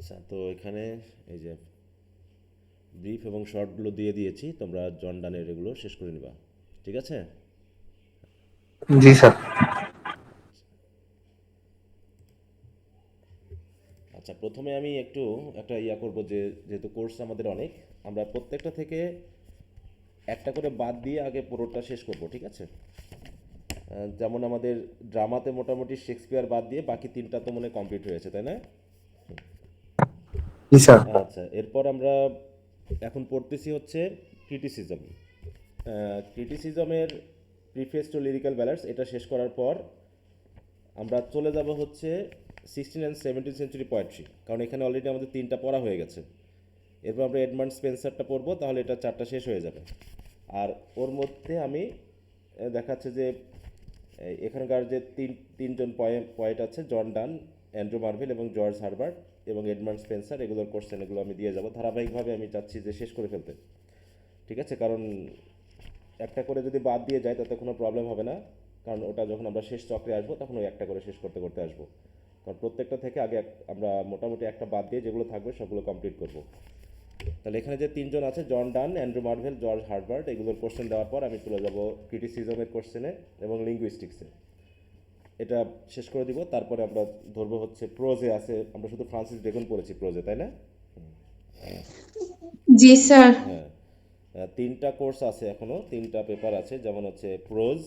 আচ্ছা, তো এখানে এই যে ব্রিফ এবং শর্টগুলো দিয়ে দিয়েছি, তোমরা জন ডানের এগুলো শেষ করে নিবা, ঠিক আছে? জি স্যার। আচ্ছা, প্রথমে আমি একটু একটা করব যে যেহেতু কোর্স আমাদের অনেক, আমরা প্রত্যেকটা থেকে একটা করে বাদ দিয়ে আগে পুরোটা শেষ করব, ঠিক আছে? যেমন আমাদের ড্রামাতে মোটামুটি শেক্সপিয়ার বাদ দিয়ে বাকি তিনটা তো মনে কমপ্লিট হয়েছে, তাই না? জি স্যার। আচ্ছা, এরপর আমরা এখন পড়তেছি হচ্ছে ক্রিটিসিজম। ক্রিটিসিজমের প্রিফেস টু লিরিক্যাল ব্যালান্স এটা শেষ করার পর আমরা চলে যাব হচ্ছে 16 and 17 সেঞ্চুরি পোয়েট্রি, কারণ এখানে অলরেডি আমাদের তিনটা পড়া হয়ে গেছে। এরপর আমরা এডমান্ড স্পেন্সারটা পড়বো, তাহলে এটা চারটা শেষ হয়ে যাবে। আর ওর মধ্যে আমি দেখাচ্ছে যে এখানকার যে তিনজন পয়েট আছে, জন ডান, অ্যান্ড্রু মার্ভেল এবং জর্জ হারবার্ট এবং এডমান্ড স্পেন্সার, এগুলোর কোশ্চেন এগুলো আমি দিয়ে যাব ধারাবাহিকভাবে। আমি চাচ্ছি যে শেষ করে ফেলতে, ঠিক আছে? কারণ একটা করে যদি বাদ দিয়ে যায় তাতে কোনো প্রবলেম হবে না, কারণ ওটা যখন আমরা শেষ চক্রে আসবো তখন ওই একটা করে শেষ করতে করতে আসবো। কারণ প্রত্যেকটা থেকে আগে আমরা মোটামুটি একটা বাদ দিয়ে যেগুলো থাকবে সবগুলো কমপ্লিট করব। তাহলে এখানে যে তিনজন আছে, জন ডান, অ্যান্ড্রু মার্ভেল, জর্জ হার্বার্ট, এগুলোর কোশ্চেন দেওয়ার পর আমি চলে যাব ক্রিটিসিজমের কোশ্চেনে এবং লিঙ্গুইস্টিক্সে, এটা শেষ করে দিব। তারপরে আমরা ধরবো হচ্ছে প্রোজে আছে, আমরা শুধু ফ্রান্সিস বেকন পড়েছি প্রোজে, তাই না? জি স্যার। হ্যাঁ। তিনটা কোর্স আছে এখনও, তিনটা পেপার আছে, যেমন হচ্ছে প্রোজ,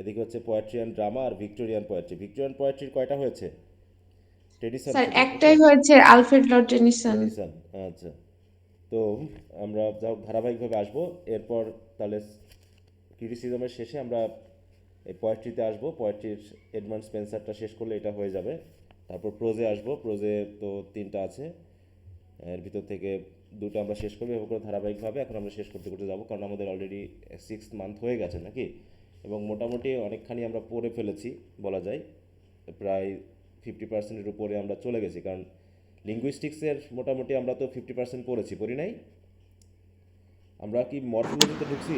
এদিকে হচ্ছে পোয়েট্রি অ্যান্ড ড্রামা, আর ভিক্টোরিয়ান পোয়েট্রি। ভিক্টোরিয়ান পোয়েট্রির কয়টা হয়েছে? টেডিসন স্যার শুধু, ওকে। একটাই হয়েছে, আলফ্রেড লর্ড টেনিসন। টেনিসন, আচ্ছা। তো আমরা যা হোক ধারাবাহিকভাবে আসবো। এরপর তাহলে ক্রিটিসিজমের শেষে আমরা এই পোয়েট্রিতে আসবো। পোয়েট্রির এডমান্ড স্পেন্সারটা শেষ করলে এটা হয়ে যাবে। তারপর প্রোজে আসবো। প্রোজে তো তিনটা আছে, এর ভিতর থেকে দুটো আমরা শেষ করবো, এভাবে করে ধারাবাহিকভাবে এখন আমরা শেষ করতে করতে যাবো, কারণ আমাদের অলরেডি 6 মান্থ হয়ে গেছে নাকি। এবং মোটামুটি অনেকখানি আমরা পড়ে ফেলেছি বলা যায়, প্রায় 50%-এর উপরে আমরা চলে গেছি। কারণ লিঙ্গুইস্টিক্সের মোটামুটি আমরা তো 50% পড়েছি, পড়ি নাই? আমরা কি মরফোলজিতে ঢুকছি?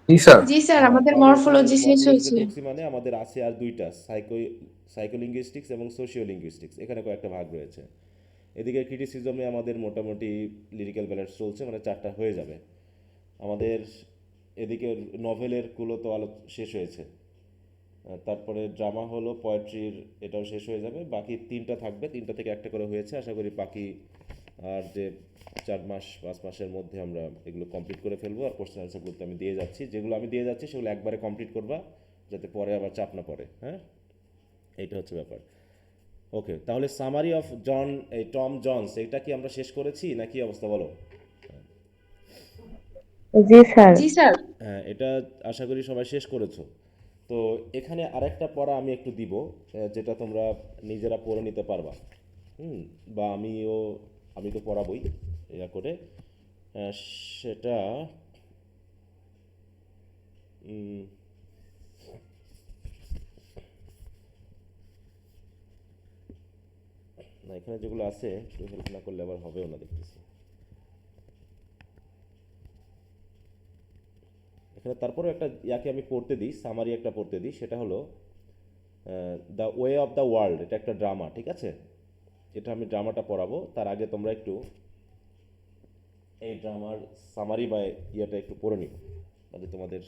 জি স্যার। জি স্যার, হ্যাঁ, আমাদের তাহলে তাহলে মরফোলজি শেষ মরফোলজিতে হয়েছে। ঢুকছি মানে আমাদের আছে আর দুইটা, সাইকোলিঙ্গুইস্টিক্স এবং সোশিও লিঙ্গুইস্টিক্স, এখানে কয়েকটা ভাগ রয়েছে। এদিকে ক্রিটিসিজমে আমাদের মোটামুটি লিরিক্যাল ব্যালেন্স চলছে, মানে চারটা হয়ে যাবে আমাদের। এদিকে নভেলের গুলো তো শেষ হয়েছে। তারপরে ড্রামা হলো, পোয়েট্রির এটাও শেষ হয়ে যাবে, বাকি তিনটা থাকবে, তিনটা থেকে একটা করে হয়েছে। আশা করি বাকি আর যে 4 মাস 5 মাসের মধ্যে আমরা এগুলো কমপ্লিট করে ফেলবো। আর কোশ্চেন আনসারগুলো তো আমি দিয়ে যাচ্ছি, যেগুলো আমি দিয়ে যাচ্ছি সেগুলো একবারে কমপ্লিট করবা, যাতে পরে আবার চাপ না পড়ে। হ্যাঁ, এইটা হচ্ছে ব্যাপার। ওকে, তাহলে সামারি অফ এই টম জনস, এটা কি আমরা শেষ করেছি না কি অবস্থা বলো? জি স্যার। জি স্যার। হ্যাঁ, এটা আশা করি সবাই শেষ করেছো। তো এখানে আরেকটা পড়া আমি একটু দিব, যেটা তোমরা নিজেরা পড়ে নিতে পারবা। হুম। বা আমি তো পড়াবই করে। আহ, সেটা উম, না, এখানে যেগুলো আছে একটু হেল্প না করলে আবার হবেও না দেখতেছি। এখানে তারপরে একটা আমি পড়তে দিই, সামারি একটা পড়তে দিই, সেটা হলো the way of the world. এটা একটা ড্রামা, ঠিক আছে? এটা আমি ড্রামাটা পড়াবো, তার আগে তোমরা একটু এই ড্রামার সামারি বা একটু পড়ে নিও, তাহলে তোমাদের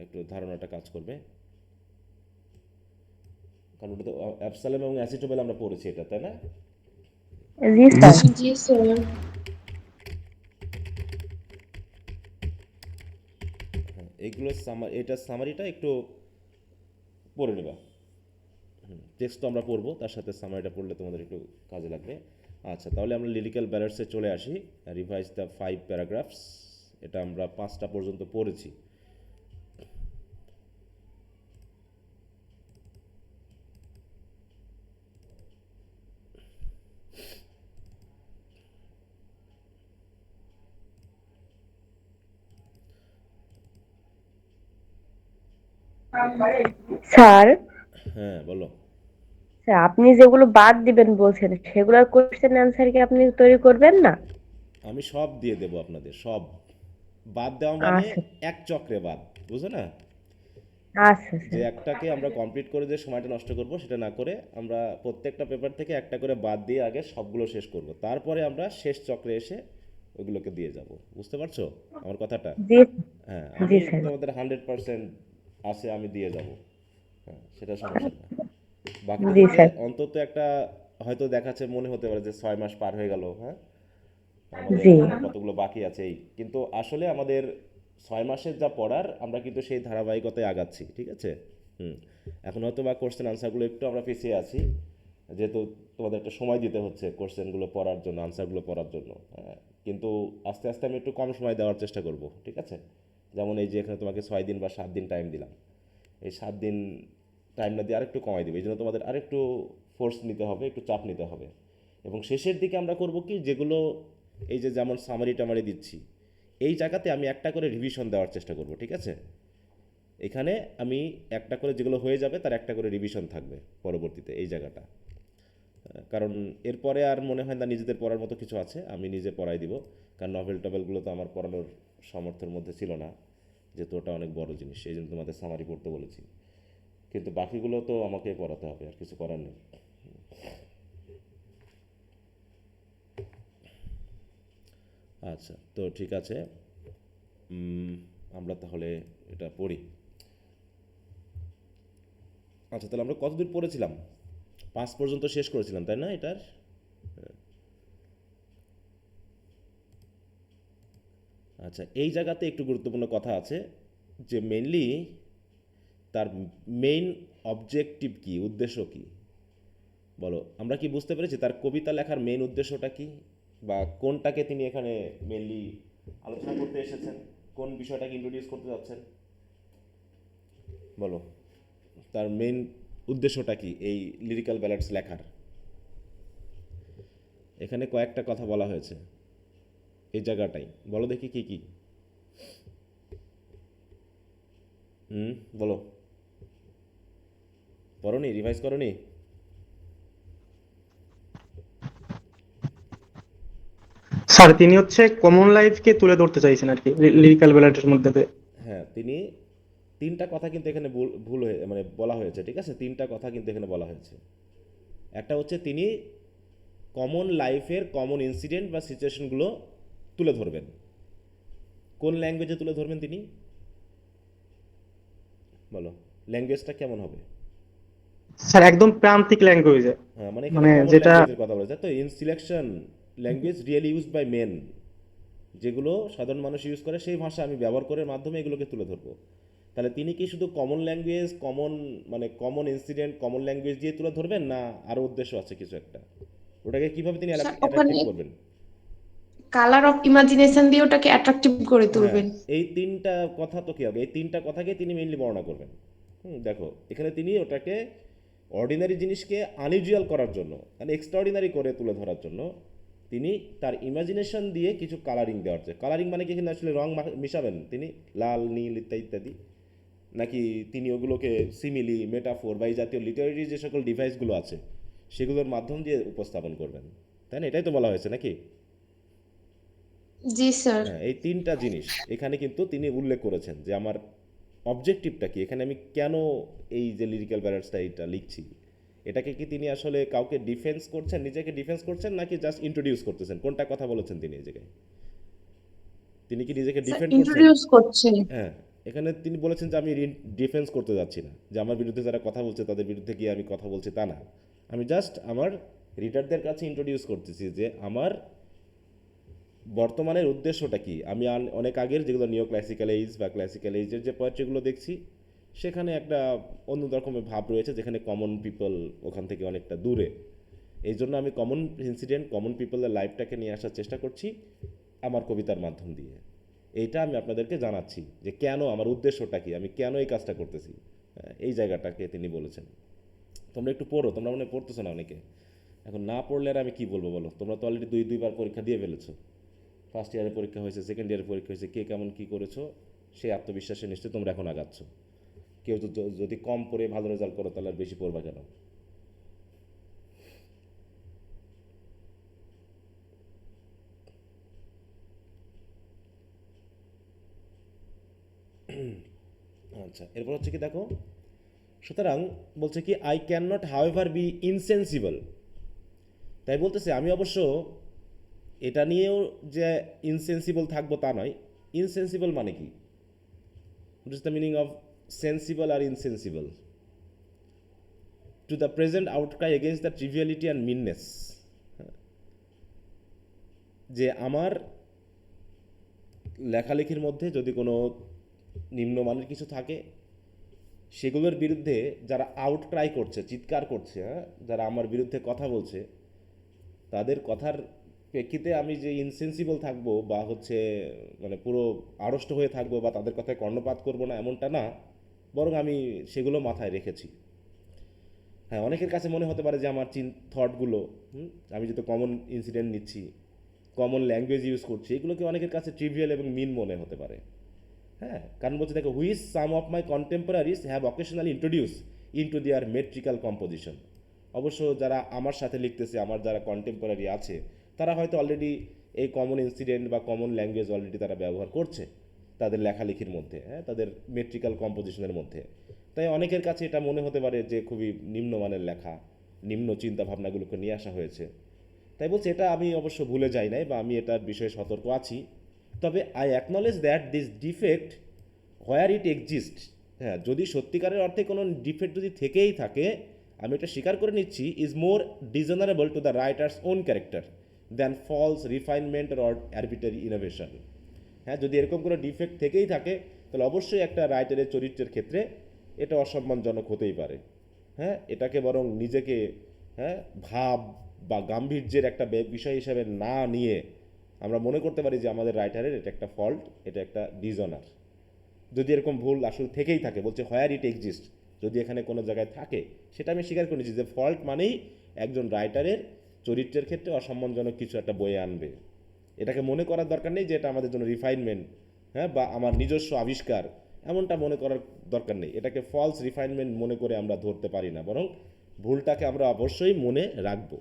একটু ধারণাটা কাজ করবে। কারণ ওটা তো অ্যাবসালেম এবং অ্যাসিটোবেল আমরা পড়েছি এটা, তাই না? জি স্যার। জি স্যার। হ্যাঁ, এটা সামারিটা একটু পড়ে নেবা। টেক্সট তো আমরা পড়বো, তার সাথে সামারিটা পড়লে তোমাদের একটু কাজে লাগবে। আচ্ছা, তাহলে আমরা লিরিক্যাল ব্যালান্সে চলে আসি। রিভাইজ দ্য 5 প্যারাগ্রাফস, এটা আমরা 5টা পর্যন্ত পড়েছি। স্যার, হ্যাঁ, বলো। স্যার আপনি যেগুলো বাদ দিবেন বলছেন সেগুলোর কোশ্চেন অ্যান্সার কি আপনি তৈরি করবেন না? আমি সব দিয়ে দেবো আপনাদের, সব। বাদ দেওয়া মানে আচ্ছা। এক চক্রে বাদ, বুঝো না? আচ্ছা যে স্যার। একটাকে আমরা কমপ্লিট করে যে সময়টা নষ্ট করব সেটা না করে আমরা প্রত্যেকটা পেপার থেকে একটা করে বাদ দিয়ে আগে সবগুলো শেষ করব, তারপরে আমরা শেষ চক্রে এসে ওগুলোকে দিয়ে যাব। বুঝতে পারছো আমার কথাটা? জি। হ্যাঁ, জি আমি স্যার। তোমাদের 100% আছে, আমি দিয়ে যাব। হ্যাঁ, সেটা সমস্যা না। বাকিটা জি থেকে স্যার। অন্তত একটা হয়তো দেখাচ্ছে মনে হতে পারে যে 6 মাস পার হয়ে গেল, হ্যাঁ আমাদের জি। এখনো কতগুলো বাকি আছে এই, কিন্তু আসলে আমাদের 6 মাসের যা পড়ার আমরা কিন্তু সেই ধারাবাহিকতায় আগাচ্ছি, ঠিক আছে? হুম। এখন হয়তো বা কোশ্চেন আনসারগুলো একটু আমরা পিছিয়ে আছি, যেহেতু তোমাদের একটা সময় দিতে হচ্ছে কোশ্চেনগুলো পড়ার জন্য, আনসারগুলো পড়ার জন্য, হ্যাঁ। কিন্তু আস্তে আস্তে আমি একটু কম সময় দেওয়ার চেষ্টা করব, ঠিক আছে? যেমন এই যে এখানে তোমাকে 6 দিন বা 7 দিন টাইম দিলাম, এই 7 দিন টাইম না দিয়ে আরেকটু কমাই দেবে, এই জন্য তোমাদের আরেকটু ফোর্স নিতে হবে, একটু চাপ নিতে হবে। এবং শেষের দিকে আমরা করব কি, যেগুলো এই যে যেমন সামারি টামারি দিচ্ছি, এই জায়গাতে আমি একটা করে রিভিশন দেওয়ার চেষ্টা করব, ঠিক আছে? এখানে আমি একটা করে যেগুলো হয়ে যাবে তার একটা করে রিভিশন থাকবে পরবর্তীতে এই জায়গাটা। কারণ এরপরে আর মনে হয় না নিজেদের পড়ার মতো কিছু আছে, আমি নিজে পড়াই দিব। কারণ নভেল টভেলগুলো তো আমার পড়ানোর সামর্থ্যের মধ্যে ছিল না, যেহেতু ওটা অনেক বড় জিনিস, সেই জন্য তোমাদের সামারি পড়তে বলেছি। কিন্তু বাকিগুলো তো আমাকে পড়াতে হবে, আর কিছু করার নেই। আচ্ছা, তো ঠিক আছে। আমরা তাহলে এটা পড়ি। আচ্ছা, তাহলে আমরা কতদূর পড়েছিলাম? 5 পর্যন্ত শেষ করেছিলাম, তাই না এটার? আচ্ছা, এই জায়গাতে একটু গুরুত্বপূর্ণ কথা আছে, যে মেনলি তার মেইন অবজেক্টিভ কি, উদ্দেশ্য কি? বলো, আমরা কি বুঝতে পেরেছি তার কবিতা লেখার মেইন উদ্দেশ্যটা কি, বা কোনটাকে তিনি এখানে মেইনলি আলোচনা করতে এসেছেন, কোন বিষয়টাকে ইন্ট্রোডিউস করতে যাচ্ছেন? বলো, তার মেইন উদ্দেশ্যটা কি এই লিরিক্যাল ব্যালাডস লেখার? এখানে কয়েকটা কথা বলা হয়েছে এই জায়গাটাই, বলো দেখি কি কি। বলো। পড়োনি, রিভাইজ করোনি? স্যার তিনি হচ্ছে কমন লাইফকে তুলে ধরতে চাইছেন আর কি লিরিক্যাল ব্যালাডের মধ্যে দিয়ে। হ্যাঁ, তিনি তিনটা কথা কিন্তু এখানে ভুল ভুল হয়ে মানে বলা হয়েছে, ঠিক আছে? তিনটা কথা কিন্তু এখানে বলা হয়েছে। একটা হচ্ছে তিনি কমন লাইফের কমন ইনসিডেন্ট বা সিচুয়েশনগুলো তুলে ধরবেন। কোন ল্যাঙ্গুয়েজে তুলে ধরবেন তিনি? বলো, ল্যাঙ্গুয়েজটা কেমন হবে? স্যার একদম প্রান্তিক ল্যাঙ্গুয়েজে, হ্যাঁ, মানে এখানে মানে কমন যেটা ল্যাঙ্গুয়েজের কথা বলেছে, তো in selection language really used by men, যেগুলো সাধারণ মানুষ ইউজ করে সেই ভাষা আমি ব্যবহার করে মাধ্যমে এগুলোকে তুলে ধরবো। তাহলে তিনি কি শুধু কমন ল্যাঙ্গুয়েজ, কমন মানে কমন ইনসিডেন্ট, কমন ল্যাঙ্গুয়েজ দিয়ে তুলে ধরবেন, না আরও উদ্দেশ্য আছে কিছু একটা? ওটাকে কিভাবে তিনি স্যার ওখানে অ্যাট্রাকটিভ করবেন? কালার অফ ইমাজিনেশন দিয়ে ওটাকে অ্যাট্রাকটিভ করে হ্যাঁ, তুলবেন। এই তিনটা কথা তো কী হবে, এই তিনটা কথাকে তিনি মেইনলি বর্ণনা করবেন। দেখো এখানে তিনি ওটাকে অর্ডিনারি জিনিসকে আনইউজুয়াল করার জন্য, মানে এক্সট্রাঅর্ডিনারি করে তুলে ধরার জন্য তিনি তার ইমাজিনেশন দিয়ে কিছু কালারিং দেওয়ার চাই। কালারিং মানে কি, এখানে আসলে রং মিশাবেন তিনি, লাল নীল ইত্যাদি ইত্যাদি, নাকি তিনি ওগুলোকে সিমিলি, মেটাফোর বা এই জাতীয় লিটারেরি যে সকল ডিভাইসগুলো আছে সেগুলোর মাধ্যম দিয়ে উপস্থাপন করবেন, তাই না? এটাই তো বলা হয়েছে নাকি? জি স্যার। হ্যাঁ, এই তিনটা জিনিস এখানে কিন্তু তিনি উল্লেখ করেছেন, যে আমার অবজেক্টিভটা কি, এখানে আমি কেন এই যে লিরিক্যাল ব্যালান্সটা এইটা লিখছি। এটাকে কি তিনি আসলে কাউকে ডিফেন্স করছেন, নিজেকে ডিফেন্স করছেন, নাকি জাস্ট ইন্ট্রোডিউস করতেছেন? কোনটা কথা বলেছেন তিনি এই জায়গায়? তিনি কি নিজেকে স্যার ডিফেন্ড করছেন? ইন্ট্রোডিউস করছে। হ্যাঁ, এখানে তিনি বলেছেন যে আমি ডিফেন্স করতে যাচ্ছি না, যে আমার বিরুদ্ধে যারা কথা বলছে তাদের বিরুদ্ধে গিয়ে আমি কথা বলছি, তা না। আমি জাস্ট আমার রিডারদের কাছে ইন্ট্রোডিউস করতেছি যে আমার বর্তমানের উদ্দেশ্যটা কি। আমি অনেক আগের যেগুলো নিও ক্লাসিক্যাল এইজ বা ক্লাসিক্যাল এইজের যে পোয়েট্রিগুলো দেখছি, সেখানে একটা অন্য রকমের ভাব রয়েছে, যেখানে কমন পিপল ওখান থেকে অনেকটা দূরে। এই জন্য আমি কমন ইনসিডেন্ট, কমন পিপলের লাইফটাকে নিয়ে আসার চেষ্টা করছি আমার কবিতার মাধ্যম দিয়ে। এইটা আমি আপনাদেরকে জানাচ্ছি যে কেন, আমার উদ্দেশ্যটা কি, আমি কেন এই কাজটা করতেছি। এই জায়গাটাকে তিনি বলেছেন। তোমরা একটু পড়ো, তোমরা মনে হয় পড়তেছো না অনেকে। এখন না পড়লে আর আমি কি বলবো বলো, তোমরা তো অলরেডি দুইবার পরীক্ষা দিয়ে ফেলেছো। ফার্স্ট ইয়ারে পরীক্ষা হয়েছে, সেকেন্ড ইয়ারে পরীক্ষা হয়েছে, কে কেমন কী করেছো সেই আত্মবিশ্বাসে নিশ্চয়ই তোমরা এখন আগাচ্ছ। কেউ যদি কম পড়ে ভালো রেজাল্ট করো তাহলে আর বেশি পড়বা কেন? আচ্ছা, এরপর হচ্ছে কি দেখো, সুতরাং বলছে কি I can not however be insensible, তাই বলতেছে আমি অবশ্য এটা নিয়েও যে ইনসেন্সিবল থাকবো তা নয়। ইনসেন্সিবল মানে কি? What is the meaning of sensible আর insensible? To the present outcry against the triviality and meanness, যে আমার লেখালেখির মধ্যে যদি কোনো নিম্নমানের কিছু থাকে, সেগুলোর বিরুদ্ধে যারা আউটক্রাই করছে, চিৎকার করছে, হ্যাঁ, যারা আমার বিরুদ্ধে কথা বলছে, তাদের কথার প্রেক্ষিতে আমি যে ইনসেন্সিবল থাকবো বা হচ্ছে মানে পুরো আড়ষ্ট হয়ে থাকবো বা তাদের কথায় কর্ণপাত করবো না, এমনটা না, বরং আমি সেগুলো মাথায় রেখেছি। হ্যাঁ, অনেকের কাছে মনে হতে পারে যে আমার থটগুলো, আমি যেহেতু কমন ইনসিডেন্ট নিচ্ছি, কমন ল্যাঙ্গুয়েজ ইউজ করছি, এগুলোকে অনেকের কাছে ট্রিভিয়াল এবং মিন মনে হতে পারে। হ্যাঁ, কারণ বলছে দেখো, which some of my contemporaries have occasionally introduce into their metrical composition. অবশ্য যারা আমার সাথে লিখতেছে, আমার যারা কন্টেম্পোরারি আছে, তারা হয়তো অলরেডি এই কমন ইনসিডেন্ট বা কমন ল্যাঙ্গুয়েজ অলরেডি তারা ব্যবহার করছে তাদের লেখালেখির মধ্যে, হ্যাঁ, তাদের মেট্রিক্যাল কম্পোজিশনের মধ্যে। তাই অনেকের কাছে এটা মনে হতে পারে যে খুবই নিম্নমানের লেখা, নিম্ন চিন্তা ভাবনাগুলোকে নিয়ে আসা হয়েছে। তাই বলছে এটা আমি অবশ্য ভুলে যাই নাই বা আমি এটার বিষয়ে সতর্ক আছি, তবে I acknowledge that this defect where it exist. হ্যাঁ, যদি সত্যিকারের অর্থে কোনো ডিফেক্ট যদি থেকেই থাকে, আমি এটা স্বীকার করে নিচ্ছি, is more dishonourable to the writer's own character than false refinement or arbitrary innovation. হ্যাঁ, যদি এরকম কোনো ডিফেক্ট থেকেই থাকে, তাহলে অবশ্যই একটা রাইটারের চরিত্রের ক্ষেত্রে এটা অসম্মানজনক হতেই পারে। হ্যাঁ, এটাকে বরং নিজেকে, হ্যাঁ, ভাব বা গাম্ভীর্যের একটা বিষয় হিসাবে না নিয়ে আমরা মনে করতে পারি যে আমাদের রাইটারের এটা একটা ফল্ট, এটা একটা ডিজনার। যদি এরকম ভুল আসলে থেকেই থাকে, বলছে হোয়ার ইট এক্সিস্ট, যদি এখানে কোনো জায়গায় থাকে, সেটা আমি স্বীকার করে নিচ্ছি যে ফল্ট মানেই একজন রাইটারের চরিত্রের ক্ষেত্রে অসম্মানজনক কিছু একটা বয়ে আনবে। এটাকে মনে করার দরকার নেই যে এটা আমাদের জন্য রিফাইনমেন্ট, হ্যাঁ, বা আমার নিজস্ব আবিষ্কার, এমনটা মনে করার দরকার নেই। এটাকে ফলস রিফাইনমেন্ট মনে করে আমরা ধরতে পারি না, বরং ভুলটাকে আমরা অবশ্যই মনে রাখবো।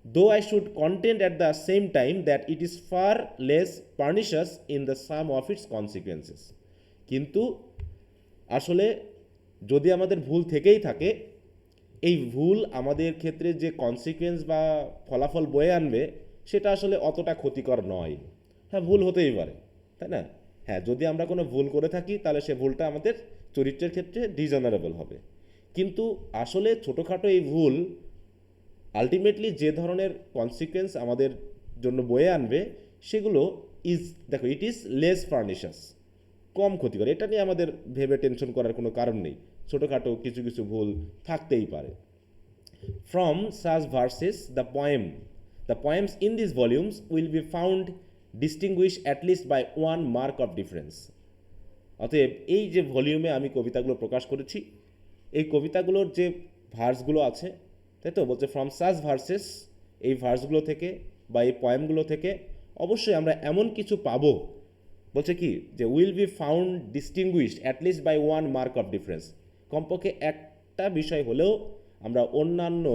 Though I should contend at the same time that it is far less pernicious in the sum of its consequences. কিন্তু আসলে যদি আমাদের ভুল থেকেই থাকে, এই ভুল আমাদের ক্ষেত্রে যে কনসিকুয়েন্স বা ফলাফল বয়ে আনবে, সেটা আসলে অতটা ক্ষতিকর নয়। হ্যাঁ, ভুল হতেই পারে, তাই না? হ্যাঁ, যদি আমরা কোনো ভুল করে থাকি, তাহলে সে ভুলটা আমাদের চরিত্রের ক্ষেত্রে ডিজনারেবল হবে। কিন্তু আসলে ছোটোখাটো এই ভুল আলটিমেটলি যে ধরনের কনসিকুয়েন্স আমাদের জন্য বয়ে আনবে, সেগুলো দেখো, ইট ইজ লেস পার্নিশাস, কম ক্ষতিকর। এটা নিয়ে আমাদের ভেবে টেনশন করার কোনো কারণ নেই। ছোটোখাটো কিছু কিছু ভুল থাকতেই পারে। From such versus the poems in these volumes will be found distinguished at least by one mark of difference. অতএব এই যে ভলিউমে আমি কবিতাগুলো প্রকাশ করেছি, এই কবিতাগুলোর যে ভার্সগুলো আছে, তাই তো বলছে ফ্রম সাচ ভার্সেস, এই ভার্সগুলো থেকে বা এই পয়েমগুলো থেকে অবশ্যই আমরা এমন কিছু পাবো, বলছে কি যে will be found distinguished at least by one mark of difference, কমপক্ষে একটা বিষয় হলেও আমরা অন্যান্য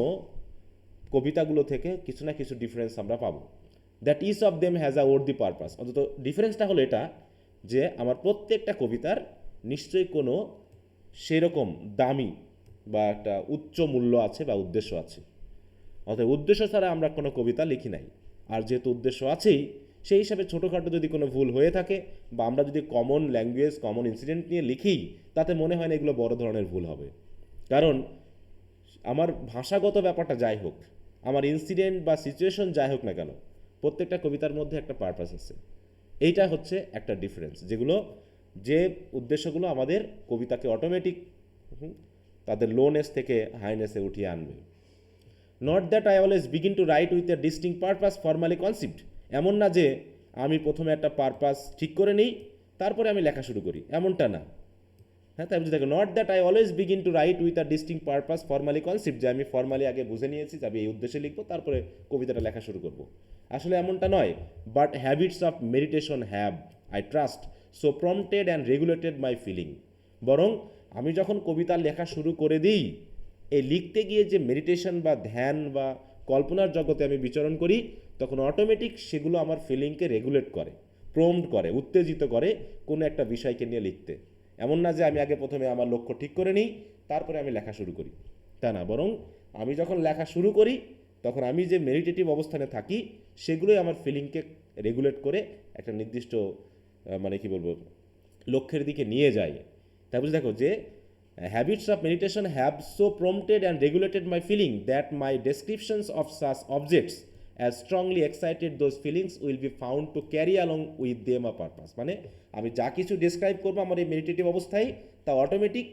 কবিতাগুলো থেকে কিছু না কিছু ডিফারেন্স আমরা পাবো। That each of them has a worthy purpose. অন্তত ডিফারেন্সটা হলো এটা যে আমার প্রত্যেকটা কবিতার নিশ্চয়ই কোনো সেরকম দামি বা একটা উচ্চ মূল্য আছে বা উদ্দেশ্য আছে। অর্থাৎ উদ্দেশ্য ছাড়া আমরা কোনো কবিতা লিখি নাই। আর যেহেতু উদ্দেশ্য আছেই, সেই হিসাবে ছোটোখাটো যদি কোনো ভুল হয়ে থাকে বা আমরা যদি কমন ল্যাঙ্গুয়েজ, কমন ইনসিডেন্ট নিয়ে লিখি, তাতে মনে হয় না এগুলো বড় ধরনের ভুল হবে। কারণ আমার ভাষাগত ব্যাপারটা যাই হোক, আমার ইনসিডেন্ট বা সিচুয়েশন যাই হোক না কেন, প্রত্যেকটা কবিতার মধ্যে একটা পারপাস আছে। এইটা হচ্ছে একটা ডিফারেন্স, যে উদ্দেশ্যগুলো আমাদের কবিতাকে অটোমেটিক তাদের লোনেস থেকে হাইনেসে উঠিয়ে আনবে। Not that I always begin to right with a distinct purpose formally concept. এমন না যে আমি প্রথমে একটা পারপাস ঠিক করে নিই, তারপরে আমি লেখা শুরু করি, এমনটা না। হ্যাঁ, তাই বুঝে দেখো, not that I always begin to right with a distinct purpose formally concept, যে আমি ফর্মালি আগে বুঝে নিয়েছি যে আমি এই উদ্দেশ্যে লিখবো, তারপরে কবিতাটা লেখা শুরু করব। আসলে এমনটা নয়। But habits of meditation have, I trust, so prompted and regulated my feeling. বরং আমি যখন কবিতা লেখা শুরু করে দিই, এই লিখতে গিয়ে যে মেডিটেশন বা ধ্যান বা কল্পনার জগতে আমি বিচরণ করি, তখন অটোমেটিক সেগুলো আমার ফিলিংকে রেগুলেট করে, প্রম্পট করে, উত্তেজিত করে কোনো একটা বিষয়কে নিয়ে লিখতে। এমন না যে আমি আগে প্রথমে আমার লক্ষ্য ঠিক করে নিই, তারপরে আমি লেখা শুরু করি, তা না, বরং আমি যখন লেখা শুরু করি তখন আমি যে মেডিটেটিভ অবস্থানে থাকি সেগুলোই আমার ফিলিংকে রেগুলেট করে একটা নির্দিষ্ট মানে কি বলবো লক্ষ্যের দিকে নিয়ে যায়। তারপরে দেখো যে habits of meditation have so prompted and regulated my feeling that my descriptions of such objects as strongly excited those feelings will be found to carry along with them a purpose. মানে আমি যা কিছু describe করবো আমার এই meditative অবস্থায়, তা automatic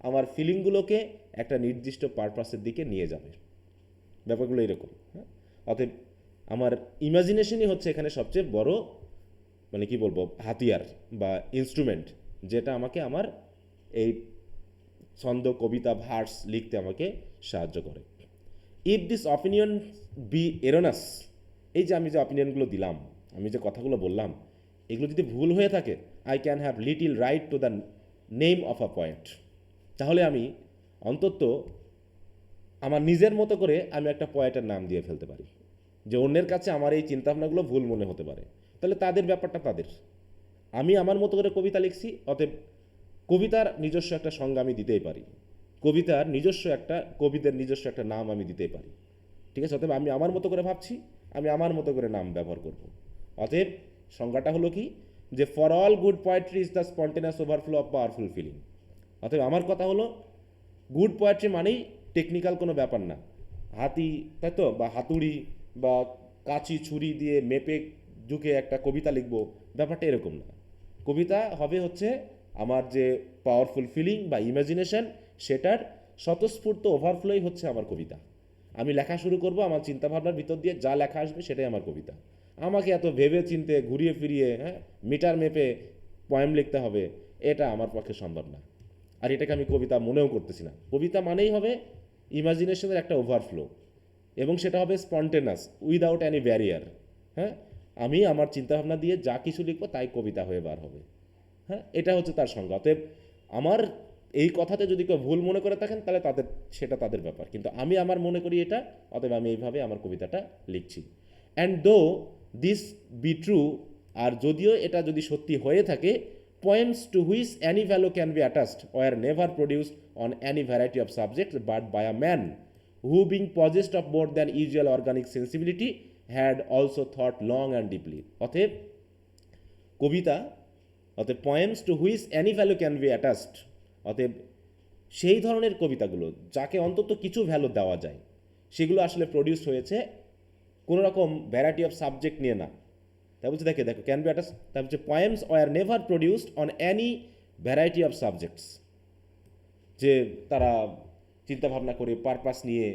আমার ফিলিংগুলোকে একটা নির্দিষ্ট পারপাসের দিকে নিয়ে যাবে। ব্যাপারগুলো এরকম। হ্যাঁ, অতএব আমার ইমাজিনেশনই হচ্ছে এখানে সবচেয়ে বড় মানে কি বলবো হাতিয়ার বা ইনস্ট্রুমেন্ট, যেটা আমাকে আমার এই ছন্দ, কবিতা, ভার্স লিখতে আমাকে সাহায্য করে। ইফ দিস অপিনিয়ন বি এরোনাস, এই যে আমি যে অপিনিয়নগুলো দিলাম, আমি যে কথাগুলো বললাম, এগুলো যদি ভুল হয়ে থাকে, I can have little right to the name of a point, তাহলে আমি অন্তত আমার নিজের মতো করে আমি একটা পয়েন্টের নাম দিয়ে ফেলতে পারি। যে অন্যের কাছে আমার এই চিন্তাভাবনাগুলো ভুল মনে হতে পারে, তাহলে তাদের ব্যাপারটা তাদের, আমি আমার মতো করে কবিতা লিখছি, অতএব কবিতার নিজস্ব একটা সংজ্ঞা আমি দিতেই পারি, কবিতার নিজস্ব একটা কবিদের নিজস্ব একটা নাম আমি দিতেই পারি। ঠিক আছে, অতএব আমি আমার মতো করে ভাবছি, আমি আমার মতো করে নাম ব্যবহার করব। অতএব সংজ্ঞাটা হলো কি, যে for all good poetry is the spontaneous overflow of powerful feeling. অতএব আমার কথা হলো গুড পোয়েট্রি মানেই টেকনিক্যাল কোনো ব্যাপার না, হাতি তাই তো, বা হাতুড়ি বা কাঁচি ছুরি দিয়ে মেপে ঝুঁকে একটা কবিতা লিখবো, ব্যাপারটা এরকম না। কবিতা হবে হচ্ছে আমার যে পাওয়ারফুল ফিলিং বা ইমাজিনেশন, সেটার স্বতঃস্ফূর্ত ওভারফ্লোই হচ্ছে আমার কবিতা। আমি লেখা শুরু করব, আমার চিন্তাভাবনার ভিতর দিয়ে যা লেখা আসবে সেটাই আমার কবিতা। আমাকে এত ভেবে চিনতে ঘুরিয়ে ফিরিয়ে মিটার মেপে পয়েম লিখতে হবে, এটা আমার পক্ষে সম্ভব না, আর এটাকে আমি কবিতা মনেও করতেছি না। কবিতা মানেই হবে ইমাজিনেশনের একটা ওভারফ্লো, এবং সেটা হবে স্পন্টেনাস, উইদাউট অ্যানি ব্যারিয়ার। হ্যাঁ, আমি আমার চিন্তাভাবনা দিয়ে যা কিছু লিখবো তাই কবিতা হয়ে বার হবে। হ্যাঁ, এটা হচ্ছে তার সংজ্ঞা। অতএব আমার এই কথাতে যদি কেউ ভুল মনে করে থাকেন, তাহলে সেটা তাদের ব্যাপার, কিন্তু আমি আমার মনে করি এটা, অতএব আমি এইভাবে আমার কবিতাটা লিখছি। অ্যান্ড দো দিস বি ট্রু, আর যদিও এটা যদি সত্যি হয়ে থাকে, poems to which any value can be attached were never produced on any variety of subjects but by a man who, being possessed of more than usual organic sensibility, had also thought long and deeply. অতএব কবিতা, অতএব poems to which any value can be attached, অতএব সেই ধরনের কবিতাগুলো যাকে অন্তত কিছু value দেওয়া যায়, সেগুলো আসলে প্রডিউসড হয়েছে কোনো রকম ভ্যারাইটি অফ সাবজেক্ট নিয়ে না। তাই বলছে দেখো ক্যান বি অ্যাটাচ, তাই বলছে poems were never produced on any variety of subjects, যে তারা চিন্তাভাবনা করে পারপাস নিয়ে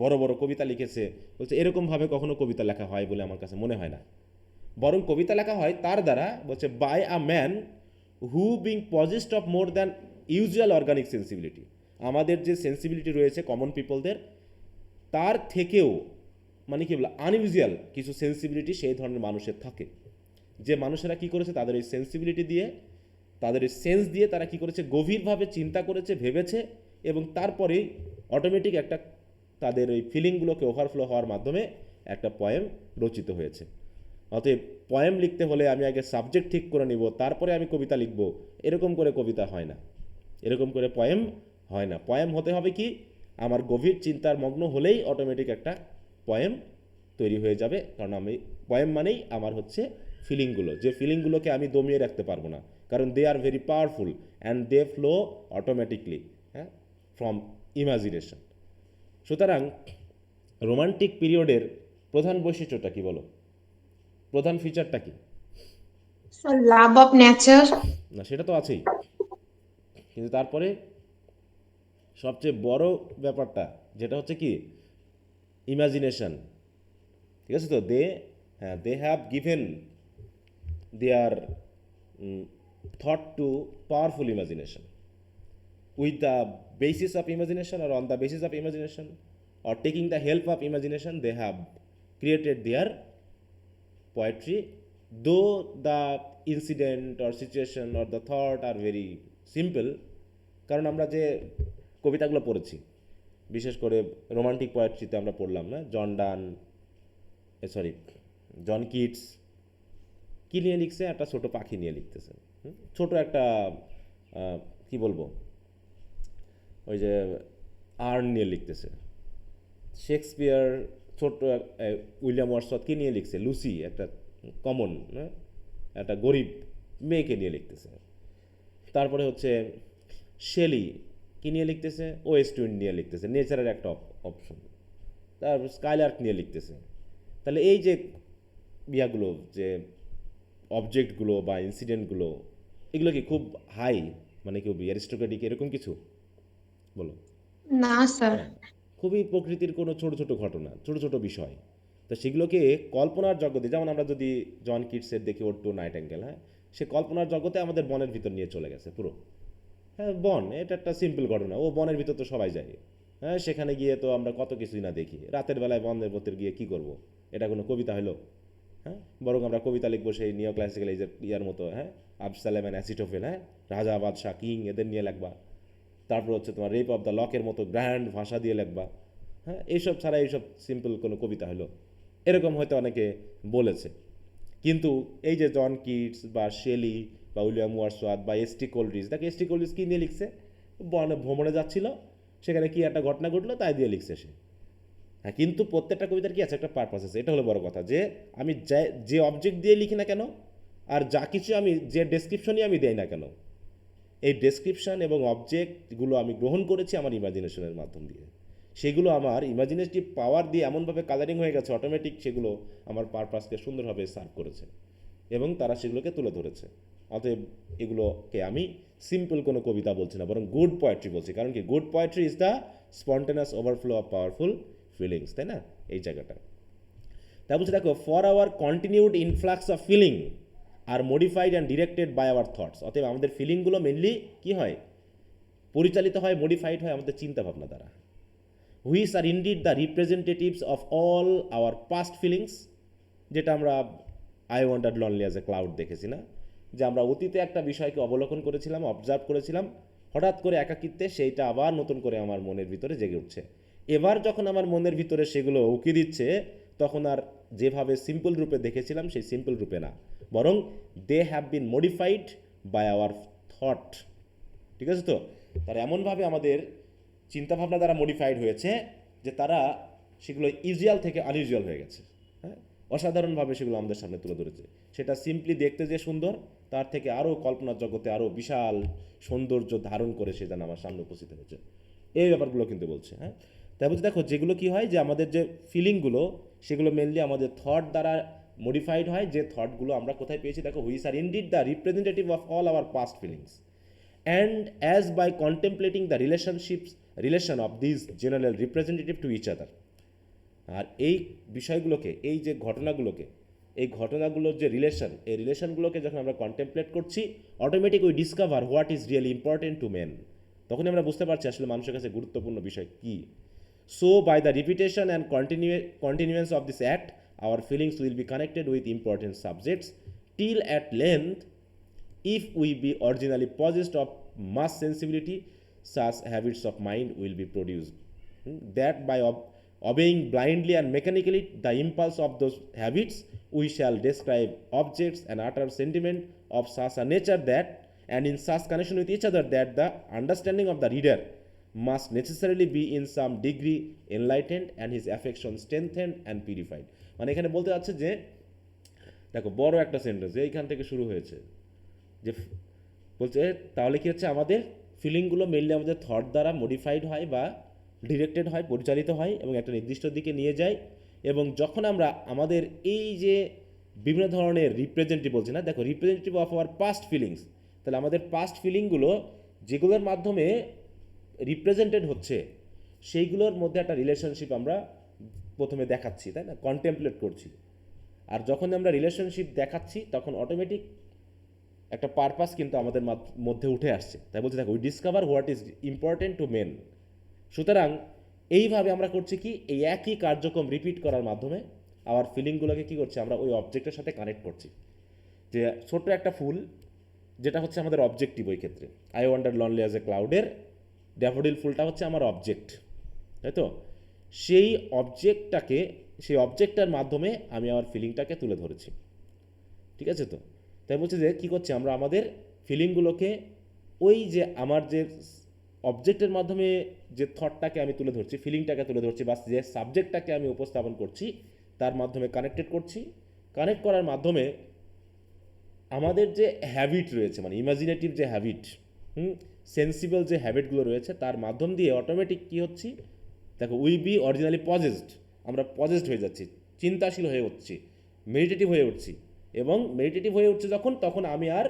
বড় বড় কবিতা লিখেছে, বলছে এরকমভাবে কখনো কবিতা লেখা হয় বলে আমার কাছে মনে হয় না। বরং কবিতা লেখা হয় তার দ্বারা, বলছে by a man who being possessed of more than usual organic sensibility, আমাদের যে সেন্সিবিলিটি রয়েছে কমন পিপলদের, তার থেকেও মানে কি বলে আনইউজুয়াল কিছু সেন্সিবিলিটি সেই ধরনের মানুষের থাকে, যে মানুষেরা কি করেছে তাদের এই সেন্সিবিলিটি দিয়ে, তাদের এই সেন্স দিয়ে তারা কি করেছে, গভীরভাবে চিন্তা করেছে, ভেবেছে, এবং তারপরেই অটোমেটিক একটা তাদের ওই ফিলিংগুলোকে ওভারফ্লো হওয়ার মাধ্যমে একটা পয়েম রচিত হয়েছে। অতএব পয়েম লিখতে হলে আমি আগে সাবজেক্ট ঠিক করে নিব, তারপরে আমি কবিতা লিখব, এরকম করে কবিতা হয় না, এরকম করে পয়েম হয় না। পয়েম হতে হবে কি, আমার গভীর চিন্তার মগ্ন হলেই অটোমেটিক একটা পয়েম তৈরি হয়ে যাবে, কারণ আমি পয়েম মানেই আমার হচ্ছে ফিলিংগুলো, যে ফিলিংগুলোকে আমি দমিয়ে রাখতে পারবো না, কারণ they are very powerful and they flow automatically from imagination. সুতরাং রোমান্টিক পিরিয়ডের প্রধান বৈশিষ্ট্যটা কি বলো, প্রধান ফিচারটা কি? Love of nature. না, সেটা তো আছেই, কিন্তু তারপরে সবচেয়ে বড় ব্যাপারটা যেটা হচ্ছে কি, ইমাজিনেশন। ঠিক আছে, তো they have given their thought to powerful imagination, with the basis of imagination or on the basis of imagination or taking the help of imagination, they have created their poetry, though the incident or situation or the thought are very simple. কারণ আমরা যে কবিতাগুলো পড়েছি, বিশেষ করে romantic পোয়েট্রিতে আমরা পড়লাম না, জন কিটস কী নিয়ে লিখছে, একটা ছোট পাখি নিয়ে লিখতেছে, ছোট একটা কি বলবো, ওই যে আর্ন নিয়ে লিখতেছে। শেক্সপিয়ার ছোট্ট উইলিয়াম ওয়ার্ডসওয়ার্থ কি নিয়ে লিখছে, লুসি, একটা কমন, একটা গরিব মেয়েকে নিয়ে লিখতেছে। তারপরে হচ্ছে শেলি কি নিয়ে লিখতেছে, ওয়েস্ট উইন্ড নিয়ে লিখতেছে, নেচারের একটা অপশন। তারপর স্কাইলার্ক নিয়ে লিখতেছে। তাহলে এই যে ইয়াগুলো, যে অবজেক্টগুলো বা ইনসিডেন্টগুলো, এগুলো কি খুব হাই, মানে খুব অ্যারিস্টোক্রেটিক এরকম কিছু? বলো। না স্যার। হ্যাঁ, খুবই প্রকৃতির কোনো ছোট ছোট ঘটনা, ছোট ছোট বিষয়। তো সেগুলোকে কল্পনার জগতে, যেমন আমরা যদি জন কিটসের দেখি ওর টু নাইট অ্যাঙ্গেল, হ্যাঁ, সে কল্পনার জগতে আমাদের বনের ভিতর নিয়ে চলে গেছে পুরো। হ্যাঁ, বন এটা একটা সিম্পল ঘটনা, ও বনের ভিতর তো সবাই যায়। হ্যাঁ, সেখানে গিয়ে তো আমরা কত কিছুই না দেখি। রাতের বেলায় বনের ভিতর গিয়ে কি করব? এটা কোনো কবিতা হলো? হ্যাঁ, বরং আমরা কবিতা লিখবো সেই নিও ক্লাসিক্যাল ইয়ার মতো, হ্যাঁ, আবসালেম অ্যান্ড অ্যাসিটোফেল, হ্যাঁ, রাজা বাদশাহ কিং এদের নিয়ে লেখবা। তারপর হচ্ছে তোমার রেপ অফ দ্য লকের মতো গ্র্যান্ড ভাষা দিয়ে লেখবা। হ্যাঁ, এইসব ছাড়া এইসব সিম্পল কোনো কবিতা হলো? এরকম হয়তো অনেকে বলেছে। কিন্তু এই যে জন কিটস বা শেলি বা উইলিয়াম ওয়ার্ডসওয়ার্থ বা এস টি কোলরিজ, দেখো এস টি কোলরিজ কী নিয়ে লিখছে? বনে ভ্রমণে যাচ্ছিল, সেখানে কি একটা ঘটনা ঘটলো তাই দিয়ে লিখছে সে। হ্যাঁ, কিন্তু প্রত্যেকটা কবিতার কি আছে, একটা পারপাস আছে। এটা হলো বড় কথা, যে আমি যে অবজেক্ট দিয়ে লিখি না কেন, আর যা কিছু আমি যে ডেসক্রিপশনই আমি দেই না কেন, এই ডেসক্রিপশন এবং অবজেক্টগুলো আমি গ্রহণ করেছি আমার ইমাজিনেশনের মাধ্যম দিয়ে। সেগুলো আমার ইমাজিনেটিভ পাওয়ার দিয়ে এমনভাবে কালারিং হয়ে গেছে অটোমেটিক, সেগুলো আমার পারপাসকে সুন্দরভাবে সার্ভ করেছে এবং তারা সেগুলোকে তুলে ধরেছে। অতএব এগুলোকে আমি সিম্পল কোনো কবিতা বলছি না, বরং গুড পোয়েট্রি বলছি। কারণ কি, good poetry is the spontaneous overflow of powerful feelings, তাই না? এই জায়গাটা তা বলছে, দেখো, for our continued influx of feeling are modified and directed by our thoughts. অতএব আমাদের ফিলিংগুলো মেনলি কী হয়, পরিচালিত হয়, মডিফাইড হয় আমাদের চিন্তাভাবনা দ্বারা। Which are indeed the representatives of all our past feelings, যেটা আমরা I wander lonely as A cloud দেখেছি না, যে আমরা অতীতে একটা বিষয়কে অবলোকন করেছিলাম, অবজার্ভ করেছিলাম, হঠাৎ করে একাকিত্বে সেইটা আবার নতুন করে আমার মনের ভিতরে জেগে উঠছে। এবার যখন আমার মনের ভিতরে সেগুলো উকি দিচ্ছে, তখন আর যেভাবে সিম্পল রূপে দেখেছিলাম সেই সিম্পল রূপে না, বরং they have been modified by our thought. ঠিক আছে তো? তার এমনভাবে আমাদের চিন্তাভাবনা দ্বারা মডিফাইড হয়েছে যে তারা সেগুলো ইউজুয়াল থেকে আনইউজুয়াল হয়ে গেছে। হ্যাঁ, অসাধারণভাবে সেগুলো আমাদের সামনে তুলে ধরেছে। সেটা সিম্পলি দেখতে যে সুন্দর, তার থেকে আরও কল্পনার জগতে আরও বিশাল সৌন্দর্য ধারণ করে সে যেন আমার সামনে উপস্থিত হয়েছে। এই ব্যাপারগুলো কিন্তু বলছে। হ্যাঁ, তাই বলছে, দেখো, যেগুলো কি হয়, যে আমাদের যে ফিলিংগুলো, সেগুলো মেনলি আমাদের থট দ্বারা মডিফাইড হয়। যে থটগুলো আমরা কোথায় পেয়েছি, দেখো, which are indeed the representative of all our past feelings and as by contemplating the relation of these general representative to each other। আর এই বিষয়গুলোকে, এই যে ঘটনাগুলোকে, এই ঘটনাগুলোর যে রিলেশন, এই রিলেশনগুলোকে যখন আমরা কন্টেমপ্লেট করছি, automatic we discover what is really important to men. তখনই আমরা বুঝতে পারছি আসলে মানুষের কাছে গুরুত্বপূর্ণ বিষয় কী। So by the repetition and continuance of this act our feelings will be connected with important subjects till at length, if we be originally possessed of much sensibility, such habits of mind will be produced, that by obeying blindly and mechanically the impulse of those habits, we shall describe objects and utter sentiment of such a nature that, and in such connection with each other, that the understanding of the reader must necessarily be in some degree enlightened and his affection strengthened and purified। মানে এখানে বলতে যাচ্ছে যে, দেখো, বড় একটা sentence এইখান থেকে শুরু হয়েছে, যে বলছে তাহলে কি হচ্ছে, আমাদের ফিলিংগুলো মেনলি আমাদের থট দ্বারা মডিফাইড হয় বা ডিরেক্টেড হয়, পরিচালিত হয় এবং একটা নির্দিষ্ট দিকে নিয়ে যায়। এবং যখন আমরা আমাদের এই যে বিভিন্ন ধরনের রিপ্রেজেন্টেটিভ বলছি না, দেখো, representative of our past feelings, তাহলে আমাদের পাস্ট ফিলিংগুলো যেগুলোর মাধ্যমে রিপ্রেজেন্টেড হচ্ছে, সেইগুলোর মধ্যে একটা রিলেশনশিপ আমরা প্রথমে দেখাচ্ছি, তাই না, কন্টেমপ্লেট করছি। আর যখন আমরা রিলেশনশিপ দেখাচ্ছি, তখন অটোমেটিক একটা পারপাস কিন্তু আমাদের মধ্যে উঠে আসছে। তাই বলতে থাকো, we discover what is important to men. সুতরাং এইভাবে আমরা করছি কি, এই একই কার্যক্রম রিপিট করার মাধ্যমে আবার ফিলিংগুলোকে কী করছি, আমরা ওই অবজেক্টের সাথে কানেক্ট করছি। যে ছোট্ট একটা ফুল, যেটা হচ্ছে আমাদের অবজেক্টিভ, ওই ক্ষেত্রে I wander lonely as a ক্লাউডের ড্যাফোডিল ফুলটা হচ্ছে আমার অবজেক্ট, তাই তো? সেই অবজেক্টটার মাধ্যমে আমি আমার ফিলিংটাকে তুলে ধরেছি। ঠিক আছে তো? তাই বলছে যে কী করছি, আমরা আমাদের ফিলিংগুলোকে ওই যে আমার যে অবজেক্টের মাধ্যমে যে থটটাকে আমি তুলে ধরছি, ফিলিংটাকে তুলে ধরছি, বা যে সাবজেক্টটাকে আমি উপস্থাপন করছি তার মাধ্যমে কানেক্টেড করছি। কানেক্ট করার মাধ্যমে আমাদের যে হ্যাবিট রয়েছে, মানে ইমাজিনেটিভ যে হ্যাবিট, সেন্সিবল যে হ্যাবিটগুলো রয়েছে, তার মাধ্যম দিয়ে অটোমেটিক কী হচ্ছি, দেখো উই বি অরিজিনালি পজেসড, আমরা পজেসড হয়ে যাচ্ছি, চিন্তাশীল হয়ে উঠছি, মেডিটেটিভ হয়ে উঠছি। এবং মেডিটেটিভ হয়ে উঠছে যখন, তখন আমি আর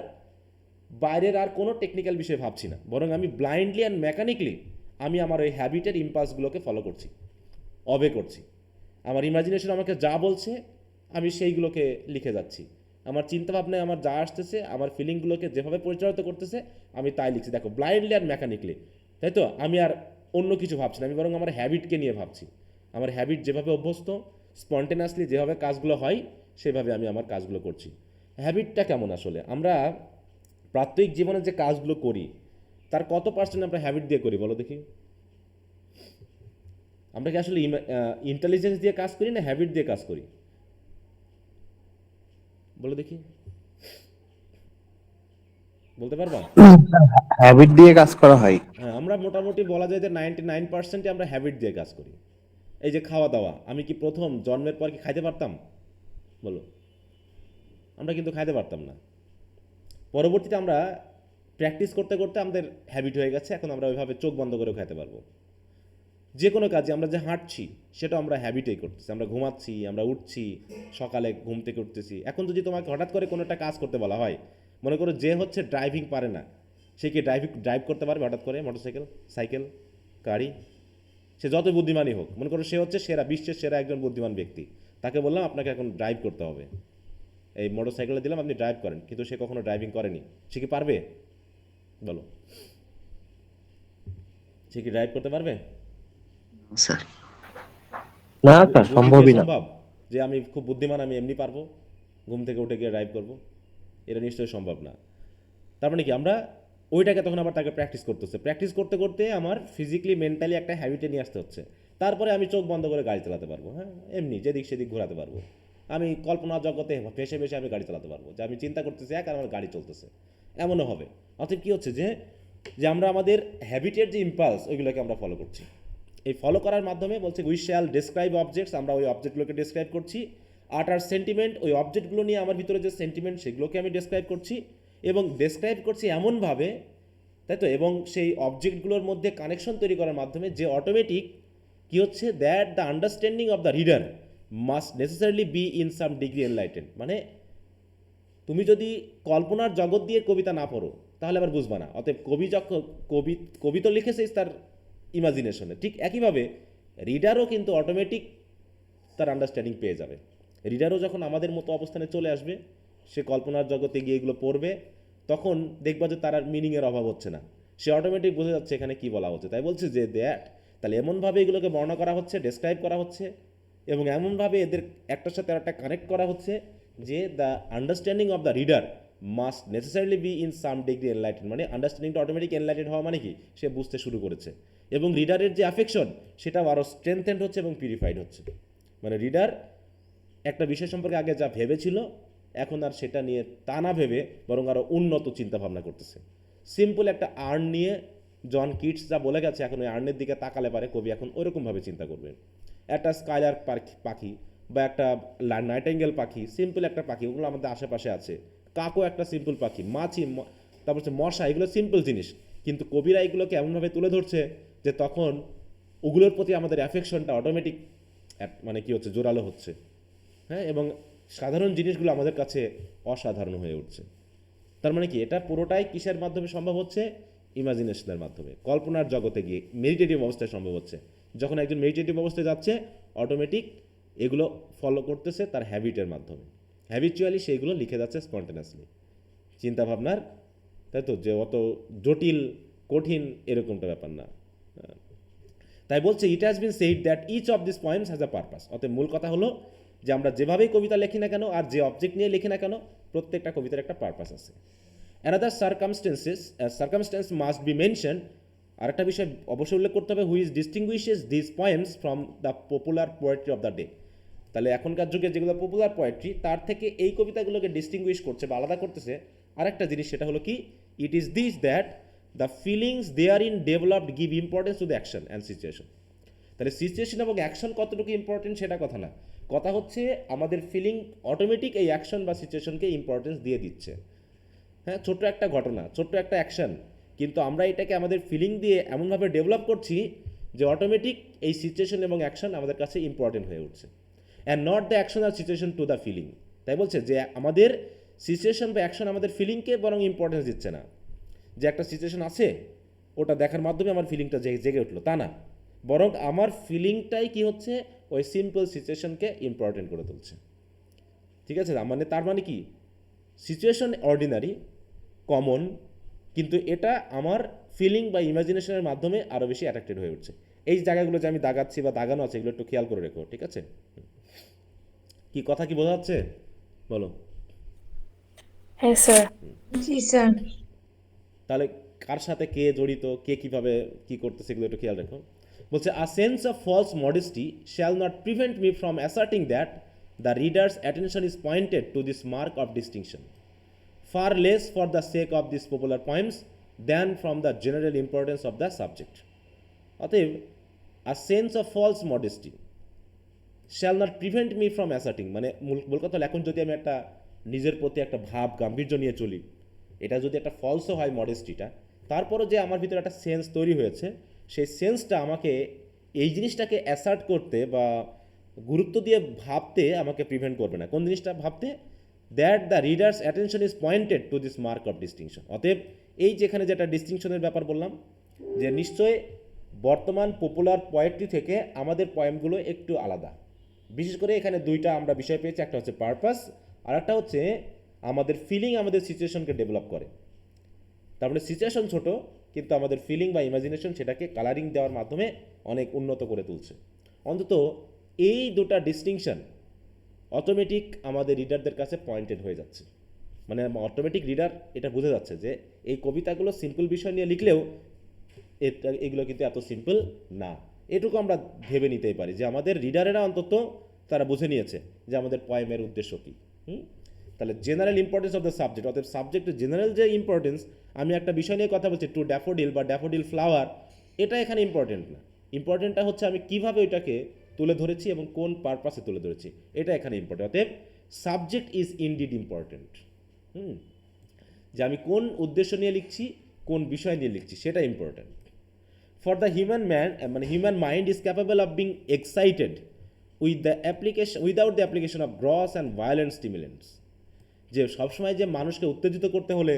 বাইরের আর কোনো টেকনিক্যাল বিষয় ভাবছি না, বরং আমি ব্লাইন্ডলি অ্যান্ড মেকানিকলি আমি আমার ওই হ্যাবিটের ইম্পালসগুলোকে ফলো করছি, অবে করছি। আমার ইমাজিনেশন আমাকে যা বলছে আমি সেইগুলোকে লিখে যাচ্ছি। আমার চিন্তাভাবনায় আমার যা আসতেছে, আমার ফিলিংগুলোকে যেভাবে পরিচালিত করতেছে আমি তাই লিখছি। দেখো, ব্লাইন্ডলি আর মেকানিকলি, তাই তো? আমি আর অন্য কিছু ভাবছি না, আমি বরং আমার হ্যাবিটকে নিয়ে ভাবছি। আমার হ্যাবিট যেভাবে অভ্যস্ত, স্পন্টেনাসলি যেভাবে কাজগুলো হয় সেভাবে আমি আমার কাজগুলো করছি। হ্যাবিটটা কেমন আসলে? আমরা প্রাত্যহিক জীবনে যে কাজগুলো করি তার কত পার্সেন্ট আমরা হ্যাবিট দিয়ে করি বলো দেখি? আমরা কি আসলে ইন্টেলিজেন্স দিয়ে কাজ করি না হ্যাবিট দিয়ে কাজ করি বলো দেখি, বলতে পারবা? হ্যাবিট দিয়ে কাজ করা হয়। হ্যাঁ, আমরা মোটামুটি বলা যায় যে 99% আমরা হ্যাবিট দিয়ে কাজ করি। এই যে খাওয়া দাওয়া, আমি কি প্রথম জন্মের পর কি খাইতে পারতাম বলো? আমরা কিন্তু খাইতে পারতাম না। পরবর্তীতে আমরা প্র্যাকটিস করতে করতে আমাদের হ্যাবিট হয়ে গেছে, এখন আমরা ওইভাবে চোখ বন্ধ করে খাইতে পারবো। যে কোনো কাজে আমরা যে হাঁটছি সেটা আমরা হ্যাবিটেই করতেছি, আমরা ঘুমাচ্ছি, আমরা উঠছি, সকালে ঘুম থেকে উঠতেছি। এখন যদি তোমাকে হঠাৎ করে কোনো একটা কাজ করতে বলা হয়, মনে করো যে হচ্ছে ড্রাইভিং পারে না, সে কি ড্রাইভ করতে পারবে হঠাৎ করে? মোটরসাইকেল, সাইকেল, গাড়ি, সে যত বুদ্ধিমানই হোক, মনে করো সে হচ্ছে সেরা, বিশ্বের সেরা একজন বুদ্ধিমান ব্যক্তি, তাকে বললাম আপনাকে এখন ড্রাইভ করতে হবে, এই মোটরসাইকেলে দিলাম আপনি ড্রাইভ করেন, কিন্তু সে কখনো ড্রাইভিং করেনি, সে কি পারবে বলো? সে কি ড্রাইভ করতে পারবে? স্যার না স্যার, বুদ্ধি সম্ভবই দিয়ে না। সম্ভব যে আমি খুব বুদ্ধিমান, আমি এমনি পারবো ঘুম থেকে উঠে গিয়ে ড্রাইভ করবো? এটা নিশ্চয়ই সম্ভব না। তার মানে কি, আমরা ওইটাকে তখন আবার তাকে প্র্যাকটিস করতেছে, প্র্যাকটিস করতে করতে আমার ফিজিক্যালি মেন্টালি একটা হ্যাবিটে নিয়ে আসতে হচ্ছে। তারপরে আমি চোখ বন্ধ করে গাড়ি চালাতে পারবো, হ্যাঁ, এমনি যেদিক সেদিক ঘোরাতে পারবো। আমি কল্পনা জগতে ভেসে ভেসে আমি গাড়ি চালাতে পারবো, যে আমি চিন্তা করতেছি এক আর আমার গাড়ি চলতেছে, এমনও হবে। অর্থাৎ কী হচ্ছে, যে যে আমরা আমাদের হ্যাবিটের যে ইম্পালস ওইগুলোকে আমরা ফলো করছি। এই ফলো করার মাধ্যমে বলছে উই শ্যাল ডেসক্রাইব অবজেক্টস, আমরা ওই অবজেক্টগুলোকে ডেসক্রাইব করছি। আর্ট আর সেন্টিমেন্ট, ওই অবজেক্টগুলো নিয়ে আমার ভিতরে যে সেন্টিমেন্ট সেগুলোকে আমি ডেসক্রাইব করছি, এবং ডেসক্রাইব করছি এমনভাবে, তাই তো, এবং সেই অবজেক্টগুলোর মধ্যে কানেকশন তৈরি করার মাধ্যমে যে অটোমেটিক কী হচ্ছে, that the understanding of the reader must necessarily be in some degree enlighten. মানে তুমি যদি কল্পনার জগৎ দিয়ে কবিতা না পড়ো তাহলে আবার বুঝবা না। অতএব কবি যখন কবি তো লিখেছে তার ইমাজিনেশনে, ঠিক একইভাবে রিডারও কিন্তু অটোমেটিক তার আন্ডারস্ট্যান্ডিং পেয়ে যাবে। রিডারও যখন আমাদের মতো অবস্থানে চলে আসবে, সে কল্পনার জগতে গিয়ে এগুলো পড়বে, তখন দেখবা যে তার আর মিনিংয়ের অভাব হচ্ছে না, সে অটোমেটিক বুঝে যাচ্ছে এখানে কি বলা হচ্ছে। তাই বলছে যে দ্যাট, তাহলে এমনভাবে এগুলোকে বর্ণনা করা হচ্ছে, ডেসক্রাইব করা হচ্ছে, এবং এমনভাবে এদের একটার সাথে একটা কানেক্ট করা হচ্ছে যে the understanding of the reader must necessarily be in some degree enlighten. মানে আন্ডারস্ট্যান্ডিংটা অটোমেটিক এনলাইটেড হওয়া মানে কি, সে বুঝতে শুরু করেছে, এবং রিডারের যে অ্যাফেকশন সেটাও আরও স্ট্রেংথেন্ড হচ্ছে এবং পিউরিফাইড হচ্ছে। মানে রিডার একটা বিষয় সম্পর্কে আগে যা ভেবেছিল, এখন আর সেটা নিয়ে তা না ভেবে বরং আরও উন্নত চিন্তাভাবনা করতেছে। সিম্পল একটা আর্ন নিয়ে জন কিটস যা বলে গেছে, এখন ওই আর্নের দিকে তাকালে পারে কবি এখন ওরকমভাবে চিন্তা করবে। একটা স্কাইলার পাখি বা একটা নাইটেঙ্গেল পাখি, সিম্পল একটা পাখি, ওগুলো আমাদের আশেপাশে আছে। কাকও একটা সিম্পল পাখি, মাছি, তারপর হচ্ছে মশা, এগুলো সিম্পল জিনিস, কিন্তু কবিরা এগুলোকে এমনভাবে তুলে ধরছে যে তখন ওগুলোর প্রতি আমাদের অ্যাফেকশনটা অটোমেটিক মানে কী হচ্ছে, জোরালো হচ্ছে, হ্যাঁ, এবং সাধারণ জিনিসগুলো আমাদের কাছে অসাধারণ হয়ে উঠছে। তার মানে কি, এটা পুরোটাই কিসের মাধ্যমে সম্ভব হচ্ছে? ইমাজিনেশনের মাধ্যমে, কল্পনার জগতে গিয়ে মেডিটেটিভ অবস্থায় সম্ভব হচ্ছে। যখন একজন মেডিটেটিভ অবস্থায় যাচ্ছে, অটোমেটিক এগুলো ফলো করতেছে তার হ্যাবিটের মাধ্যমে, হ্যাবিচুয়ালি সেইগুলো লিখে যাচ্ছে স্পন্টেনাসলি, চিন্তাভাবনার, তাই তো, যে অত জটিল কঠিন এরকমটা ব্যাপার না। তাই বলছে it has been said that each of this poems has a purpose. অতএব মূল কথা হলো যে আমরা যেভাবেই কবিতা লিখি না কেন আর যে অবজেক্ট নিয়ে লিখি না কেন, প্রত্যেকটা কবিতার একটা পারপাস আছে। Another circumstance must be mention, আরেকটা বিষয় অবশ্যই উল্লেখ করতে হবে, which distinguishes this poems from the popular poetry of the day. তাহলে এখনকার যুগে যেগুলো পপুলার পোয়েট্রি, তার থেকে এই কবিতাগুলোকে ডিস্টিংগুইশ করছে বা আলাদা করতেছে আরেকটা জিনিস, সেটা হলো কি, it is this that the feelings there in developed give importance to the action and situation. তাহলে সিচুয়েশন এবং অ্যাকশন কতটুকু ইম্পর্টেন্ট সেটা কথা না, কথা হচ্ছে আমাদের ফিলিং অটোমেটিক এই অ্যাকশন বা সিচুয়েশনকে ইম্পর্টেন্স দিয়ে দিচ্ছে। হ্যাঁ, ছোট্ট একটা ঘটনা, ছোট্ট একটা অ্যাকশন, কিন্তু আমরা এটাকে আমাদের ফিলিং দিয়ে এমনভাবে ডেভেলপ করছি যে অটোমেটিক এই সিচুয়েশন এবং অ্যাকশন আমাদের কাছে ইম্পর্টেন্ট হয়ে উঠছে, অ্যান্ড নট দ্য অ্যাকশন আর সিচুয়েশন টু দ্য ফিলিং। তাই বলছে যে আমাদের সিচুয়েশন বা অ্যাকশন আমাদের ফিলিংকে বরং ইম্পর্টেন্স দিচ্ছে না, যে একটা সিচুয়েশন আছে ওটা দেখার মাধ্যমে আমার ফিলিংটা জেগে উঠলো, তা না, বরং আমার ফিলিংটাই কি হচ্ছে ওই সিম্পল সিচুয়েশনকে ইম্পর্টেন্ট করে তুলছে। ঠিক আছে, মানে তার মানে কি, সিচুয়েশন অর্ডিনারি, কমন, কিন্তু এটা আমার ফিলিং বা ইমাজিনেশনের মাধ্যমে আরও বেশি অ্যাট্রাক্টেড হয়ে উঠছে। এই জায়গাগুলো যে আমি দাগাচ্ছি বা দাগানো আছে এগুলো একটু খেয়াল করে রেখো, ঠিক আছে? কি কথা কি বোঝা যাচ্ছে বলো? হ্যাঁ স্যার। জি স্যার। তাহলে কার সাথে কে জড়িত, কে কীভাবে কী করতেছে এগুলো একটু খেয়াল রেখো। বলছে a sense of false modesty shall not prevent me from asserting that the readers attention is pointed to this mark of distinction, far less for the sake of these popular poems than from the general importance of the subject. অতএব a sense of false modesty shall not prevent me from asserting, মানে মূল কথা হলো এখন যদি আমি একটা নিজের প্রতি একটা ভাব গাম্ভীর্য নিয়ে চলি, এটা যদি একটা ফলসও হয় মডেস্টিটা, তারপরও যে আমার ভিতরে একটা সেন্স তৈরি হয়েছে, সেই সেন্সটা আমাকে এই জিনিসটাকে অ্যাসার্ট করতে বা গুরুত্ব দিয়ে ভাবতে আমাকে প্রিভেন্ট করবে না। কোন জিনিসটা ভাবতে? That the readers attention is pointed to this mark of distinction. অতএব এই যেখানে যেটা ডিস্টিংশনের ব্যাপার বললাম, যে নিশ্চয় বর্তমান পপুলার পোয়েট্রি থেকে আমাদের পয়েমগুলো একটু আলাদা। বিশেষ করে এখানে দুইটা আমরা বিষয় পেয়েছি, একটা হচ্ছে পারপাস, আর একটা হচ্ছে আমাদের ফিলিং আমাদের সিচুয়েশনকে ডেভেলপ করে। তারপরে সিচুয়েশন ছোট, কিন্তু আমাদের ফিলিং বা ইমাজিনেশন সেটাকে কালারিং দেওয়ার মাধ্যমে অনেক উন্নত করে তুলছে। অন্তত এই দুটা ডিস্টিংশন অটোমেটিক আমাদের রিডারদের কাছে পয়েন্টেড হয়ে যাচ্ছে, মানে অটোমেটিক রিডার এটা বুঝে যাচ্ছে যে এই কবিতাগুলো সিম্পল বিষয় নিয়ে লিখলেও এগুলো কিন্তু এত সিম্পল না। এটুকু আমরা ভেবে নিতেই পারি যে আমাদের রিডারেরা অন্তত তারা বুঝে নিয়েছে যে আমাদের পয়েমের উদ্দেশ্য কী। তাহলে general importance of the subject, অর্থাৎ সাবজেক্টের জেনারেল যে ইম্পর্টেন্স, আমি একটা বিষয় নিয়ে কথা বলছি টু ড্যাফোডিল বা ড্যাফোডিল ফ্লাওয়ার, এটা এখানে ইম্পর্টেন্ট না। ইম্পর্টেন্টটা হচ্ছে আমি কীভাবে ওইটাকে তুলে ধরেছি এবং কোন পারপাসে তুলে ধরেছি, এটা এখানে ইম্পর্টেন্ট। অতএব সাবজেক্ট ইজ ইনডিড ইম্পর্টেন্ট। যে আমি কোন উদ্দেশ্য নিয়ে লিখছি, কোন বিষয় নিয়ে লিখছি, সেটা important. For the human man, মানে human mind is capable of being excited without the application of gross and violent stimulants. যে সবসময় যে মানুষকে উত্তেজিত করতে হলে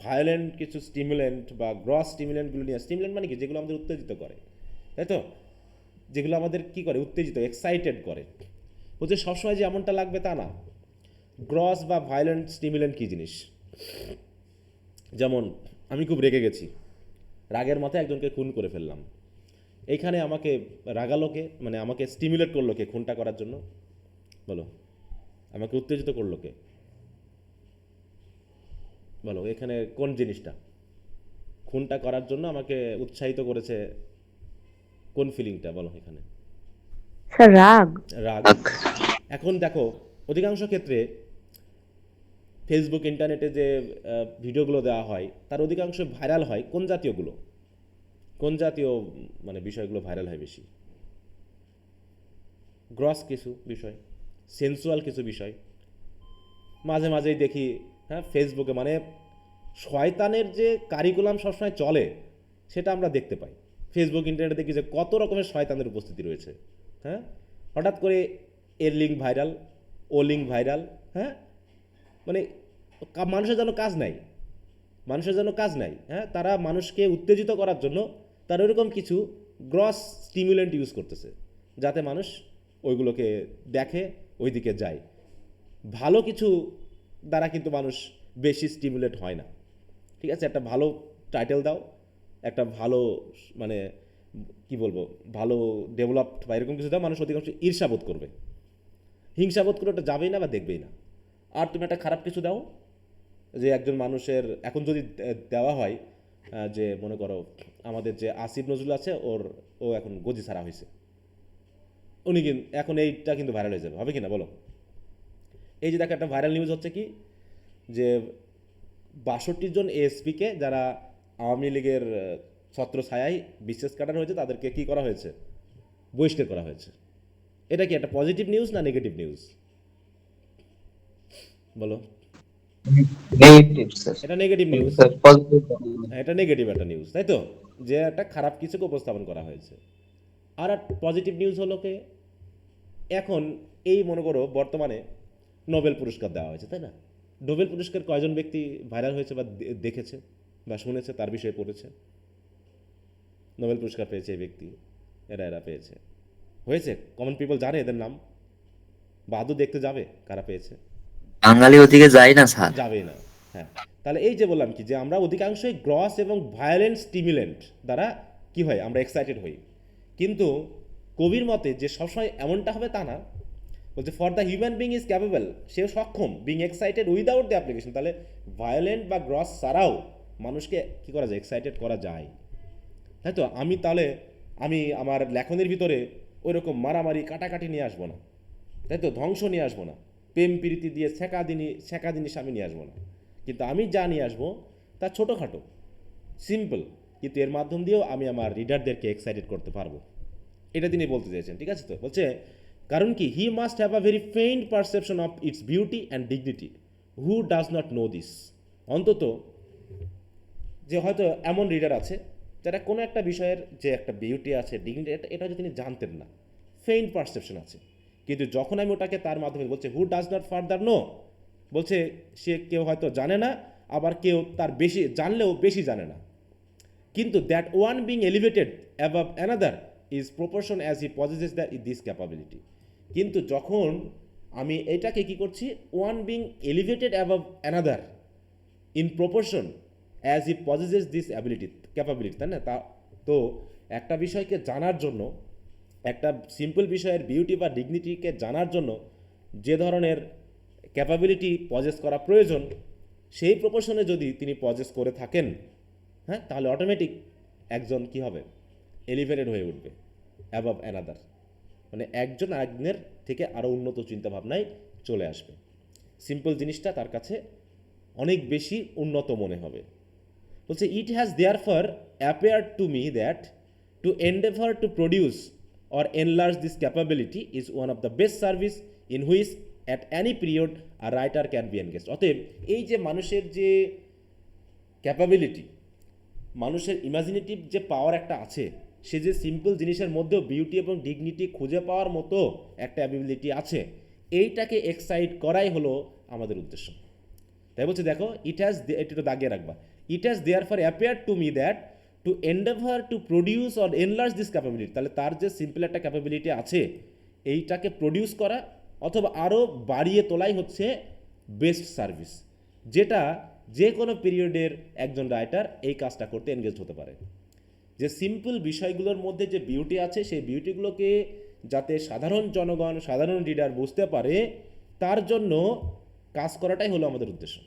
ভায়োলেন্ট কিছু স্টিমুলেন্ট বা গ্রস স্টিমুলেন্টগুলো নিয়ে, স্টিমুলেন্ট মানে কি, যেগুলো আমাদের উত্তেজিত করে, তাই তো, যেগুলো আমাদের কী করে, উত্তেজিত, এক্সাইটেড করে, বলছে সবসময় যে এমনটা লাগবে তা না। গ্রস বা ভায়োলেন্ট স্টিমুলেন্ট কী জিনিস? যেমন আমি খুব রেগে গেছি, রাগের মাথায় একজনকে খুন করে ফেললাম, এইখানে আমাকে রাগালোকে, মানে আমাকে স্টিমুলেট করলো কে খুনটা করার জন্য? বলো, আমাকে উত্তেজিত করলো কে? বলো, এখানে কোন জিনিসটা খুনটা করার জন্য আমাকে উৎসাহিত করেছে? কোন ফিলিংটা বলো এখানে? স্যার রাগ। রাগ। এখন দেখো অধিকাংশ ক্ষেত্রে ফেসবুক, ইন্টারনেটে যে ভিডিওগুলো দেওয়া হয় তার অধিকাংশ ভাইরাল হয় কোন জাতীয়গুলো, কোন জাতীয় মানে বিষয়গুলো ভাইরাল হয় বেশি? গ্রস কিছু বিষয়, সেন্সুয়াল কিছু বিষয়। মাঝে মাঝেই দেখি হ্যাঁ ফেসবুকে, মানে শয়তানের যে কারিকুলাম সবসময় চলে সেটা আমরা দেখতে পাই। ফেসবুক, ইন্টারনেটে দেখি যে কত রকমের শয়তানের উপস্থিতি রয়েছে। হ্যাঁ, হঠাৎ করে এর লিঙ্ক ভাইরাল, ও লিঙ্ক ভাইরাল। হ্যাঁ, মানে মানুষের যেন কাজ নাই, মানুষের যেন কাজ নাই। হ্যাঁ, তারা মানুষকে উত্তেজিত করার জন্য তারা ওরকম কিছু গ্রস স্টিমুলেন্ট ইউজ করতেছে যাতে মানুষ ওইগুলোকে দেখে, ওই দিকে যায়। ভালো কিছু দ্বারা কিন্তু মানুষ বেশি স্টিমুলেট হয় না। ঠিক আছে, একটা ভালো টাইটেল দাও, একটা ভালো মানে কি বলবো, ভালো ডেভেলপড বা এরকম কিছু দাও, মানুষ অধিকাংশ ঈর্ষাবোধ করবে, হিংসাবোধ করে ওটা যাবেই না বা দেখবেই না। আর তুমি একটা খারাপ কিছু দাও, যে একজন মানুষের এখন যদি দেওয়া হয় যে মনে করো আমাদের যে আসিফ নজরুল আছে, ও এখন গদি ছাড়া হয়েছে, উনি কিন্তু এখন এইটা কিন্তু ভাইরাল হয়ে যাবে, হবে কি না বলো? এই যে দেখো একটা ভাইরাল নিউজ হচ্ছে কি, যে ৬২ জন এএসপিকে যারা আওয়ামী লীগের ছত্র ছায়ায় বিশ্বাস কাটানো হয়েছে, তাদেরকে কি করা হয়েছে, বহিষ্কার করা হয়েছে। এটা কি একটা পজিটিভ নিউজ না নেগেটিভ নিউজ বলো? Negative sir. এটা নেগেটিভ নিউজ, স্যার পজিটিভ। এটা নেগেটিভ একটা নিউজ, তাই তো, যে একটা খারাপ কিছুকে উপস্থাপন করা হয়েছে। আর পজিটিভ নিউজ হলো কি, এখন এই মনে করো বর্তমানে নোবেল পুরস্কার দেওয়া হয়েছে, তাই না? নোবেল পুরস্কার কয়জন ব্যক্তি ভাইরাল হয়েছে বা দেখেছে বা শুনেছে, তার বিষয়ে পড়েছে? নোবেল পুরস্কার পেয়েছে এই ব্যক্তি, এরা পেয়েছে, হয়েছে, কমন পিপল জানে এদের নাম, বা আদৌ দেখতে যাবে কারা পেয়েছে? বাঙালি ওদিকে যায় না স্যার। যাবেই না। হ্যাঁ, তাহলে এই যে বললাম কি, যে আমরা অধিকাংশই গ্রস এবং ভায়োলেন্ট স্টিমুলেন্ট দ্বারা কি হয়, আমরা এক্সাইটেড হই। কিন্তু কবির মতে যে সবসময় এমনটা হবে তা না, বলছে for the human being is capable, সেও সক্ষম, being excited without the application. তাহলে ভায়োলেন্ট বা গ্রস ছাড়াও মানুষকে কি করা যায়, এক্সাইটেড করা যায়, তাই তো? আমি আমার লেখনের ভিতরে ওই রকম মারামারি কাটাকাটি নিয়ে আসবো না, তাই তো, ধ্বংস নিয়ে আসবো না, প্রেম প্রীতি দিয়ে ছেঁকা জিনিস আমি নিয়ে আসবো না। কিন্তু আমি যা নিয়ে আসবো তা ছোটোখাটো, সিম্পল, কিন্তু এর মাধ্যম দিয়েও আমি আমার রিডারদেরকে এক্সাইটেড করতে পারবো। এটা তিনি বলতে চাইছেন, ঠিক আছে তো? বলছে কারণ কি, he must have a very faint perception of its beauty and dignity, who does not know this. অন্তত যে হয়তো এমন রিডার আছে যারা কোনো একটা বিষয়ের যে একটা বিউটি আছে, ডিগনিটি, এটা হয়তো তিনি জানতেন না, ফেইন্ট পারসেপশন আছে। কিন্তু যখন আমি ওটাকে তার মাধ্যমে বলছে who does not further know, বলছে সে কেউ হয়তো জানে না, আবার কেউ তার বেশি জানলেও বেশি জানে না, কিন্তু that one being elevated above another is proportion as he possesses this capability. কিন্তু যখন আমি এটাকে কি করছি, one being elevated above another in proportion as he possesses this capability, তাই না? তো একটা বিষয়কে জানার জন্য, একটা সিম্পল বিষয়ের বিউটি বা ডিগনিটিকে জানার জন্য যে ধরনের ক্যাপাবিলিটি পজেস করা প্রয়োজন, সেই প্রপোর্শনে যদি তিনি পজেস করে থাকেন, হ্যাঁ, তাহলে অটোমেটিক একজন কি হবে, এলিভেটেড হয়ে উঠবে অ্যাবাভ অ্যানাদার, মানে একজন আরেকজনের থেকে আরও উন্নত চিন্তাভাবনায় চলে আসবে। সিম্পল জিনিসটা তার কাছে অনেক বেশি উন্নত মনে হবে। বলছে it has therefore appeared to me that to endeavour to produce or enlarge this capability is one of the best service in which at any period a writer can be engaged. অতএব এই যে মানুষের যে capability, মানুষের imaginative যে পাওয়ার একটা আছে, সে যে সিম্পল জিনিসের মধ্যেও বিউটি এবং ডিগনিটি খুঁজে পাওয়ার মতো একটা অ্যাবিলিটি আছে, এইটাকে এক্সাইট করাই হলো আমাদের উদ্দেশ্য। তাই বলছে দেখো, একটু দাগিয়ে রাখবা, it has therefore appear to me that to endeavour to produce or enlarge this capability. তাহলে তার যে সিম্পল একটা ক্যাপাবিলিটি আছে, এইটাকে প্রডিউস করা অথবা আরও বাড়িয়ে তোলাই হচ্ছে বেস্ট সার্ভিস, যেটা যে কোনো পিরিয়ডের একজন রাইটার এই কাজটা করতে এনগেজ হতে পারে। যে সিম্পল বিষয়গুলোর মধ্যে যে বিউটি আছে, সেই বিউটিগুলোকে যাতে সাধারণ জনগণ, সাধারণ রিডার বুঝতে পারে, তার জন্য কাজ করাটাই হলো আমাদের উদ্দেশ্য,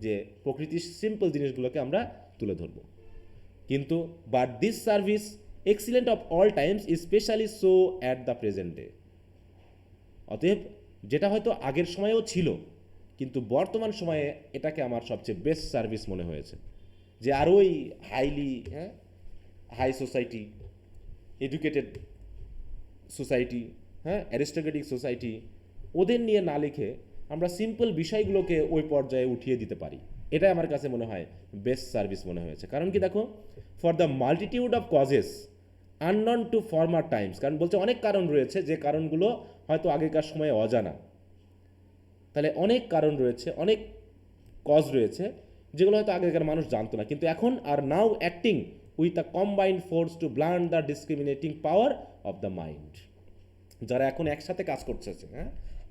যে প্রকৃতির সিম্পল জিনিসগুলোকে আমরা তুলে ধরব। কিন্তু but this service excellent of all Times specially so at the present day. অতএব যেটা হয়তো আগের সময়েও ছিল, কিন্তু বর্তমান সময়ে এটাকে আমার সবচেয়ে বেস্ট সার্ভিস মনে হয়েছে, যে আরোই high society, educated society, aristocratic society, ওদের নিয়ে না লিখে আমরা সিম্পল বিষয়গুলোকে ওই পর্যায়ে উঠিয়ে দিতে পারি। এটাই আমার কাছে মনে হয় বেস্ট সার্ভিস মনে হয়েছে। কারণ কি দেখো, for the multitude of causes unknown to former times, কারণ বলছে অনেক কারণ রয়েছে যে কারণগুলো হয়তো আগেকার সময়ে অজানা। তাহলে অনেক কারণ রয়েছে, অনেক কজ রয়েছে যেগুলো হয়তো আগেকার মানুষ জানতো না, কিন্তু এখন are now acting with a combined force to blunt the discriminating power of the mind. যারা এখন একসাথে কাজ করছে,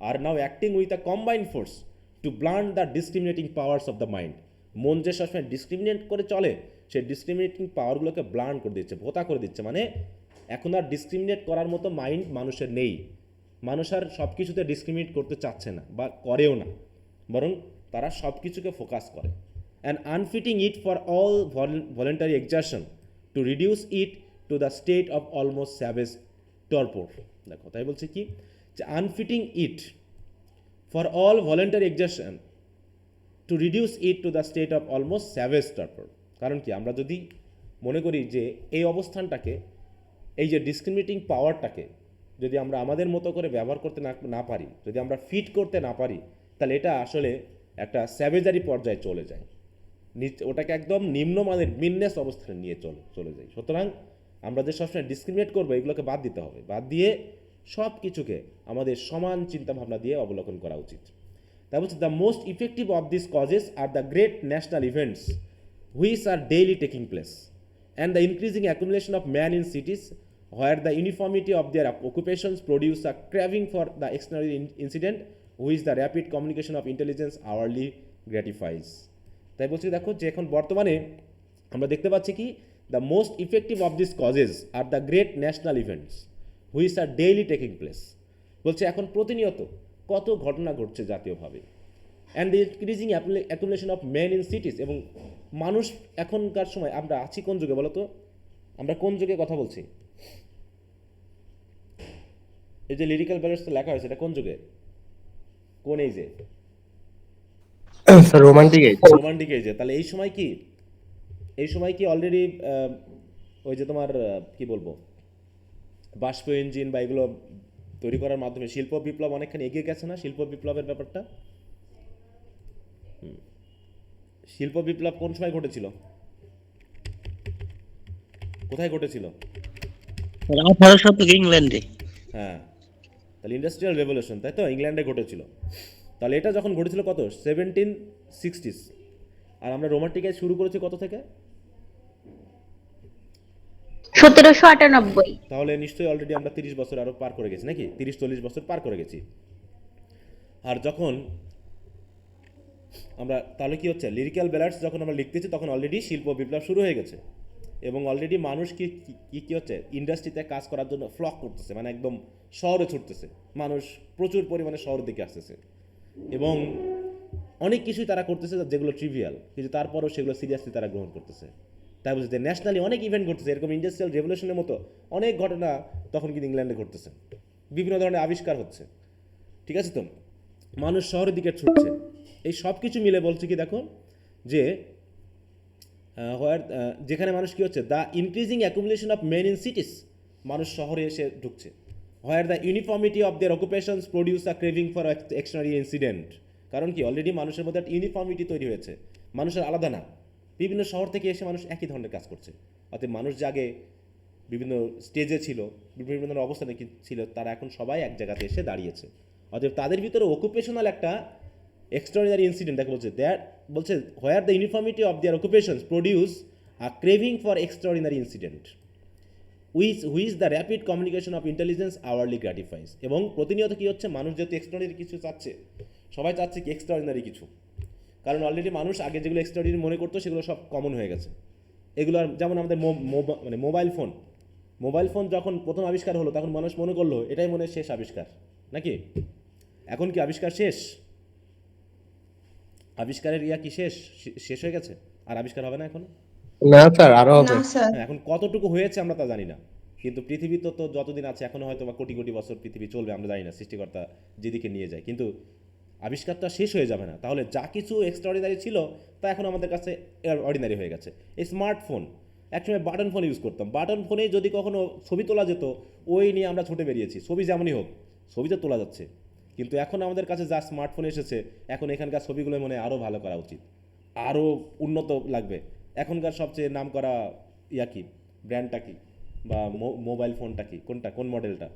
are now acting with a combined force to blunt the discriminating powers of the mind. মন যে সবসময় ডিসক্রিমিনেট করে চলে, সেই ডিসক্রিমিনেটিং পাওয়ারগুলোকে ব্লান্ট করে দিচ্ছে, ভোতা করে দিচ্ছে। মানে এখন আর ডিসক্রিমিনেট করার মতো মাইন্ড মানুষের নেই। মানুষ আর সব কিছুতে ডিসক্রিমিনেট করতে চাচ্ছে না বা করেও না, বরং তারা সব কিছুকে ফোকাস করে। And unfitting it for all voluntary exertion to reduce it to the state of almost savage torpor. দেখো, তাই বলছে কি, যে unfitting it for all voluntary exertion to reduce it to the state of almost savage torpor. কারণ কি, আমরা যদি মনে করি যে এই অবস্থানটাকে, এই যে ডিসক্রিমিনেটিং পাওয়ারটাকে যদি আমরা আমাদের মতো করে ব্যবহার করতে না পারি, যদি আমরা ফিট করতে না পারি, তাহলে এটা আসলে একটা স্যাভেজারি পর্যায়ে চলে যায়, ওটাকে একদম নিম্নমানের মিননেস অবস্থানে নিয়ে চলে যায়। সুতরাং আমরা যে সবসময় ডিসক্রিমিনেট করবো এগুলোকে বাদ দিতে হবে, বাদ দিয়ে সব কিছুকে আমাদের সমান চিন্তাভাবনা দিয়ে অবলোকন করা উচিত। তাই বলছে the most effective of this causes are the great national events which are daily taking place and the increasing accumulation of man in cities where the uniformity of their occupations produce a craving for the extraordinary incident which the rapid communication of intelligence hourly gratifies. তাই বলছি দেখো যে এখন বর্তমানে আমরা দেখতে পাচ্ছি কি, the most effective of this causes are the great national events which are daily taking place. বলছে এখন প্রতিনিয়ত কত ঘটনা ঘটছে জাতীয়ভাবে, and the increasing accumulation of men in cities, এবং মানুষ এখনকার সময় আমরা আছি কোন যুগে বলো তো? আমরা কোন যুগে কথা বলছি? এই যে লিরিক্যাল ব্যালান্স লেখা হয়েছে এটা কোন যুগে, কোন এইজে? Romantic age. রোমান্টিক এজে। তাহলে এই সময় কি, এই সময় কি অলরেডি ওই যে তোমার কি বলবো, বাষ্প ইঞ্জিন বা এগুলো তৈরি করার মাধ্যমে শিল্প বিপ্লব অনেকখানি এগিয়ে গেছে না? শিল্প বিপ্লবের ব্যাপারটা, শিল্প বিপ্লব কোন সময় ঘটেছিল, কোথায় ঘটেছিল? 18 শতকে ইংল্যান্ডে। হ্যাঁ, তাহলে ইন্ডাস্ট্রিয়াল রেভলিউশন, তাই তো, ইংল্যান্ডে ঘটেছিল। তাহলে এটা যখন ঘটেছিল কত, 1760s, আর আমরা রোমান্টিক এজ শুরু করেছি কত থেকে? 1798। তাহলে নিশ্চয়ই অলরেডি আমরা 30 বছর আরও পার করে গেছি নাকি, 30-40 বছর পার করে গেছি। আর যখন আমরা, তাহলে কি হচ্ছে, লিরিক্যাল ব্যালান্স যখন আমরা লিখতেছি তখন অলরেডি শিল্প বিপ্লব শুরু হয়ে গেছে, এবং অলরেডি মানুষ কি হচ্ছে, ইন্ডাস্ট্রিতে কাজ করার জন্য ফ্লক করতেছে, মানে একদম শহরে ছুটতেছে, মানুষ প্রচুর পরিমাণে শহরের দিকে আসতেছে, এবং অনেক কিছুই তারা করতেছে যেগুলো ট্রিভিয়াল, কিন্তু তারপরেও সেগুলো সিরিয়াসলি তারা গ্রহণ করতেছে। তাই বলছে ন্যাশনালি অনেক ইভেন্ট ঘটতেছে, এরকম ইন্ডাস্ট্রিয়াল রেভলিউশনের মতো অনেক ঘটনা তখন কিন্তু ইংল্যান্ডে ঘটতেছে, বিভিন্ন ধরনের আবিষ্কার হচ্ছে, ঠিক আছে তো, মানুষ শহরের দিকে ছুটছে। এই সব কিছু মিলে বলছে কি দেখো যে যেখানে মানুষ কি হচ্ছে, the increasing accumulation of men in cities, মানুষ শহরে এসে ঢুকছে, হোয়ার the uniformity of their occupations produce a craving for extraordinary incident. কারণ কি, অলরেডি মানুষের মধ্যে একটা ইউনিফর্মিটি তৈরি হয়েছে, মানুষের আলাদা না, বিভিন্ন শহর থেকে এসে মানুষ একই ধরনের কাজ করছে। অর্থাৎ মানুষ যে আগে বিভিন্ন স্টেজে ছিল, বিভিন্ন ধরনের অবস্থানে ছিল, তারা এখন সবাই এক জায়গাতে এসে দাঁড়িয়েছে। অর্থাৎ তাদের ভিতরে অকুপেশনাল একটা এক্সট্রাঅর্ডিনারি ইনসিডেন্ট দেখো বলছে, দ্যাট বলছে where the uniformity of their occupations produce a craving for extraordinary incident which the rapid communication of intelligence hourly gratifies. এবং প্রতিনিয়ত কী হচ্ছে, মানুষ যেহেতু এক্সট্রাঅর্ডিনারি কিছু চাচ্ছে, সবাই চাচ্ছে কি এক্সট্রাঅর্ডিনারি কিছু, কারণ অলরেডি মানুষ আগে যেগুলো এক্সট্রাঅর্ডিনারি মনে করতো সেগুলো সব কমন হয়ে গেছে। এগুলো যেমন আমাদের মানে মোবাইল ফোন যখন প্রথম আবিষ্কার হলো তখন মানুষ মনে করলো এটাই মনে শেষ আবিষ্কার নাকি? এখন কি আবিষ্কার শেষ? আবিষ্কারের কি শেষ হয়ে গেছে? আর আবিষ্কার হবে না এখন? না স্যার, আরো হবে। না স্যার, এখন কতটুকু হয়েছে আমরা তা জানি না, কিন্তু পৃথিবী তো যতদিন আছে এখনো হয়তো বা কোটি কোটি বছর পৃথিবী চলবে, আমরা জানি না সৃষ্টিকর্তা যেদিকে নিয়ে যায়, কিন্তু আবিষ্কারটা শেষ হয়ে যাবে না। তাহলে যা কিছু এক্সট্রাঅর্ডিনারি ছিল তা এখন আমাদের কাছে অর্ডিনারি হয়ে গেছে। এই স্মার্টফোন, একসময় বাটন ফোন ইউজ করতাম, বাটন ফোনেই যদি কখনো ছবি তোলা যেত ওই নিয়ে আমরা ছুটে বেরিয়েছি, ছবি যেমনই হোক ছবি তো তোলা যাচ্ছে। কিন্তু এখন আমাদের কাছে যা স্মার্টফোন এসেছে, এখন এখানকার ছবিগুলো মনে আরও ভালো করা উচিত, আরও উন্নত লাগবে। এখনকার সবচেয়ে নাম করা কি, ব্র্যান্ডটা কি, বা মোবাইল ফোনটা কি, কোন মডেলটা?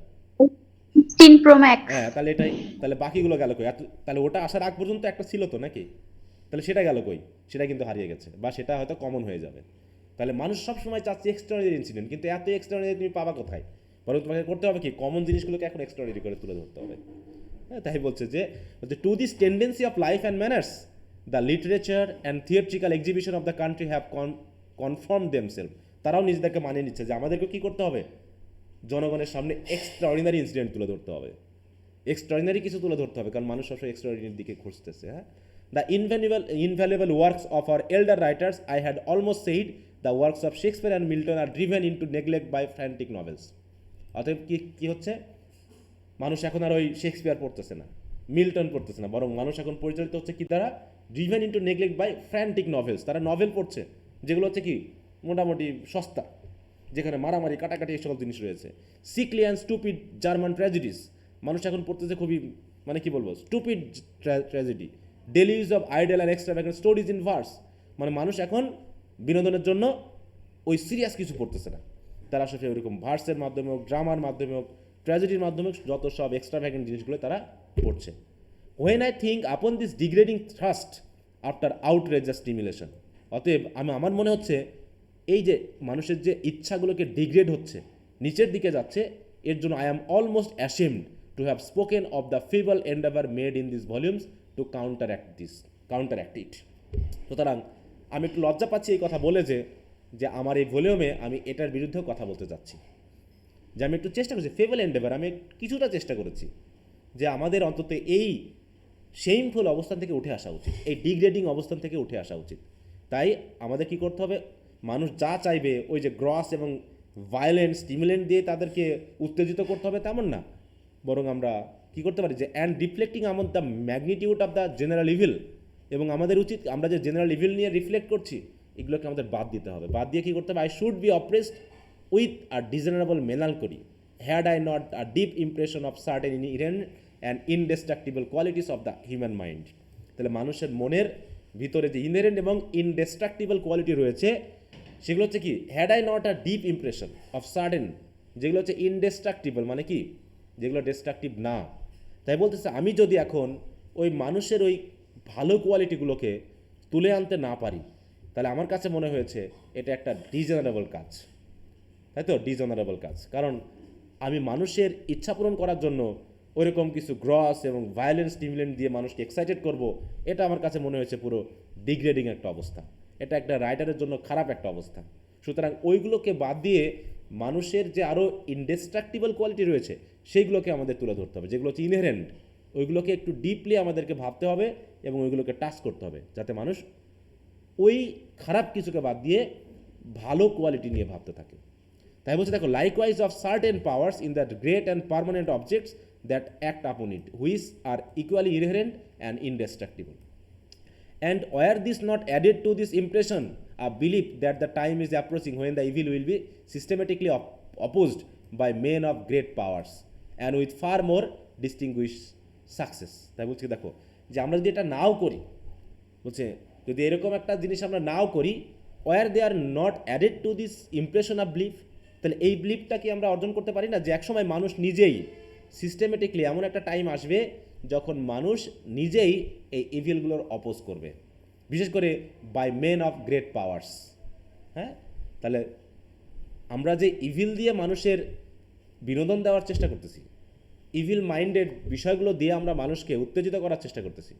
16 Pro Max। হ্যাঁ, তাহলে এটাই, তাহলে বাকিগুলো গেল কই? তাহলে ওটা আসার আগ পর্যন্ত একটা ছিল তো নাকি? তাহলে সেটা গেল কই? সেটা কিন্তু হারিয়ে গেছে, বা সেটা হয়তো কমন হয়ে যাবে। তাহলে মানুষ সবসময় চাচ্ছে এক্সট্রাঅর্ডিনারি ইনসিডেন্ট, কিন্তু এত এক্সট্রাঅর্ডিনারি তুমি পাবা কোথায়? বরং তোমাকে করতে হবে কি, কমন জিনিসগুলোকে এখন এক্সট্রাঅর্ডিনারি করে তুলে ধরতে হবে। হ্যাঁ, তাই বলছে যে to this tendency of life and manners the literature and theatrical exhibition of the country have conform themself. তারাও নিজেদেরকে মানিয়ে নিচ্ছে যে আমাদেরকে কী করতে হবে, জনগণের সামনে এক্সট্রাঅর্ডিনারি ইনসিডেন্ট তুলে ধরতে হবে, এক্সট্রাঅর্ডিনারি কিছু তুলে ধরতে হবে, কারণ মানুষ সবসময় এক্সট্রাঅর্ডিনারির দিকে খুঁজতেছে। হ্যাঁ, the invaluable works of our elder writers, I had almost said the works of Shakespeare and Milton are driven into neglect by frantic novels. অতএব কী হচ্ছে, মানুষ এখন আর ওই শেক্সপিয়ার পড়তেছে না, মিল্টন পড়তেছে না, বরং মানুষ এখন পরিচালিত হচ্ছে কি দ্বারা, driven into neglect by frantic novels. তারা নভেল পড়ছে, যেগুলো হচ্ছে কি মোটামুটি সস্তা, যেখানে মারামারি কাটাকাটি এই সকল জিনিস রয়েছে। Sickly and stupid German tragedies, মানুষ এখন পড়তেছে খুবই মানে কি বলবো stupid tragedy. Daily use of idle and extravagant stories in verse, মানে মানুষ এখন বিনোদনের জন্য ওই সিরিয়াস কিছু পড়তেছে না, তারা আসলে ওইরকম ভার্সের মাধ্যমে হোক, ড্রামার মাধ্যমে হোক, ট্র্যাজেডির মাধ্যমে হোক, যত সব এক্সট্রাভ্যাগেন্ট জিনিসগুলো তারা পড়ছে। When I think upon this degrading thirst after outrageous stimulation, অতএব আমার মনে হচ্ছে এই যে মানুষের যে ইচ্ছাগুলোকে ডিগ্রেড হচ্ছে, নিচের দিকে যাচ্ছে, এর জন্য I am almost ashamed to have spoken of the feeble endeavour made in this volumes to counteract it. সুতরাং আমি একটু লজ্জা পাচ্ছি এই কথা বলে যে আমার এই ভলিউমে আমি এটার বিরুদ্ধেও কথা বলতে চাচ্ছি, যে আমি একটু চেষ্টা করেছি ফেবল এন্ডেভার, আমি কিছুটা চেষ্টা করেছি যে আমাদের অন্তত এই শেমফুল অবস্থান থেকে উঠে আসা উচিত, এই ডিগ্রেডিং অবস্থান থেকে উঠে আসা উচিত। তাই আমাদের কি করতে হবে, মানুষ যা চাইবে ওই যে গ্রস এবং ভায়োলেন্ট স্টিমুলেন্ট দিয়ে তাদেরকে উত্তেজিত করতে হবে তেমন না, বরং আমরা কি করতে পারি যে অ্যান্ড রিফ্লেক্টিং আমন the magnitude of the general evil, এবং আমাদের উচিত আমরা যে জেনারেল ইভিল নিয়ে রিফ্লেক্ট করছি এগুলোকে আমাদের বাদ দিতে হবে। বাদ দিয়ে কী করতে হবে, I should be oppressed with a dishonourable melancholy had I not a deep impression of certain inherent and indestructible qualities of the human mind. তাহলে মানুষের মনের ভিতরে যে ইনহেরেন্ট এবং ইনডেস্ট্রাক্টিবল কোয়ালিটি রয়েছে সেগুলো হচ্ছে কি, had I not a deep impression of certain, যেগুলো হচ্ছে ইনডেস্ট্রাক্টিবল মানে কি, যেগুলো ডিস্ট্রাকটিভ না। তাই বলতেছে আমি যদি এখন ওই মানুষের ওই ভালো কোয়ালিটিগুলোকে তুলে আনতে না পারি, তাহলে আমার কাছে মনে হয়েছে এটা একটা ডিজেনারেবল কাজ, তাই তো, ডিজেনারেবল কাজ। কারণ আমি মানুষের ইচ্ছা পূরণ করার জন্য ওইরকম কিছু গ্রস এবং ভায়োলেন্স স্টিমুলেন্ট দিয়ে মানুষকে এক্সাইটেড করব, এটা আমার কাছে মনে হয়েছে পুরো ডিগ্রেডিং একটা অবস্থা, এটা একটা রাইটারের জন্য খারাপ একটা অবস্থা। সুতরাং ওইগুলোকে বাদ দিয়ে মানুষের যে আরও ইনডেস্ট্রাক্টিবল কোয়ালিটি রয়েছে সেইগুলোকে আমাদের তুলে ধরতে হবে, যেগুলো হচ্ছে ইনহেরেন্ট, ওইগুলোকে একটু ডিপলি আমাদেরকে ভাবতে হবে এবং ওইগুলোকে টাচ করতে হবে, যাতে মানুষ ওই খারাপ কিছুকে বাদ দিয়ে ভালো কোয়ালিটি নিয়ে ভাবতে থাকে। তাই বলছে দেখো, likewise of certain powers in that great and permanent objects that act upon it which are equally inherent and indestructible. And were this not added to this impression a belief that the time is approaching when the evil will be systematically opposed by men of great powers and with far more distinguished success? তাই বলছি দেখো, যে আমরা যদি এটা নাও করি, বলছে যদি এরকম একটা জিনিস আমরা নাও করি, were they are not added to this impression of belief, তাহলে এই বিলিফটা কি আমরা অর্জন করতে পারি না যে একসময় মানুষ নিজেই সিস্টেমেটিকলি এমন একটা টাইম আসবে যখন মানুষ নিজেই এই ইভিলগুলোর অপোজ করবে, বিশেষ করে by men of great powers. হ্যাঁ, তাহলে আমরা যে ইভিল দিয়ে মানুষের বিনোদন দেওয়ার চেষ্টা করতেছি, ইভিল মাইন্ডেড বিষয়গুলো দিয়ে আমরা মানুষকে উত্তেজিত করার চেষ্টা করতেছি,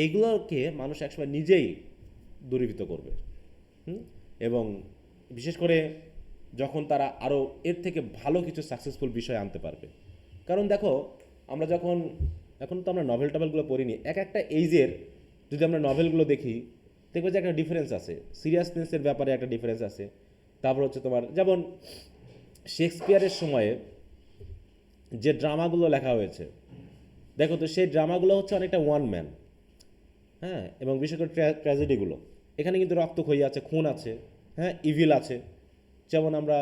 এইগুলোকে মানুষ একসময় নিজেই দূরীভূত করবে। এবং বিশেষ করে যখন তারা আরও এর থেকে ভালো কিছু সাকসেসফুল বিষয় আনতে পারবে। কারণ দেখো, আমরা যখন এখন তো আমরা নভেল টভেলগুলো পড়িনি, এক একটা এইজের যদি আমরা নভেলগুলো দেখি দেখবো যে একটা ডিফারেন্স আছে, সিরিয়াসনেসের ব্যাপারে একটা ডিফারেন্স আছে। তারপর হচ্ছে তোমার যেমন শেক্সপিয়ারের সময়ে যে ড্রামাগুলো লেখা হয়েছে, দেখো তো সেই ড্রামাগুলো হচ্ছে অনেকটা ওয়ান ম্যান। হ্যাঁ, এবং বিশেষ করে ট্র্যাজেডিগুলো, এখানে কিন্তু রক্তক্ষয়ী আছে, খুন আছে, হ্যাঁ, ইভিল আছে। যেমন আমরা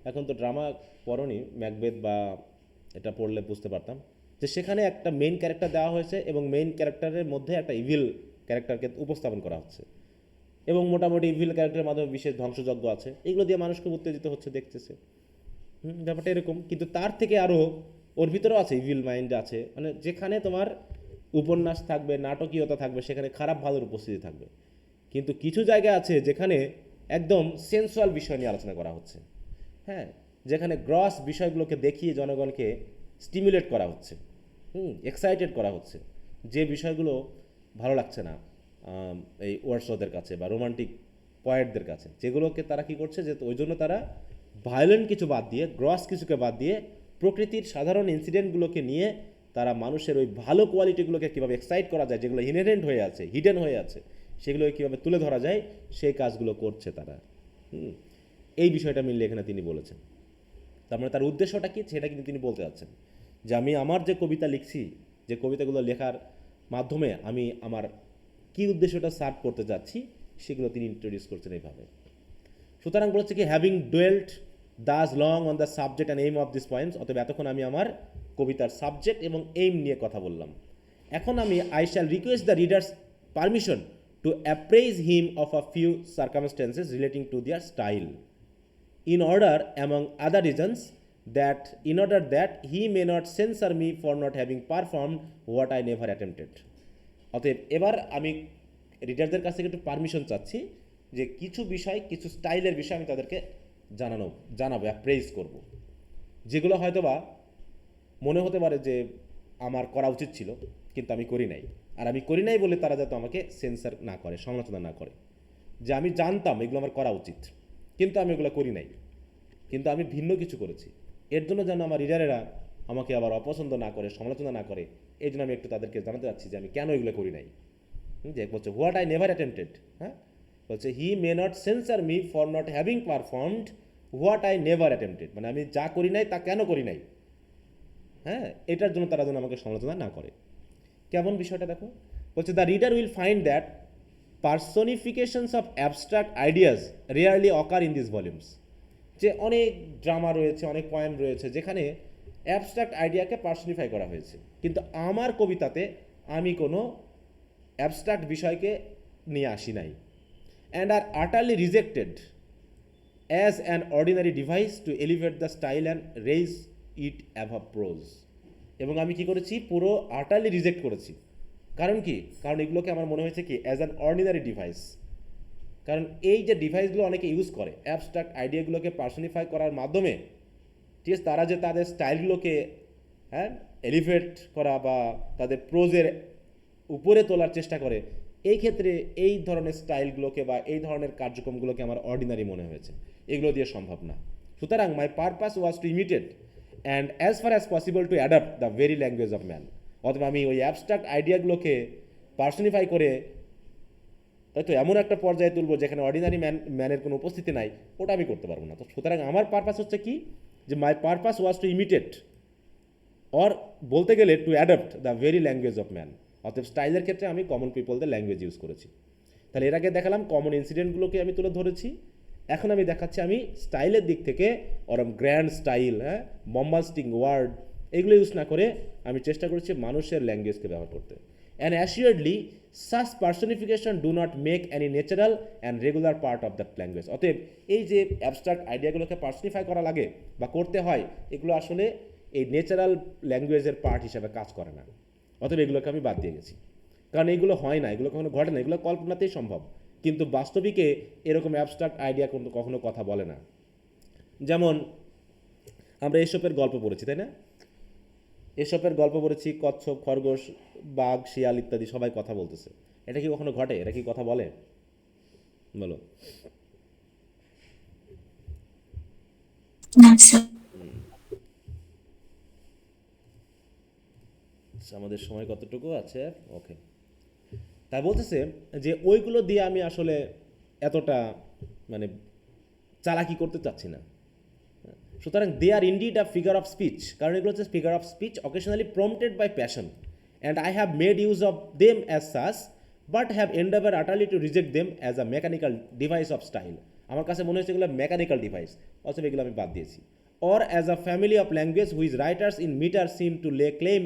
এখন তো ড্রামা পড়নি, ম্যাকবেথ বা এটা পড়লে বুঝতে পারতাম যে সেখানে একটা মেইন ক্যারেক্টার দেওয়া হয়েছে এবং মেইন ক্যারেক্টারের মধ্যে একটা ইভিল ক্যারেক্টারকে উপস্থাপন করা হচ্ছে, এবং মোটামুটি ইভিল ক্যারেক্টারের মাধ্যমে বিশেষ ধ্বংসযজ্ঞ আছে, এগুলো দিয়ে মানুষকে উত্তেজিত হচ্ছে দেখতেছে। ব্যাপারটা এরকম, কিন্তু তার থেকে আরও ওর ভিতরেও আছে ইভিল মাইন্ড আছে, মানে যেখানে তোমার উপন্যাস থাকবে, নাটকীয়তা থাকবে, সেখানে খারাপ ভালোর উপস্থিতি থাকবে। কিন্তু কিছু জায়গা আছে যেখানে একদম সেন্সুয়াল বিষয় নিয়ে আলোচনা করা হচ্ছে, হ্যাঁ, যেখানে গ্রস বিষয়গুলোকে দেখিয়ে জনগণকে স্টিমুলেট করা হচ্ছে, এক্সাইটেড করা হচ্ছে, যে বিষয়গুলো ভালো লাগছে না এই ওয়ার্ডসওয়ার্থের কাছে বা রোমান্টিক পয়েটদের কাছে, যেগুলোকে তারা কি করছে, যে ওই জন্য তারা ভায়োলেন্ট কিছু বাদ দিয়ে, গ্রস কিছুকে বাদ দিয়ে প্রকৃতির সাধারণ ইনসিডেন্টগুলোকে নিয়ে তারা মানুষের ওই ভালো কোয়ালিটিগুলোকে কীভাবে এক্সাইট করা যায়, যেগুলো ইনহেরেন্ট হয়ে আছে, হিডেন হয়ে আছে, সেগুলোকে কীভাবে তুলে ধরা যায়, সেই কাজগুলো করছে তারা। এই বিষয়টা মিললে এখানে তিনি বলেছেন। তার মানে তার উদ্দেশ্যটা কী সেটা কিন্তু তিনি বলতে চাচ্ছেন, যে আমি আমার যে কবিতা লিখছি, যে কবিতাগুলো লেখার মাধ্যমে আমি আমার কী উদ্দেশ্যটা সার্ভ করতে যাচ্ছি, সেগুলো তিনি ইন্ট্রোডিউস করছেন এইভাবে। সুতরাং বলছে কি having dwelt Das long on the subject and aim of this points, অতএব এতক্ষণ আমি আমার কবিতার সাবজেক্ট এবং এইম নিয়ে কথা বললাম। এখন আমি I shall request the reader's permission to apprise him of a few circumstances relating to their style in order among other reasons that in order that he may not censure me for not having performed what I never attempted. অতএব এবার আমি রিডারদের কাছ থেকে একটু permission চাচ্ছি যে কিছু বিষয়, কিছু স্টাইলের বিষয় আমি তাদেরকে জানাবো, অ্যাপ্রেজ করব, যেগুলো হয়তোবা মনে হতে পারে যে আমার করা উচিত ছিল কিন্তু আমি করি নাই, আর আমি করি নাই বলে তারা যাতে আমাকে সেন্সার না করে, সমালোচনা না করে, যে আমি জানতাম এগুলো আমার করা উচিত কিন্তু আমি এগুলো করি নাই, কিন্তু আমি ভিন্ন কিছু করেছি, এর জন্য যেন আমার রিডারেরা আমাকে আবার অপছন্দ না করে, সমালোচনা না করে, এই জন্য আমি একটু তাদেরকে জানাতে চাচ্ছি যে আমি কেন এগুলো করি নাই। যে বলছে হোয়াট আই নেভার অ্যাটেম্পটেড, হ্যাঁ বলছে he may not censure me for not having performed what I never attempted, মানে আমি যা করি নাই তা কেন করি নাই, হ্যাঁ এটার জন্য তারা যেন আমাকে সমালোচনা না করে। কেমন বিষয়টা দেখো, বলছে the reader will find that personifications of abstract ideas rarely occur in this volumes, যে অনেক ড্রামা রয়েছে, অনেক পয়েম রয়েছে যেখানে অ্যাবস্ট্রাক্ট আইডিয়াকে পার্সনিফাই করা হয়েছে, কিন্তু আমার কবিতাতে আমি কোনো অ্যাবস্ট্রাক্ট বিষয়কে নিয়ে আসি নাই, and are utterly rejected as an ordinary device to elevate the style and raise it above prose. এবং আমি কি করেছি, পুরো আটারলি রিজেক্ট করেছি। কারণ কি, কারণ এগুলোকে আমার মনে হয়েছে কি অ্যাজ অ্যান অর্ডিনারি ডিভাইস, কারণ এই যে ডিভাইসগুলো অনেকে ইউজ করে অ্যাবস্ট্রাক্ট আইডিয়াগুলোকে পার্সনিফাই করার মাধ্যমে, ঠিক আছে, তারা যে তাদের স্টাইলগুলোকে এলিভেট করা বা তাদের প্রোজের উপরে তোলার চেষ্টা করে, এই ক্ষেত্রে এই ধরনের স্টাইলগুলোকে বা এই ধরনের কার্যক্রমগুলোকে আমার অর্ডিনারি মনে হয়েছে, এগুলো দিয়ে সম্ভব না। সুতরাং my purpose was to imitate and as far as possible to adapt the very language of man, অথবা আমি ওই অ্যাবস্ট্রাক্ট আইডিয়াগুলোকে পার্সনিফাই করে হয়তো এমন একটা পর্যায়ে তুলবো যেখানে অর্ডিনারি ম্যানের কোনো উপস্থিতি নাই, ওটা আমি করতে পারবো না। তো সুতরাং আমার পারপাস হচ্ছে কি, যে my purpose was to imitate or বলতে গেলে to adapt the very language of man, অতএব স্টাইলের ক্ষেত্রে আমি কমন পিপলদের ল্যাঙ্গুয়েজ ইউজ করেছি। তাহলে এর আগে দেখালাম কমন ইনসিডেন্টগুলোকে আমি তুলে ধরেছি, এখন আমি দেখাচ্ছি আমি স্টাইলের দিক থেকে ওরম গ্র্যান্ড স্টাইল, বম্বাস্টিং ওয়ার্ড এগুলো ইউজ না করে আমি চেষ্টা করেছি মানুষের ল্যাঙ্গুয়েজকে ব্যবহার করতে। And assuredly such personification do not make any natural and regular part of that language. অতএব এই যে অ্যাবস্ট্রাক্ট আইডিয়াগুলোকে পার্সনিফাই করা লাগে বা করতে হয়, এগুলো আসলে এই ন্যাচারাল ল্যাঙ্গুয়েজের পার্ট হিসাবে কাজ করে না, অতএব এগুলোকে আমি বাদ দিয়ে গেছি। কারণ এগুলো হয় না, এগুলো কখনো ঘটে না, এগুলো কল্পনাতেই সম্ভব, কিন্তু বাস্তবিকে এরকম অ্যাবস্ট্রাক্ট আইডিয়া কিন্তু কখনো কথা বলে না। যেমন আমরা এসবের গল্প পড়েছি, তাই না? এসবের গল্প পড়েছি, কচ্ছপ, খরগোশ, বাঘ, শিয়াল ইত্যাদি সবাই কথা বলতেছে, এটা কি কখনো ঘটে? এটা কি কথা বলে? বলো। আমাদের সময় কতটুকু আছে? ওকে, তাই বলতেছে যে ওইগুলো দিয়ে আমি আসলে এতটা মানে চালাকি করতে চাচ্ছি না। সুতরাং they are indeed a figure of speech, কারণ এগুলো হচ্ছে figure of speech occasionally prompted by passion, and I have made use of them as such but have endeavour utterly to reject them as a mechanical device of style. আমার কাছে মনে হচ্ছে এগুলো mechanical device, অথবা এগুলো আমি বাদ দিয়েছি। Or as a family of language whose writers in metre seem to lay claim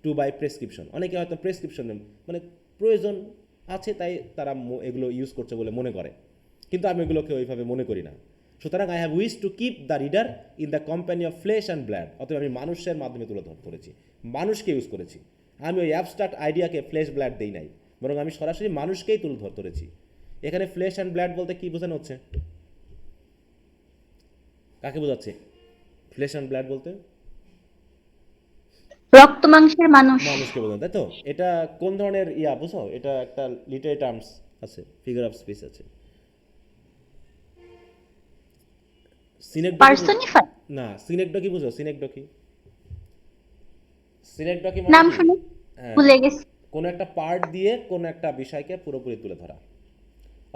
to by prescription. অনেকে হয়তো প্রেসক্রিপশন মানে প্রয়োজন আছে তাই তারা এগুলো ইউজ করছে বলে মনে করে, কিন্তু আমি এগুলোকে ওইভাবে মনে করি না। সুতরাং I have wish to keep the reader in the company of flash and blood, অথবা আমি মানুষের মাধ্যমে তুলে ধরেছি, মানুষকে ইউজ করেছি, আমি ওই অ্যাবস্ট্রাক্ট আইডিয়াকে ফ্লেশ ব্লাড দেই নাই, বরং আমি সরাসরি মানুষকেই তুলে ধরেছি। এখানে ফ্লেশ অ্যান্ড ব্লাড বলতে কি বোঝানো হচ্ছে? কাকে বোঝাচ্ছে ফ্লেশ অ্যান্ড ব্লাড বলতে? রক্ত মাংসের মানুষ। মানুষকে বোঝানো, তাই তো? এটা কোন ধরনের বুঝো? এটা একটা লিটারি টার্মস আছে, ফিগার অফ স্পিচ আছে। পার্সনিফাই না, সিনেকডকি বুঝো? সিনেকডকি নাম শুনে ভুলে গেছি। কোন একটা পার্ট দিয়ে কোন একটা বিষয়কে পুরোপুরি তুলে ধরা।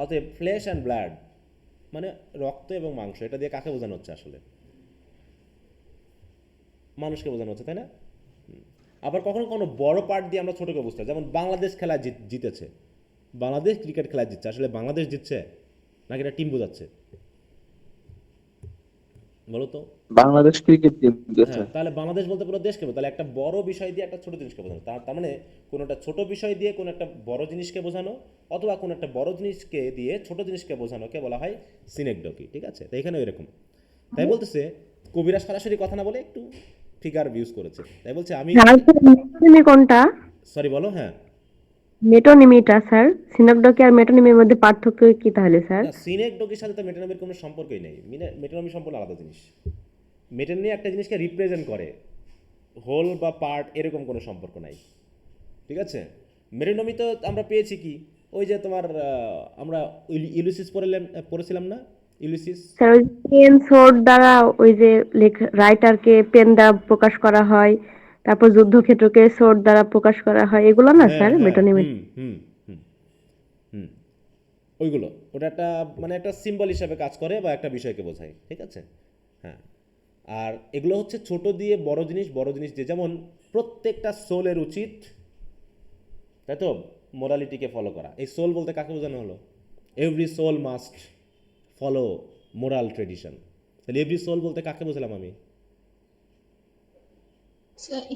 অতএব ফ্লেশ অ্যান্ড ব্লাড মানে রক্ত এবং মাংস, এটা দিয়ে কাকে বোঝানো হচ্ছে? আসলে মানুষকে বোঝানো হচ্ছে, তাই না? আবার কখনো কোনো বড় পার্ট দিয়ে আমরা ছোটকে বুঝতে, যেমন বাংলাদেশ খেলা জিতেছে, বাংলাদেশ ক্রিকেট খেলা জিতছে, আসলে বাংলাদেশ জিতছে নাকি এটা টিম বোঝাচ্ছে বলো তো? বাংলাদেশ ক্রিকেট টিম হ্যাঁ, তাহলে বাংলাদেশ বলতে পুরো দেশকে বোঝায়। তাহলে একটা বড় বিষয় দিয়ে একটা ছোট জিনিসকে বোঝানো, তার মানে কোনো একটা ছোট বিষয় দিয়ে কোনো একটা বড় জিনিসকে বোঝানো, অথবা কোনো একটা বড় জিনিসকে দিয়ে ছোট জিনিসকে বোঝানোকে বলা হয় সিনেকডকি, ঠিক আছে? তো এখানে এরকম তাই বলতেছে, কবিরা সরাসরি কথা না বলে একটু ফিগার ইউজ করেছে, তাই বলছে আমি স্যার মেটোনিমি কোনটা? সরি বলো। হ্যাঁ, মেটোনিমিটা স্যার, সিনোপডকি আর মেটোনিমির মধ্যে পার্থক্য কি তাহলে স্যার? না সিনেকডকির সাথে তো মেটানমির কোনো সম্পর্কই নেই। মেটানমি সম্পূর্ণ আলাদা জিনিস। মেটানমি একটা জিনিসকে রিপ্রেজেন্ট করে, হোল বা পার্ট এরকম কোনো সম্পর্ক নাই, ঠিক আছে? মেটানমি তো আমরা পেয়েছি কি, ওই যে তোমার আমরা ইউলিসিস পড়েছিলাম না, ইউলিসিস? স্যার ওই পেন সোর্ড দ্বারা ওই যে রাইটারকে পেন দ্বারা প্রকাশ করা হয়, তারপর যুদ্ধক্ষেত্রকে সোর্ড দ্বারা প্রকাশ করা হয়, এগুলো না হ্যাঁ স্যার হ্যাঁ, মেটোনিমি? হুম হুম হুম হুম, ওইগুলো, ওটা একটা মানে একটা সিম্বল হিসাবে কাজ করে বা একটা বিষয়কে বোঝায়, ঠিক আছে? হ্যাঁ, আর এগুলো হচ্ছে ছোট দিয়ে বড় জিনিস, বড় জিনিস দিয়ে, যেমন প্রত্যেকটা সোলের উচিত, তাই তো, মোরালিটিকে ফলো করা। এই সোল বলতে কাকে বোঝানো হলো? Every soul must follow moral tradition. তাহলে এভরি সোল বলতে কাকে বোঝালাম আমি?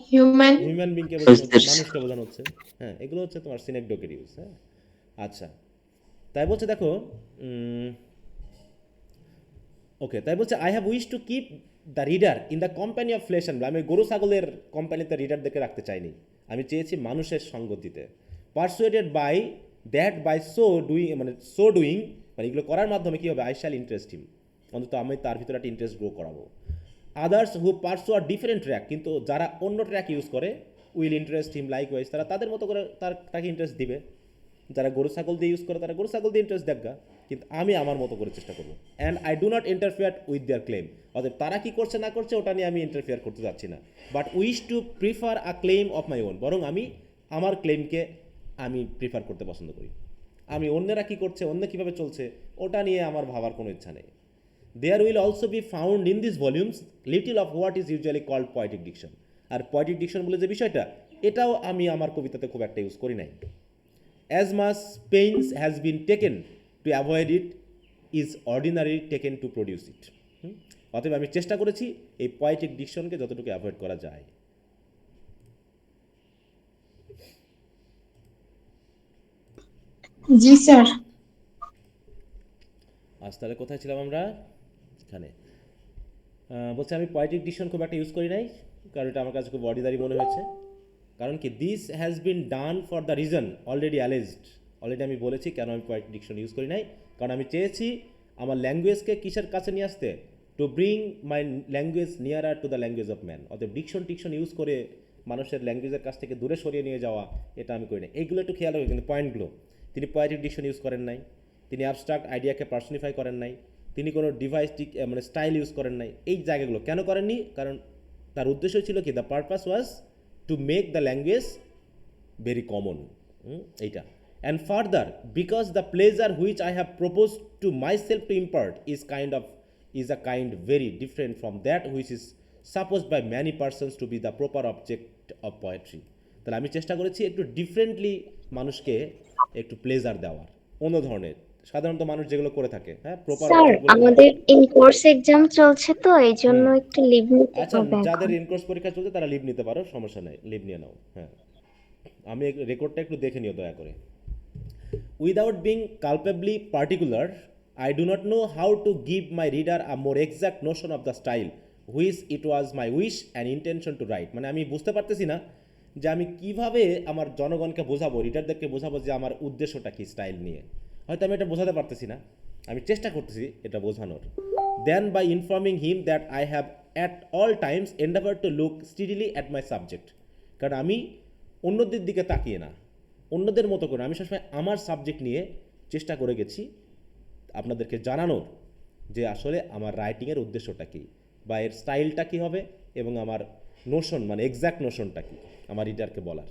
হিউম্যান। হিউম্যান বিংকে বোঝানো হচ্ছে, মানুষকে বোঝানো হচ্ছে। হ্যাঁ, এগুলো হচ্ছে তোমার সিনেকডোকের ইউজ। হ্যাঁ, আচ্ছা, তাই বলছে দেখো, ওকে, তাই বলছে I have wish to keep the reader in the company of flash and blood. আমি গরু ছাগলের কোম্পানিতে রিডারদেরকে রাখতে চাইনি, আমি চেয়েছি মানুষের সঙ্গ দিতে। Persuaded by that by so doing, মানে এগুলো করার মাধ্যমে কী হবে, আই শ্যাল ইন্টারেস্ট হিম, অন্তত আমি তার ভিতরে একটা ইন্টারেস্ট গ্রো করাবো। Others who pursue are different track, কিন্তু যারা অন্য ট্র্যাক ইউজ করে, will interest him likewise, তারা তাদের মতো করে তাকে ইন্টারেস্ট দিবে। যারা গরু ছাগল দিয়ে ইউজ করে তারা গরু ছাগল দিয়ে ইন্টারেস্ট দেখা, কিন্তু আমি আমার মতো করে চেষ্টা করবো। And I do not interfere with their claim, অর্থাৎ তারা কি করছে না করছে ওটা নিয়ে আমি ইন্টারফেয়ার করতে যাচ্ছি না। But wish to prefer a claim of my own, বরং আমি আমার ক্লেমকে আমি প্রিফার করতে পছন্দ করি। আমি অন্যেরা কি করছে, অন্য কীভাবে চলছে, ওটা নিয়ে আমার ভাবার কোনো ইচ্ছা নেই। There will also be found in this volumes little of what is usually called poetic diction. আর পয়েটিক ডিকশন বলে যে বিষয়টা, এটাও আমি আমার কবিতাতে খুব একটা ইউজ করি নাই। As much pains has been taken to avoid it is ordinarily taken to produce it. অতএব আমি চেষ্টা করেছি এই পয়েটিক ডিকশনকে যতটুকু অ্যাভয়েড করা যায়। জি স্যার। আজ তাহলে কোথায় ছিলাম আমরা? এখানে বলছে আমি পয়েটিক ডিকশন খুব একটা ইউজ করি নাই, কারণ এটা আমার কাছে খুব অর্ডিনারি মনে হয়েছে। কারণ কি, this has been done for the reason already alleged. Already আমি বলেছি কেন আমি পয়েটিক ডিকশন ইউজ করি নাই, কারণ আমি চেয়েছি আমার ল্যাঙ্গুয়েজকে কিসের কাছে নিয়ে আসতে, to bring my language নিয়ারার to the language of man. অতএব টিকশন ইউজ করে মানুষের ল্যাঙ্গুয়েজের কাছ থেকে দূরে সরিয়ে নিয়ে যাওয়া, এটা আমি করি না। এইগুলো একটু খেয়াল রাখবে কিন্তু পয়েন্টগুলো। তিনি পয়েটিক ডিকশন ইউজ করেন নাই, তিনি অ্যাবস্ট্রাক্ট আইডিয়াকে পার্সনিফাই করেন নাই, তিনি কোনো ডিভাইসটিক মানে স্টাইল ইউজ করেন নাই। এই জায়গাগুলো কেন করেননি? কারণ তার উদ্দেশ্য ছিল কি, the purpose was to make the language very common, এইটা। And further, because the pleasure which I have propose to myself to impart is a kind very different from that which is supposed by many persons to be the proper object of poetry. তাহলে আমি চেষ্টা করেছি একটু differently মানুষকে একটু pleasure দেওয়ার, অন্য ধরনের, সাধারণত মানুষ যেগুলো করে থাকে। হ্যাঁ, প্রপার স্যার আমাদের ইন কোর্স এক্সাম চলছে তো এই জন্য একটু লিভ নিতে আচ্ছা, হবে যাদের এখন। ইনকোর্স পরীক্ষা চলছে তারা লিভ নিতে পারো, সমস্যা নাই, লিভ নিয়ে নাও। হ্যাঁ, আমি রেকর্ডটা একটু দেখে নিও দয়া করে। Without being culpably particular, I do not know how to give my reader a more exact notion of the style which it was my wish and intention to write. মানে আমি বুঝতে পারতেছি না যে আমি কিভাবে আমার জনগণকে বোঝাবো, রিডারদেরকে বোঝাবো যে আমার উদ্দেশ্যটা কি স্টাইল নিয়ে। হয়তো আমি এটা বোঝাতে পারতেছি না, আমি চেষ্টা করতেছি এটা বোঝানোর। Then by informing him that I have at all times endeavour to look steadily at my subject. কারণ আমি অন্যদের দিকে তাকিয়ে না, অন্যদের মতো করে আমি সবসময় আমার সাবজেক্ট নিয়ে চেষ্টা করে গেছি আপনাদেরকে জানানোর যে আসলে আমার রাইটিংয়ের উদ্দেশ্যটা কী, বা এর স্টাইলটা কী হবে, এবং আমার নোশন মানে এক্স্যাক্ট নোশনটা কী আমার রিডারকে বলার।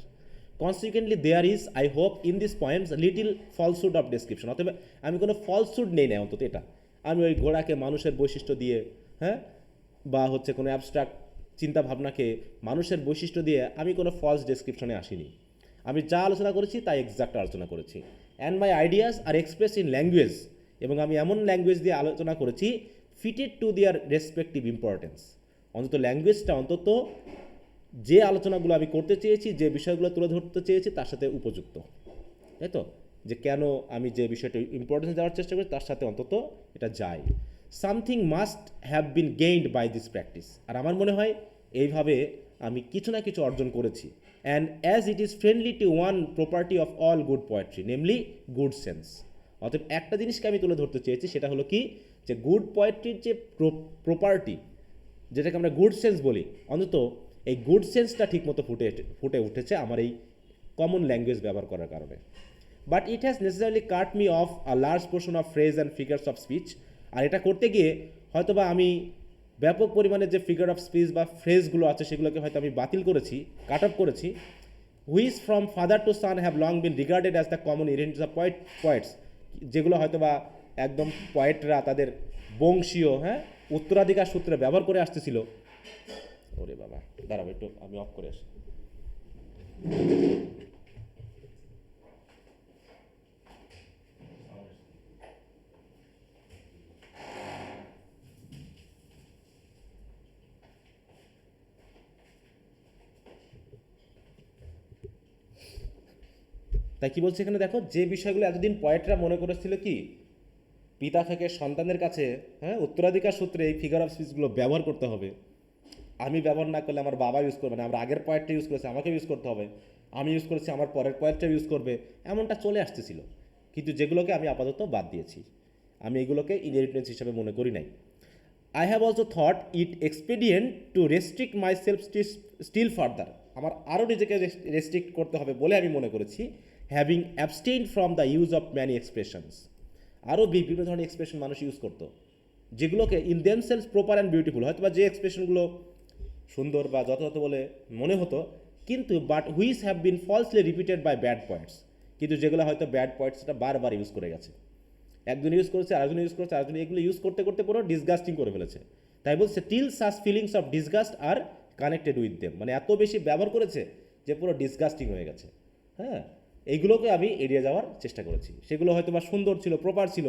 Consequently there is I hope in this poems little falsehood of description. অথবা আমি কোনো ফলসুড নেই না, অন্তত এটা আমি ওই ঘোড়াকে মানুষের বৈশিষ্ট্য দিয়ে, হ্যাঁ, বা হচ্ছে কোনো অ্যাবস্ট্রাক্ট চিন্তাভাবনাকে মানুষের বৈশিষ্ট্য দিয়ে আমি কোনো ফলস ডেসক্রিপশনে আসিনি। আমি যা আলোচনা করেছি তাই এক্সাক্ট আলোচনা করেছি। And my ideas are express in language, এবং আমি এমন ল্যাঙ্গুয়েজ দিয়ে আলোচনা করেছি fitted to their respective importance, অন্তত ল্যাঙ্গুয়েজটা অন্তত যে আলোচনাগুলো আমি করতে চেয়েছি, যে বিষয়গুলো তুলে ধরতে চেয়েছি তার সাথে উপযুক্ত, তাই তো, যে কেন আমি যে বিষয়টা ইম্পর্টেন্স দেওয়ার চেষ্টা করি তার সাথে অন্তত এটা যায়। Something must have been gained by this practice, আর আমার মনে হয় এইভাবে আমি কিছু না কিছু অর্জন করেছি। And as it is friendly two one property of all good poetry, namely good sense. অতএব একটা জিনিসকে আমি তুলে ধরতে চেয়েছি, সেটা হলো কি, যে গুড পোয়েট্রির যে প্রপার্টি, যেটাকে আমরা গুড সেন্স বলি, অন্তত এই গুড সেন্সটা ঠিকমতো ফুটে উঠেছে আমার এই কমন ল্যাঙ্গুয়েজ ব্যবহার করার কারণে। But it has necessarily cut me off a large portion of phrase and figures of speech. আর এটা করতে গিয়ে হয়তোবা আমি ব্যাপক পরিমাণে যে ফিগার অফ স্পিচ বা ফ্রেজগুলো আছে সেগুলোকে হয়তো আমি বাতিল করেছি, কাট অফ করেছি। Which from father to son have long been regarded as the common errants of poets, যেগুলো হয়তোবা একদম পয়েটরা তাদের বংশীয়, উত্তরাধিকার সূত্রে ব্যবহার করে আসতেছিল। ওরে বাবা, দাঁড়াবো একটু, আমি অফ করে আসি। তাই কি বলছে এখানে দেখো, যে বিষয়গুলো এতদিন পয়েটরা মনে করেছিল কি পিতা থেকে সন্তানের কাছে উত্তরাধিকার সূত্রে এই ফিগার অফ স্পিচগুলো ব্যবহার করতে হবে, আমি ব্যবহার না করলে আমার বাবা ইউজ করবে না, আমরা আগের পয়েন্টটা ইউজ করেছি আমাকে ইউজ করতে হবে, আমি ইউজ করেছি আমার পরের পয়েন্টটা ইউজ করবে, এমনটা চলে আসতেছিল। কিন্তু যেগুলোকে আমি আপাতত বাদ দিয়েছি, আমি এগুলোকে ইনহেরিটেন্স হিসাবে মনে করি নাই। I have also thought it expedient to restrict myself still further, আমার আরও নিজেকে রেস্ট্রিক্ট করতে হবে বলে আমি মনে করেছি, having abstain from the use of many expressions. আরও বিভিন্ন ধরনের এক্সপ্রেশন মানুষ ইউজ করতো, যেগুলোকে in themselves proper and beautiful, হয়তো বা যে এক্সপ্রেশনগুলো সুন্দর বা যথাযথ বলে মনে হতো, কিন্তু but which have been falsely repeated by bad points, কিন্তু যেগুলো হয়তো ব্যাড পয়েন্টস সেটা বারবার ইউজ করে গেছে, একজন ইউজ করেছে, আরেকজন ইউজ করেছে, আরেকজন, এগুলো ইউজ করতে করতে পুরো ডিসগাস্টিং করে ফেলেছে। তাই বলছে till such feelings of disgust are connected with them, মানে এত বেশি ব্যবহার করেছে যে পুরো ডিসগাস্টিং হয়ে গেছে। এইগুলোকে আমি এড়িয়ে যাওয়ার চেষ্টা করেছি, সেগুলো হয়তো বা সুন্দর ছিল, প্রপার ছিল,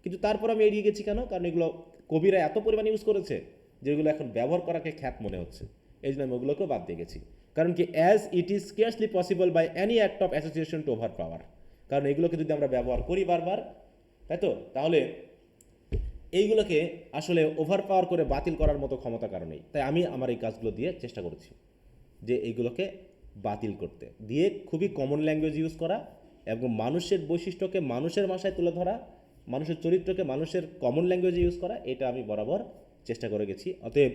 কিন্তু তারপর আমি এড়িয়ে গেছি কেন, কারণ এগুলো কবিরা এত পরিমাণে ইউজ করেছে যেগুলো এখন ব্যবহার করাকে খ্যাত মনে হচ্ছে, এই জন্য আমি ওগুলোকেও বাদ দিয়ে গেছি। কারণ কি, as it is scarcely possible by any act of association to overpower, কারণ এগুলোকে যদি আমরা ব্যবহার করি বারবার, তাই তো, তাহলে এইগুলোকে আসলে ওভার পাওয়ার করে বাতিল করার মতো ক্ষমতা কারণেই, তাই আমি আমার এই কাজগুলো দিয়ে চেষ্টা করেছি যে এইগুলোকে বাতিল করতে, দিয়ে খুবই কমন ল্যাঙ্গুয়েজ ইউজ করা এবং মানুষের বৈশিষ্ট্যকে মানুষের ভাষায় তুলে ধরা, মানুষের চরিত্রকে মানুষের কমন ল্যাঙ্গুয়েজে ইউজ করা, এটা আমি বরাবর চেষ্টা করে গেছি। অতএব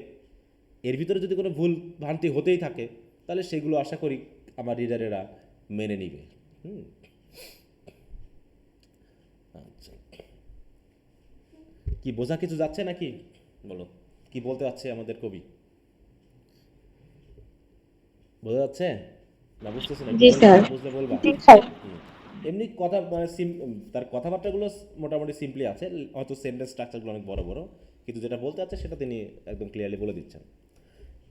এর ভিতরে যদি কোনো ভুল ভ্রান্তি হতেই থাকে তাহলে সেগুলো আশা করি আমার রিডারেরা মেনে নিবে। আচ্ছা, কি বোঝা কিছু যাচ্ছে নাকি, বলো কি বলতে যাচ্ছে আমাদের কবি, বোঝা যাচ্ছে না? বুঝতেছি না, বুঝলে বলবা। এমনি কথা মানে তার কথাবার্তাগুলো মোটামুটি সিম্পলি আছে, হয়তো সেন্টেন্স স্ট্রাকচারগুলো অনেক বড় বড়, কিন্তু যেটা বলতে আছে সেটা তিনি একদম ক্লিয়ারলি বলে দিচ্ছেন।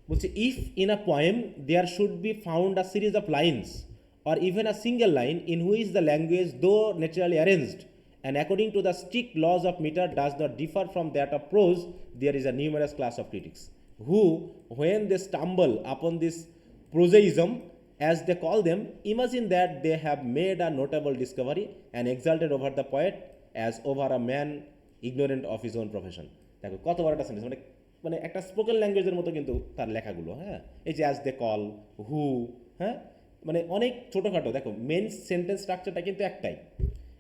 বলছে, if in a poem there should be found a series of lines or even a single line in which the language, though naturally arranged and according to the strict laws of meter, does not differ from that of prose, there is a numerous class of critics who, when they stumble upon this prosaism, as they call them, imagine that they have made a notable discovery and exalted over the poet as over a man ignorant of his own profession. দেখো কত বড় একটা sentence, মানে মানে একটা spoken ল্যাঙ্গুয়েজের মতো কিন্তু তার লেখাগুলো, এই যে অ্যাজ দে কল, হু, মানে অনেক ছোটোখাটো। দেখো মেন সেন্টেন্স স্ট্রাকচারটা কিন্তু একটাই,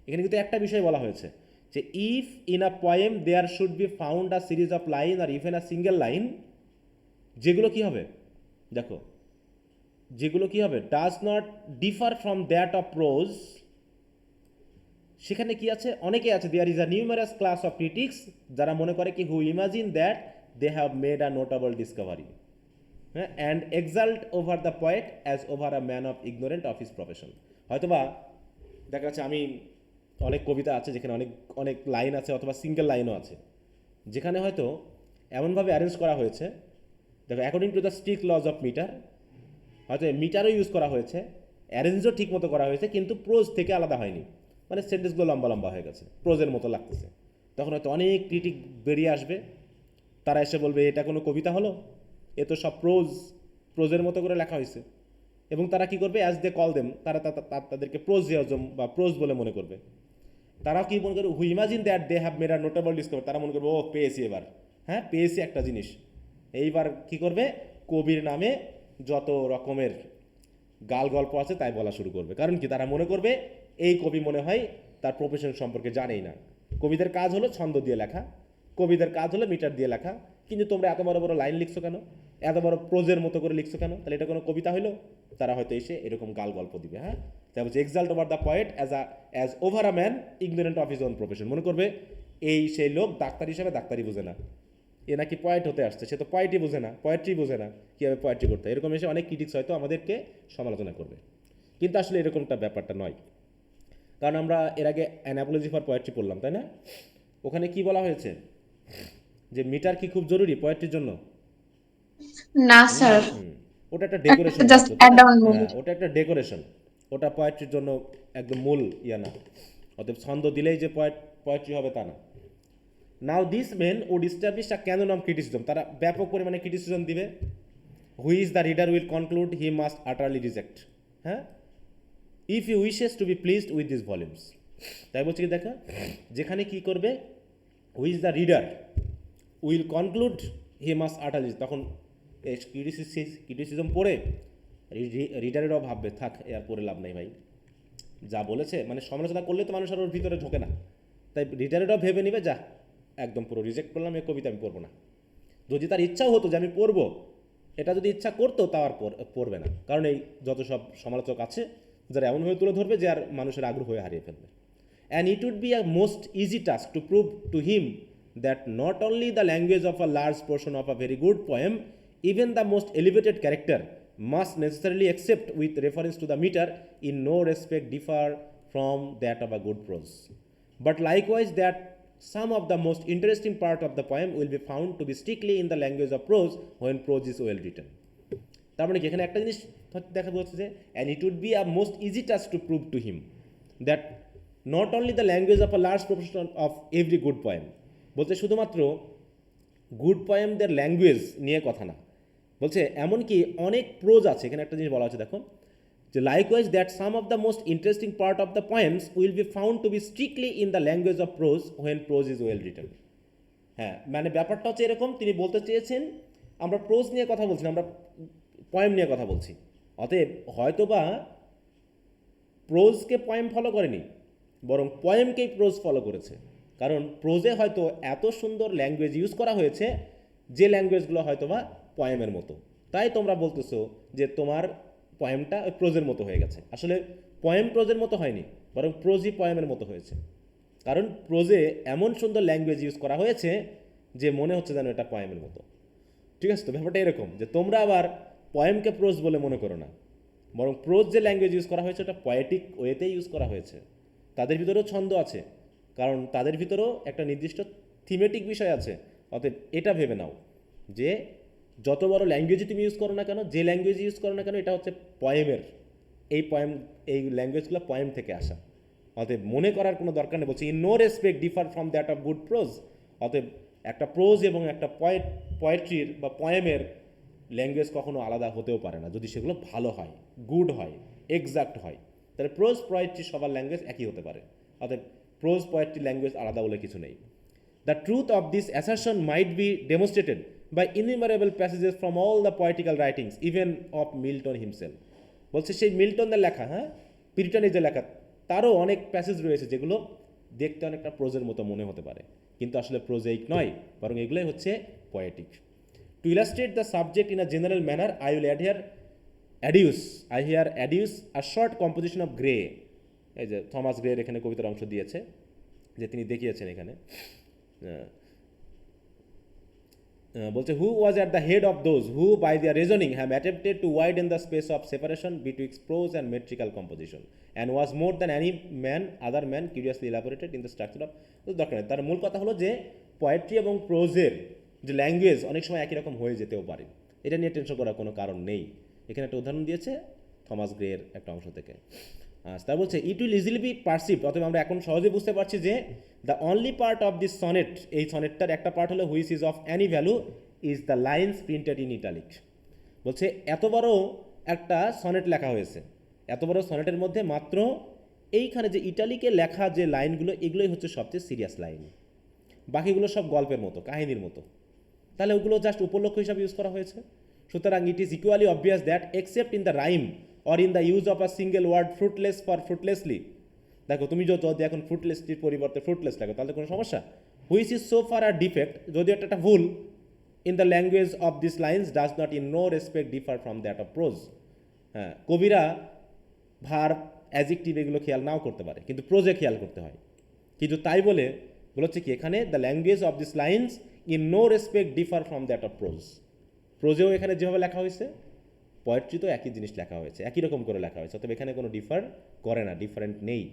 এখানে কিন্তু একটা বিষয় বলা হয়েছে যে if in a poem there should be found a series of line or even a single line, যেগুলো কি হবে, দেখো যেগুলো কি হবে, does not differ from that of prose, সেখানে কি আছে, অনেকে আছে, there is a numerous class of critics, যারা মনে করে কি who imagine that they have made a notable discovery and exult over the poet as over a man of ignorant of his profession. হয়তোবা দেখা যাচ্ছে আমি অনেক কবিতা আছে যেখানে অনেক অনেক লাইন আছে, অথবা সিঙ্গেল লাইনও আছে, যেখানে হয়তো এমনভাবে অ্যারেঞ্জ করা হয়েছে, দেখো according to the strict laws of metre, হয়তো মিটারও ইউজ করা হয়েছে, অ্যারেঞ্জও ঠিক মতো করা হয়েছে, কিন্তু প্রোজ থেকে আলাদা হয়নি, মানে সেন্টেন্সগুলো লম্বা লম্বা হয়ে গেছে, প্রোজের মতো লাগতেছে। তখন হয়তো অনেক ক্রিটিক বেরিয়ে আসবে, তারা এসে বলবে এটা কোনো কবিতা হলো, এ তো সব প্রোজের মতো করে লেখা হয়েছে। এবং তারা কি করবে, অ্যাজ দে কল দেম, তারা তাদেরকে প্রোজিয়াজম বা প্রোজ বলে মনে করবে। তারা কি মনে করবে, who imagine that they have made a notable discover, তারা মনে করবে ও পেয়েছি এবার, হ্যাঁ পেয়েছি একটা জিনিস। এইবার কি করবে, কবির নামে যত রকমের গাল গল্প আছে তাই বলা শুরু করবে। কারণ কি, তারা মনে করবে এই কবি মনে হয় তার প্রফেশন সম্পর্কে জানেই না। কবিদের কাজ হলো ছন্দ দিয়ে লেখা, কবিদের কাজ হলো মিটার দিয়ে লেখা, কিন্তু তোমরা এত বড় বড় লাইন লিখছো কেন, এত বড় প্রোজের মতো করে লিখছো কেন, তাহলে এটা কোনো কবিতা হইলো? তারা হয়তো এসে এরকম গাল গল্প দিবে। হ্যাঁ, তাই বলছে exult over the poet as over a man ignorant of his own profession. মনে করবে এই সেই লোক ডাক্তার হিসাবে ডাক্তারি বোঝে না, এ নাকি পয়েট হতে আসছে, সে তো পয়েটই বোঝে না, পোয়েট্রি বোঝে না, কীভাবে পোয়েট্রি করতে হয়। এরকম এসে অনেক ক্রিটিক্স হয়তো আমাদেরকে সমালোচনা করবে, কিন্তু আসলে এরকমটা ব্যাপারটা নয়। কারণ আমরা এর আগে অ্যানাপোলজি ফর পোয়েট্রি পড়লাম, তাই না? ওখানে কি বলা হয়েছে, যে মিটার কি খুব জরুরি পোয়েট্রির জন্য? না স্যার, ওটা একটা ডেকোরেশন, জাস্ট অ্যাড অন। হ্যাঁ ওটা একটা ডেকোরেশন, ওটা পোয়েট্রির জন্য একদম মূল ইয়া না। অতএব ছন্দ দিলেই যে পোয়েট্রি হবে তা না। Now this men would establish a canon of criticism, তারা ব্যাপক পরিমাণে ক্রিটিসিজম দিবে। Which the reader will conclude he must utterly reject, হ্যাঁ, if you wishes to be pleased with this volumes. তাই বলছি কি দেখা, যেখানে কি করবে, which the reader will conclude he must utterly, তখন ক্রিটিসিজম পড়ে রিডারেরও ভাববে থাক এর পরে লাভ নেই ভাই, যা বলেছে, মানে সমালোচনা করলে তো মানুষ আর ওর ভিতরে ঢোকে না, তাই রিডারেরও ভেবে নিবে যা একদম পুরো রিজেক্ট করলাম, এই কবিতা আমি পড়বো না। যদি তার ইচ্ছাও হতো যে আমি পড়বো, এটা যদি ইচ্ছা করতো তাও আর পড়বে না। কারণ এই যত সব সমালোচক আছে যারা এমনভাবে তুলে ধরবে যে আর মানুষের আগ্রহ হয়ে হারিয়ে ফেলবে। And it would be a most easy task to prove to him that not only the language of a large portion of a very good poem, even the most elevated character must necessarily accept with reference to the meter in no respect differ from that of a good prose, but likewise that some of the most interesting part of the poem will be found to be strictly in the language of prose when prose is well written. তার মানে কি এখানে একটা জিনিস দেখা যাচ্ছে যে and it would be a most easy task to prove to him that not only the language of a large proportion of every good poem, বলতে শুধুমাত্র গুড পোয়েমদের ল্যাঙ্গুয়েজ নিয়ে কথা না, বলছে এমনকি অনেক প্রোজ আছে, এখানে একটা জিনিস বলা আছে দেখো, যে likewise that some of the most interesting part of the poems will be found two B strictly in the language of pros when pros is well written. হ্যাঁ, মানে ব্যাপারটা হচ্ছে এরকম, তিনি বলতে চেয়েছেন আমরা প্রোজ নিয়ে কথা বলছি না, আমরা পয়েম নিয়ে কথা বলছি। অতএব হয়তোবা প্রোজকে পয়েম ফলো করেনি, বরং পয়েমকেই প্রোজ ফলো করেছে। কারণ প্রোজে হয়তো এত সুন্দর ল্যাঙ্গুয়েজ ইউজ করা হয়েছে যে ল্যাঙ্গুয়েজগুলো হয়তোবা পয়েমের মতো, তাই তোমরা বলতেছো যে তোমার পয়েমটা প্রোজের মতো হয়ে গেছে। আসলে পয়েম প্রোজের মতো হয়নি, বরং প্রোজই পয়েমের মতো হয়েছে। কারণ প্রোজে এমন সুন্দর ল্যাঙ্গুয়েজ ইউজ করা হয়েছে যে মনে হচ্ছে যেন এটা পয়েমের মতো। ঠিক আছে, তো ব্যাপারটা এরকম যে তোমরা আবার পয়েমকে প্রোজ বলে মনে করো না, বরং প্রোজ যে ল্যাঙ্গুয়েজ ইউজ করা হয়েছে ওটা পয়েটিক ওয়েতেই ইউজ করা হয়েছে। তাদের ভিতরেও ছন্দ আছে, কারণ তাদের ভিতরেও একটা নির্দিষ্ট থিমেটিক বিষয় আছে। অতএব এটা ভেবে নাও যে যত বড় ল্যাঙ্গুয়েজই তুমি ইউজ করো না কেন, যে ল্যাঙ্গুয়েজ ইউজ করো না কেন, এটা হচ্ছে পয়েমের, এই ল্যাঙ্গুয়েজগুলো পয়েম থেকে আসা। অতএব মনে করার কোনো দরকার নেই, বলছে in no respect differ from that of good prose. অতএব একটা প্রোজ এবং একটা পোয়েট্রির বা পয়েমের ল্যাঙ্গুয়েজ কখনো আলাদা হতেও পারে না, যদি সেগুলো ভালো হয়, গুড হয়, এক্সাক্ট হয়। তাহলে প্রোজ পোয়েট্রি সবার ল্যাঙ্গুয়েজ একই হতে পারে। অতএব প্রোজ পোয়েট্রি ল্যাঙ্গুয়েজ আলাদা বলে কিছু নেই। The truth of this assertion might be demonstrated by innumerable passages from all the poetical writings, even of Milton himself. বলছে সেই মিল্টনের লেখা, হ্যাঁ পিরিটনের যে লেখা, তারও অনেক প্যাসেজ রয়েছে যেগুলো দেখতে অনেকটা প্রোজের মতো মনে হতে পারে, কিন্তু আসলে প্রোজেইক নয়, বরং এগুলোই হচ্ছে poetic. To illustrate the subject in a general manner I will adduce a short composition of Gray. এই যে থমাস গ্রের এখানে কবিতার অংশ দিয়েছে, যে তিনি দেখিয়েছেন এখানে, বলছে who was at the head of those who by their reasoning have attempted to widen the space of separation betwixt prose and metrical composition and was more than any other man curiously elaborated in the structure of. দরকার নেই, তার মূল কথা হলো যে poetry এবং প্রোজের যে language অনেক সময় একই রকম হয়ে যেতেও পারে, এটা নিয়ে টেনশন করার কোনো কারণ নেই। এখানে একটা উদাহরণ দিয়েছে থমাস গ্রের একটা অংশ থেকে। তা বলছে it will easily be perceive, অতএব আমরা এখন সহজে বুঝতে পারছি যে the only part of this sonnet, এই সনেটটার একটা পার্ট হলো which is of any value is the lines printed in italic. বলছে এত বড় একটা সনেট লেখা হয়েছে, এত বড় সনেটের মধ্যে মাত্র এইখানে যে ইটালিকে লেখা যে লাইনগুলো এগুলোই হচ্ছে সবচেয়ে সিরিয়াস লাইন, বাকিগুলো সব গল্পের মতো, কাহিনীর মতো। তাহলে ওগুলো জাস্ট উপলক্ষ হিসাবে ইউজ করা হয়েছে। সুতরাং it is equally obvious that except in the rhyme or in the use of a single word fruitless for fruitlessly, দেখো তুমি যদি এখন ফ্রুটলেসটির পরিবর্তে ফ্রুটলেস লাগো তাহলে কোনো সমস্যা? Which is so far a defect, যদি একটা ভুল, in the language of this lines does not in no respect differ from that of prose. হ্যাঁ, কবিরা ভার্ব, অ্যাডজেক্টিভ এগুলো খেয়াল নাও করতে পারে, কিন্তু প্রোজে খেয়াল করতে হয়। কিন্তু তাই বলে হচ্ছে কি এখানে the language of this lines in no respect differ from that of prose. প্রোজেও এখানে যেভাবে লেখা হয়েছে, পোয়েট্রি তো একই জিনিস লেখা হয়েছে, একই রকম করে লেখা হয়েছে, তবে এখানে কোনো ডিফার করে না, ডিফারেন্ট নেই।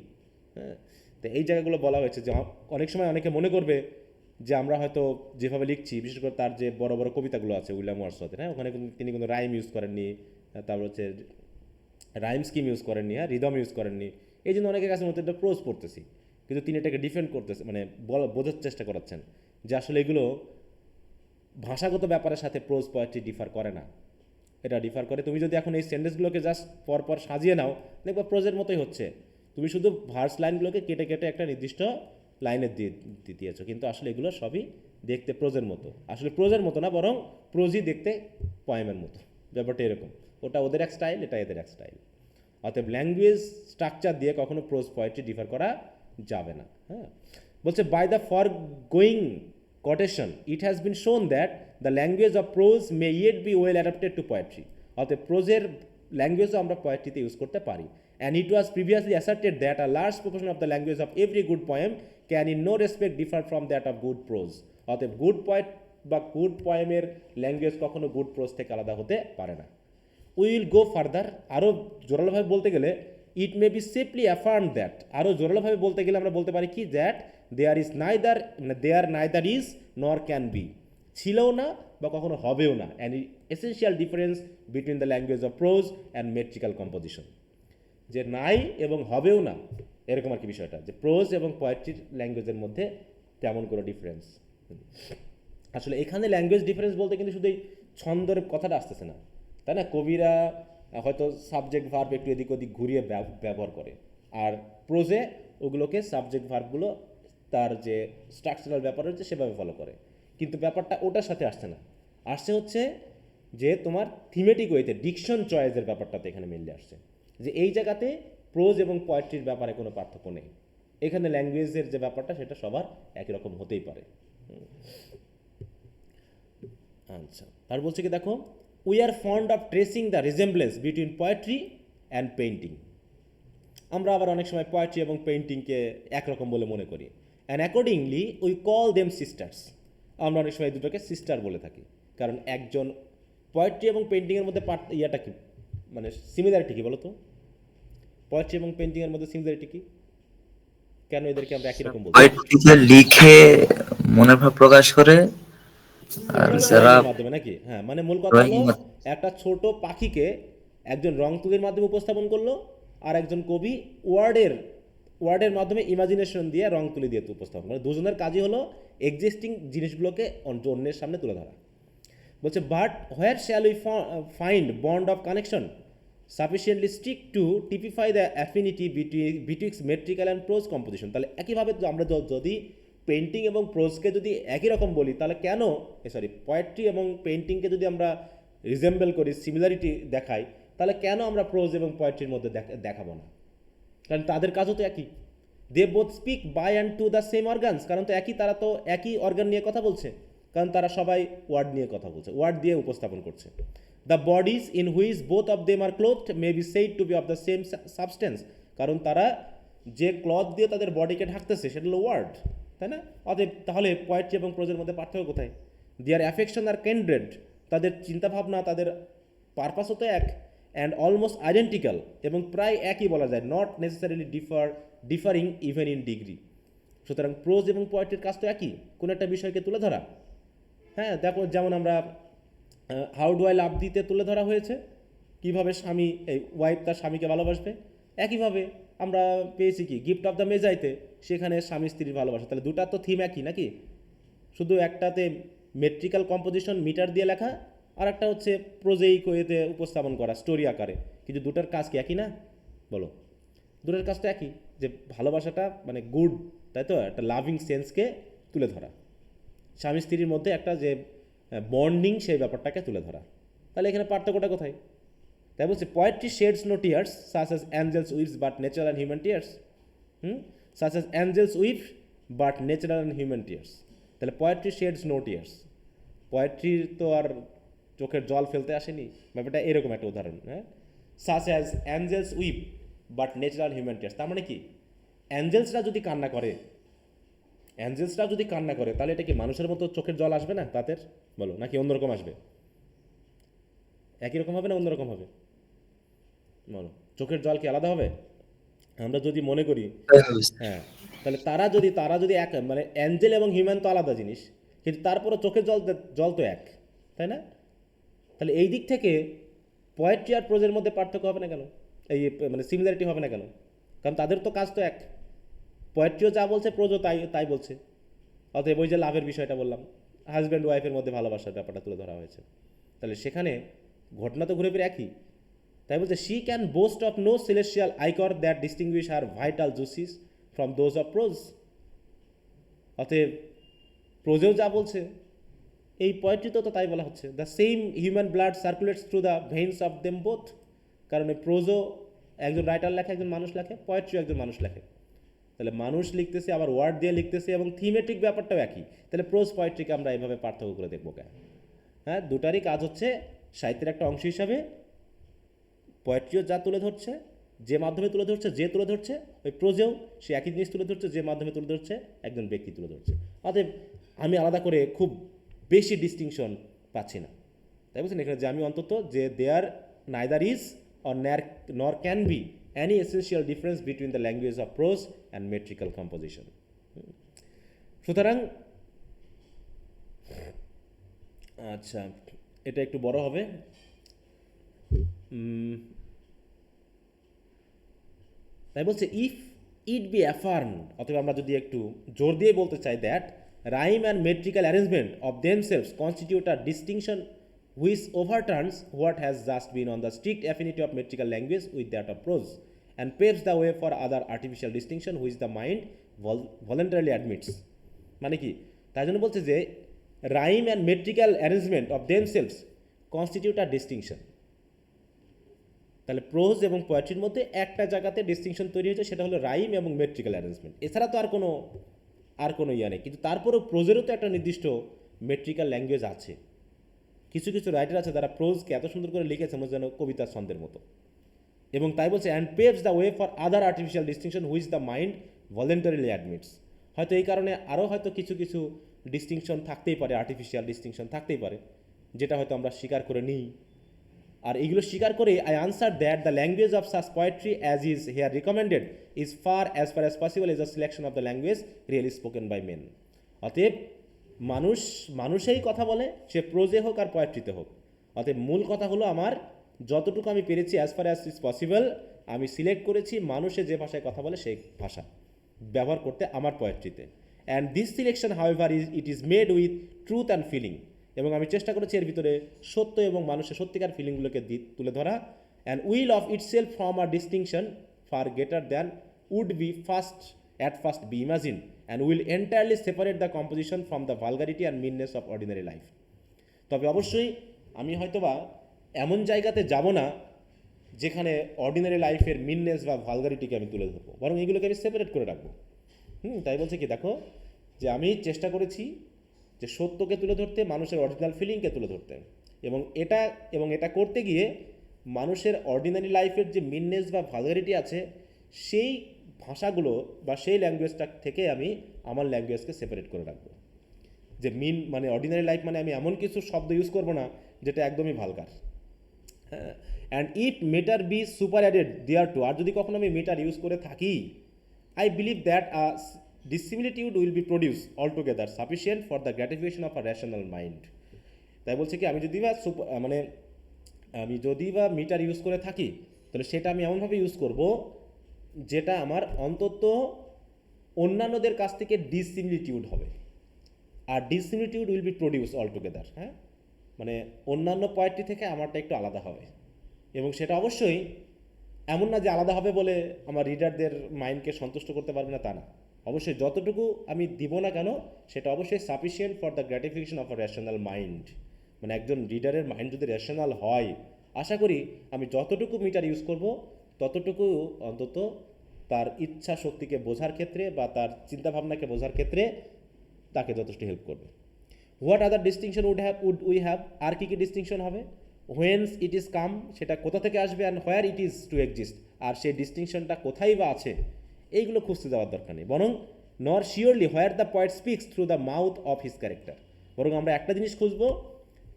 হ্যাঁ, তো এই জায়গাগুলো বলা হয়েছে যে অনেক সময় অনেকে মনে করবে যে আমরা হয়তো যেভাবে লিখছি, বিশেষ করে তার যে বড় বড় কবিতাগুলো আছে উইলিয়াম ওয়ার্ডসওয়ার্থের, হ্যাঁ, ওখানে তিনি কোনো রাইম ইউজ করেননি, তারপর হচ্ছে রাইম স্কিম ইউজ করেননি, হ্যাঁ, রিদম ইউজ করেননি, এই জন্য অনেকের কাছে মধ্যে একটা প্রোজ পড়তেছি, কিন্তু তিনি এটাকে ডিফেন্ড করতেছে, মানে বোঝার চেষ্টা করাচ্ছেন যে আসলে এগুলো ভাষাগত ব্যাপারের সাথে প্রোজ পোয়েট্রি ডিফার করে না, এটা ডিফার করে। তুমি যদি এখন এই সেন্টেন্সগুলোকে জাস্ট পরপর সাজিয়ে নাও, দেখবা প্রোজের মতোই হচ্ছে, তুমি শুধু ভার্স লাইনগুলোকে কেটে কেটে একটা নির্দিষ্ট লাইনে দিয়েছো, কিন্তু আসলে এগুলো সবই দেখতে প্রোজের মতো। আসলে প্রোজের মতো না, বরং প্রোজই দেখতে পয়েমের মতো, ব্যাপারটা এরকম। ওটা ওদের এক স্টাইল, এটা এদের এক স্টাইল। অতএব ল্যাঙ্গুয়েজ স্ট্রাকচার দিয়ে কখনো প্রোজ পোয়েট্রি ডিফার করা যাবে না। হ্যাঁ, বলছে by the foregoing quotation it has been shown that the language of prose may yet be well adapted to poetry, অতএব প্রোজের ল্যাঙ্গুয়েজও আমরা পোয়েট্রিতে ইউজ করতে পারি। and it was previously asserted that a large proportion of the language of every good poem can in no respect differ from that of good prose, অতএব good poet বা good পোয়েমের language কখনো good pros থেকে আলাদা হতে পারে না। We will go further, আরও জোরালোভাবে বলতে গেলে it may be safely affirm that, আরও জোরালোভাবে বলতে গেলে আমরা বলতে পারি কি, that there neither is nor can be, ছিলও না বা কখনো হবেও না, an essential difference between the language of prose and metrical composition, যে নাই এবং হবেও না এরকম আর কি বিষয়টা, যে প্রোজ এবং পোয়েট্রির ল্যাঙ্গুয়েজের মধ্যে তেমন কোনো ডিফারেন্স। আসলে এখানে ল্যাঙ্গুয়েজ ডিফারেন্স বলতে কিন্তু শুধু এই ছন্দের কথাটা আসতেছে না, তাই না? কবিরা হয়তো সাবজেক্ট ভার্ব একটু এদিক ওদিক ঘুরিয়ে ব্যবহার করে, আর প্রোজে ওগুলোকে সাবজেক্ট ভার্বগুলো তার যে স্ট্রাকচারাল ব্যাপার হচ্ছে সেভাবে ফলো করে, কিন্তু ব্যাপারটা ওটার সাথে আসছে না, আসছে হচ্ছে যে তোমার থিমেটিক ওয়েতে ডিকশন চয়েসের ব্যাপারটাতে এখানে মিললে আসছে, যে এই জায়গাতে প্রোজ এবং পোয়েট্রির ব্যাপারে কোনো পার্থক্য নেই, এখানে ল্যাঙ্গুয়েজের যে ব্যাপারটা সেটা সবার একই রকম হতেই পারে। আচ্ছা, আর বলছে কি দেখো, we are fond of tracing the resemblance between poetry and painting, আমরা আবার অনেক সময় পোয়েট্রি এবং পেইন্টিংকে একরকম বলে মনে করি, and accordingly we call them sisters, আমরা অনেক সময় দুটোকে সিস্টার বলে থাকি, কারণ একজন পোয়েট্রি এবং পেইন্টিংয়ের মধ্যে ইয়াটা কি, মানে সিমিলারিটি কি বলো তো? পোয়েট্রি এবং পেইন্টিংয়ের মধ্যে সিমিলারিটি কি, কেন এদেরকে আমরা একই রকম বলছি? পোয়েট্রিতে লিখে মনের ভাব প্রকাশ করে, আর যারা মাধ্যমে নাকি, হ্যাঁ, মানে মূল কথা হলো একটা ছোট পাখিকে একজন রং তুলির মাধ্যমে উপস্থাপন করলো, আর একজন কবি ওয়ার্ডের মাধ্যমে ইমাজিনেশন দিয়ে রং তুলি দিয়ে উপস্থাপন, মানে দুজনের কাজই হলো এক্সিস্টিং জিনিসগুলোকে অন্যের সামনে তুলে ধরা। বলছে but where shall we find bond of connection sufficiently strict to typify the affinity betwixt metrical and prose composition, তাহলে একইভাবে আমরা যদি পেইন্টিং এবং প্রোজকে যদি একই রকম বলি, তাহলে কেন পোয়েট্রি এবং পেইন্টিংকে যদি আমরা রিজেম্বল করি, সিমিলারিটি দেখাই, তাহলে কেন আমরা প্রোজ এবং পোয়েট্রির মধ্যে দেখাবো না? কারণ তাদের কাজও তো একই, they both speak by and to the same organs, কারণ তো একই, তারা তো একই অর্গান নিয়ে কথা বলছে, কারণ তারা সবাই ওয়ার্ড নিয়ে কথা বলছে, ওয়ার্ড দিয়ে উপস্থাপন করছে। The bodies in which both of them are clothed may be said to be of the same substance, কারণ তারা যে ক্লথ দিয়ে তাদের বডিকে ঢাকতেছে সেটা হলো ওয়ার্ড, তাই না? অতএব তাহলে পোয়েট্রি এবং প্রোজের মধ্যে পার্থক্য কোথায়? দেয়ার অ্যাফেকশন আর কেন্ড্রেড, তাদের চিন্তাভাবনা, তাদের পারপাসও তো এক, অ্যান্ড অলমোস্ট আইডেন্টিক্যাল, এবং প্রায় একই বলা যায়, not necessarily differing even in degree. সুতরাং প্রোজ এবং পোয়েট্রির কাজ তো একই, কোনো একটা বিষয়কে তুলে ধরা। হ্যাঁ, দেখো যেমন আমরা হাউ ডু আই লাভ দিতে তুলে ধরা হয়েছে, কীভাবে স্বামী এই ওয়াইফ তার স্বামীকে ভালোবাসবে, একইভাবে আমরা পেয়েছি কি গিফট অফ দ্য মেজাইতে, সেখানে স্বামী স্ত্রীর ভালোবাসা। তাহলে দুটার তো থিম একই নাকি, শুধু একটাতে মেট্রিক্যাল কম্পোজিশন মিটার দিয়ে লেখা, আর একটা হচ্ছে প্রোজেইক ওয়েতে উপস্থাপন করা স্টোরি আকারে, কিন্তু দুটার কাজ কি একই না? বলো, দুটার কাজ তো একই, যে ভালোবাসাটা মানে গুড, তাই তো, একটা লাভিং সেন্সকে তুলে ধরা, স্বামী স্ত্রীর মধ্যে একটা যে বন্ডিং সেই ব্যাপারটাকে তুলে ধরা। তাহলে এখানে পার্থক্যটা কোথায়? তাই বলছে poetry sheds no tears such as angels weeps but natural and human tears, such as angels weep but natural and human tears. তাহলে পোয়েট্রি শেডস নো টিয়ার্স, পোয়েট্রির তো আর চোখের জল ফেলতে আসেনি, ব্যাপারটা এরকম একটা উদাহরণ। হ্যাঁ, such as angels weep but natural human tears, তার মানে কি অ্যাঞ্জেলসরা যদি কান্না করে, অ্যাঞ্জেলসরা যদি কান্না করে, তাহলে এটা কি মানুষের মতো চোখের জল আসবে না তাদের? বলো, নাকি অন্যরকম আসবে? একই রকম হবে না অন্যরকম হবে? বলো, চোখের জল কি আলাদা হবে? আমরা যদি মনে করি, হ্যাঁ, তাহলে তারা যদি এক, মানে অ্যাঞ্জেল এবং হিউম্যান তো আলাদা জিনিস, কিন্তু তারপরে চোখের জল জল তো এক, তাই না? তাহলে এই দিক থেকে পোয়েট্রি আর প্রোজের মধ্যে পার্থক্য হবে না কেন, এই মানে সিমিলারিটি হবে না কেন? কারণ তাদের তো কাজ তো এক, পোয়েট্রিও যা বলছে প্রোজও তাই তাই বলছে। অতএব ওই যে লাভের বিষয়টা বললাম, হাজব্যান্ড ওয়াইফের মধ্যে ভালোবাসার ব্যাপারটা তুলে ধরা হয়েছে, তাহলে সেখানে ঘটনা তো ঘুরে ফিরে একই। তাই বলছে she can boast of no celestial ichor that distinguish her vital juices from those of prose. অতএব প্রোজেও যা বলছে, এই পোয়েট্রিতেও তো তাই বলা হচ্ছে, the same human blood সার্কুলেটস through the veins of them both. কারণ এই প্রোজও একজন রাইটার লেখে, একজন মানুষ লেখে, পোয়েট্রিও একজন মানুষ লেখে। তাহলে মানুষ লিখতেছে, আবার ওয়ার্ড দিয়ে লিখতেছে, এবং থিমেটিক ব্যাপারটাও একই। তাহলে প্রোজ পোয়েট্রিকে আমরা এইভাবে পার্থক্য করে দেখবো কেন? হ্যাঁ, দুটারই কাজ হচ্ছে সাহিত্যের একটা অংশ হিসাবে পোয়েট্রিও যা তুলে ধরছে, যে মাধ্যমে তুলে ধরছে, যে তুলে ধরছে, ওই প্রোজেও সে একই জিনিস তুলে ধরছে, যে মাধ্যমে তুলে ধরছে একজন ব্যক্তি তুলে ধরছে। অতএব আমি আলাদা করে খুব বেশি ডিস্টিংশন পাচ্ছি না, তাই বলছেন এখানে, যে আমি অন্তত যে there neither is or nor can be any essential difference between the language of prose and metrical composition. সুতরাং আচ্ছা, এটা একটু বড় হবে। তাই বলছে ইফ ইট বি অ্যাফার্মড, অথবা আমরা যদি একটু জোর দিয়ে বলতে চাই that rhyme and metrical arrangement of themselves constitute a distinction which overturns what has just been on the strict affinity of metrical language with that of prose, and paves the way for other artificial distinction which the mind voluntarily admits. মানে কি, তাই জন্য বলছে যে rhyme and metrical arrangement of themselves constitute a distinction. তাহলে prose এবং পোয়েট্রির মধ্যে একটা জায়গাতে ডিস্টিংশন তৈরি হয়েছে, সেটা হলো রাইম এবং মেট্রিক্যাল অ্যারেঞ্জমেন্ট, এছাড়া তো আর কোনো ইয়া নেই। কিন্তু তারপরেও প্রোজেরও তো একটা নির্দিষ্ট মেট্রিক্যাল ল্যাঙ্গুয়েজ আছে। কিছু কিছু রাইটার আছে যারা প্রোজকে এত সুন্দর করে লিখেছে মনে যেন কবিতার ছন্দের মতো। এবং তাই বলছে and paves the way for other artificial distinction which the mind voluntarily admits. হয়তো এই কারণে আরও হয়তো কিছু কিছু ডিস্টিংশন থাকতেই পারে, আর্টিফিশিয়াল ডিস্টিংশন থাকতেই পারে, যেটা হয়তো আমরা স্বীকার করে নিই। আর এইগুলো স্বীকার করে I answer that the language of such poetry as is here recommended is far as possible is a selection of the language really spoken by men. অতএব মানুষেই কথা বলে, সে প্রোজে হোক আর পোয়েট্রিতে হোক। অতএব মূল কথা হলো আমার যতটুকু আমি পেরেছি as far as is possible আমি সিলেক্ট করেছি মানুষে যে ভাষায় কথা বলে সেই ভাষা ব্যবহার করতে আমার পোয়েট্রিতে। And this selection however it is made with truth and feeling. এবং আমি চেষ্টা করেছি এর ভিতরে সত্য এবং মানুষের সত্যিকার ফিলিংগুলোকে তুলে ধরা। And will of itself from a distinction far greater than would be at first be imagined, and will entirely separate the composition from the vulgarity and meanness of ordinary life. তবে অবশ্যই আমি হয়তোবা এমন জায়গাতে যাব না যেখানে ordinary লাইফের মিননেস বা ভালগারিটিকে আমি তুলে ধরবো, বরং এগুলোকে আমি সেপারেট করে রাখবো। তাই বলছে কি, দেখো যে আমি চেষ্টা করেছি যে সত্যকে তুলে ধরতে, মানুষের অরিজিনাল ফিলিংকে তুলে ধরতে, এবং এটা করতে গিয়ে মানুষের অর্ডিনারি লাইফের যে মিননেস বা ভালগারিটি আছে সেই ভাষাগুলো বা সেই ল্যাঙ্গুয়েজটা থেকে আমি আমার ল্যাঙ্গুয়েজকে সেপারেট করে রাখবো। যে মানে অর্ডিনারি লাইফ মানে আমি এমন কিছু শব্দ ইউজ করবো না যেটা একদমই ভালগার। হ্যাঁ, and if metre be superadded thereto, আর যদি কখনো আমি মেটার ইউজ করে থাকি, I believe that a dissimilitude will be produce altogether sufficient for the gratification of a rational mind. তাই বলছে কি, আমি যদি মানে আমি যদি বা মিটার ইউজ করে থাকি তাহলে সেটা আমি এমনভাবে ইউজ করব যেটা আমার অন্তত অন্যান্যদের কাছ থেকে ডিসিমিলিটিউড হবে। আর dissimilitude will be produce altogether, হ্যাঁ, মানে অন্যান্য পয়েন্টটি থেকে আমারটা একটু আলাদা হবে। এবং সেটা অবশ্যই এমন না যে আলাদা হবে বলে আমার রিডারদের মাইন্ডকে সন্তুষ্ট করতে পারবে না, তা না। অবশ্যই যতটুকু আমি দিব না কেন সেটা অবশ্যই sufficient for the gratification of a rational mind. মানে একজন রিডারের মাইন্ড যদি রেশনাল হয়, আশা করি আমি যতটুকু মিটার ইউজ করব ততটুকু অন্তত তার ইচ্ছা শক্তিকে বোঝার ক্ষেত্রে বা তার চিন্তাভাবনাকে বোঝার ক্ষেত্রে তাকে যথেষ্ট হেল্প করবে। What other distinction would we have, আর কী কী ডিস্টিংশন হবে? হোয়েন্স ইট ইজ কাম, সেটা কোথা থেকে আসবে, and where it is to exist, আর সেই ডিস্টিংশনটা কোথায় বা আছে, এইগুলো খুঁজতে যাওয়ার দরকার নেই। বরং নর surely where the poet speaks through the mouth of his character, বরং আমরা একটা জিনিস খুঁজবো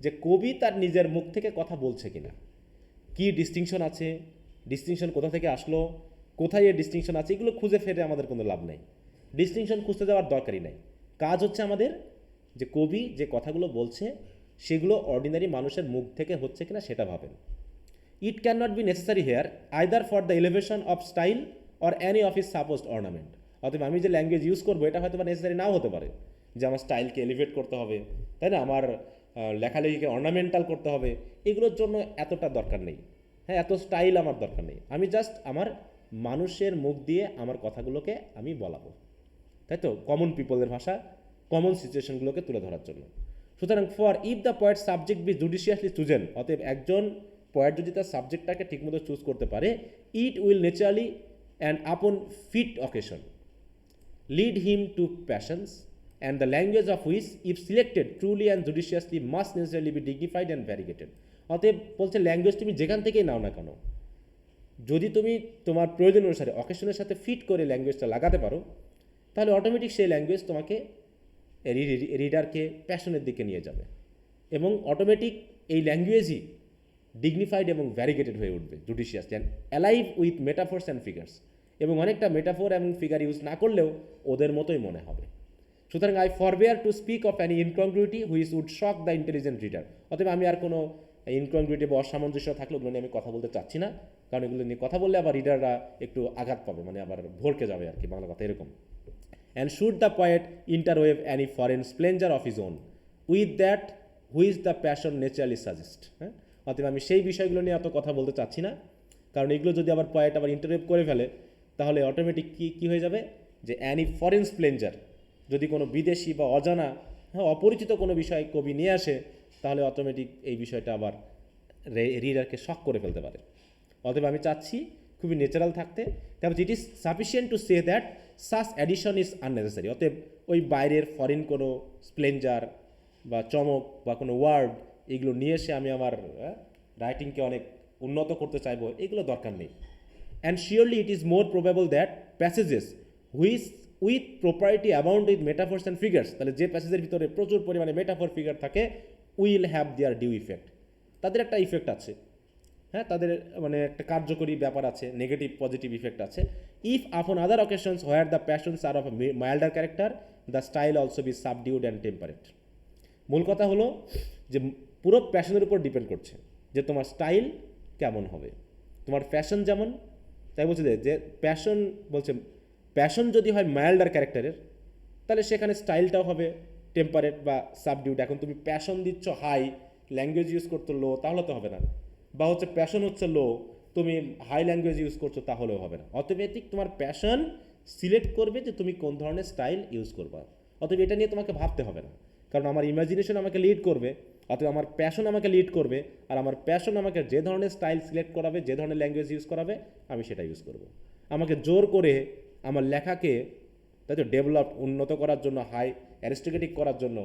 যে কবি তার নিজের মুখ থেকে কথা বলছে কিনা, কী ডিস্টিংশন আছে, ডিস্টিংশন কোথা থেকে আসলো, কোথায় এর ডিস্টিংশন আছে, এগুলো খুঁজে ফেলে আমাদের কোনো লাভ নেই, ডিস্টিংশন খুঁজতে যাওয়ার দরকারই নেই। কাজ হচ্ছে আমাদের যে কবি যে কথাগুলো বলছে সেগুলো অর্ডিনারি মানুষের মুখ থেকে হচ্ছে কিনা সেটা ভাবেন। It can not be necessary here either for the elevation of style or any of its supposed ornament. অতএব আমি যে ল্যাঙ্গুয়েজ ইউজ করবো এটা হয়তো বা নেসেসারি নাও হতে পারে যে আমার স্টাইলকে এলিভেট করতে হবে, তাই না, আমার লেখালেখিকে অর্নামেন্টাল করতে হবে, এগুলোর জন্য এতটা দরকার নেই, হ্যাঁ, এত স্টাইল আমার দরকার নেই। আমি জাস্ট আমার মানুষের মুখ দিয়ে আমার কথাগুলোকে আমি বলাবো, তাই তো, কমন পিপলের ভাষা, কমন সিচুয়েশনগুলোকে তুলে ধরার জন্য। সুতরাং for if the poet subject be judiciously chosen, অতএব একজন পয়েট যদি তার সাবজেক্টটাকে ঠিকমতো চুজ করতে পারে, it will naturally and upon fit occasion lead him to passions and the language of which if selected truly and judiciously must necessarily be dignified and variegated. অতএব বলছে language তুমি যেখান থেকেই নাও না কেন, যদি তুমি তোমার প্রয়োজন অনুসারে অকেশনের সাথে ফিট করে ল্যাঙ্গুয়েজটা লাগাতে পারো, তাহলে অটোমেটিক সেই ল্যাঙ্গুয়েজ তোমাকে রিডারকে প্যাশনের দিকে নিয়ে যাবে এবং অটোমেটিক এই ল্যাঙ্গুয়েজই ডিগনিফাইড এবং ভ্যারিগেটেড হয়ে উঠবে, judicious and alive with metaphors and figures, এবং অনেকটা মেটাফোর এবং ফিগার ইউজ না করলেও ওদের মতোই মনে হবে। সুতরাং I forbear to speak of any incongruity which would shock the intelligent reader. অতএব আমি আর কোনো ইনকংগ্রুইটি বা অসামঞ্জস্য থাকলে ওগুলো নিয়ে আমি কথা বলতে চাচ্ছি না, কারণ এগুলো নিয়ে কথা বললে আবার রিডাররা একটু আঘাত পাবে, মানে আবার ভরকে যাবে আর কি, বাংলা কথা এরকম। And should the poet interweave any foreign splendor of his own with that which the passion naturally suggests, হ্যাঁ, অতএব আমি সেই বিষয়গুলো নিয়ে এত কথা বলতে চাচ্ছি না, কারণ এগুলো যদি আবার পয়েট আবার ইন্টারওয়েভ করে ফেলে তাহলে অটোমেটিক কী হয়ে যাবে যে অ্যানি ফরেন স্প্লেন্ডার, যদি কোনো বিদেশি বা অজানা, হ্যাঁ, অপরিচিত কোনো বিষয় কবি নিয়ে আসে তাহলে অটোমেটিক এই বিষয়টা আবার রিডারকে শক করে ফেলতে পারে। অতএব আমি চাচ্ছি খুবই ন্যাচারাল থাকতে, তারপর it is sufficient to say that such addition is unnecessary. অতএব ওই বাইরের ফরেন কোনো স্প্লেন্ডার বা চমক বা কোনো ওয়ার্ড এগুলো নিয়ে এসে আমি আমার রাইটিংকে অনেক উন্নত করতে চাইবো, এগুলো দরকার নেই। And surely it is more probable that passages which with propriety abound with metaphors and figures, তাহলে যে প্যাসেজের ভিতরে প্রচুর পরিমাণে মেটাফোর ফিগার থাকে, will have their due effect, তাদের একটা ইফেক্ট আছে, হ্যাঁ, তাদের মানে একটা কার্যকরী ব্যাপার আছে, নেগেটিভ পজিটিভ ইফেক্ট আছে। If upon other occasions where the passions are of milder character the style also be subdued and temperate. মূল কথা হলো যে পুরো প্যাশনের উপর ডিপেন্ড করছে যে তোমার স্টাইল কেমন হবে, তোমার প্যাশন যেমন, তাই বলছে যে প্যাশন বলছে প্যাশন যদি হয় মাইল্ডার ক্যারেক্টারের তাহলে সেখানে স্টাইলটাও হবে টেম্পারেট বা সাবডিউড। এখন তুমি প্যাশন দিচ্ছ হাই, ল্যাঙ্গুয়েজ ইউজ করতে লো, তাহলে তো হবে না, বা হচ্ছে প্যাশন হচ্ছে লো, তুমি হাই ল্যাঙ্গুয়েজ ইউজ করছো তাহলেও হবে না। অটোমেটিক তোমার প্যাশন সিলেক্ট করবে যে তুমি কোন ধরনের স্টাইল ইউজ করবা। অতএব এটা নিয়ে তোমাকে ভাবতে হবে না, কারণ আমার ইমাজিনেশন আমাকে লিড করবে, অতএব আমার প্যাশন আমাকে লিড করবে, আর আমার প্যাশন আমাকে যে ধরনের স্টাইল সিলেক্ট করাবে, যে ধরনের ল্যাঙ্গুয়েজ ইউজ করাবে, আমি সেটা ইউজ করব। আমাকে জোর করে আমার লেখাকে তাই তো ডেভেলপ উন্নত করার জন্য, হাই অ্যারিস্টোক্রেটিক করার জন্য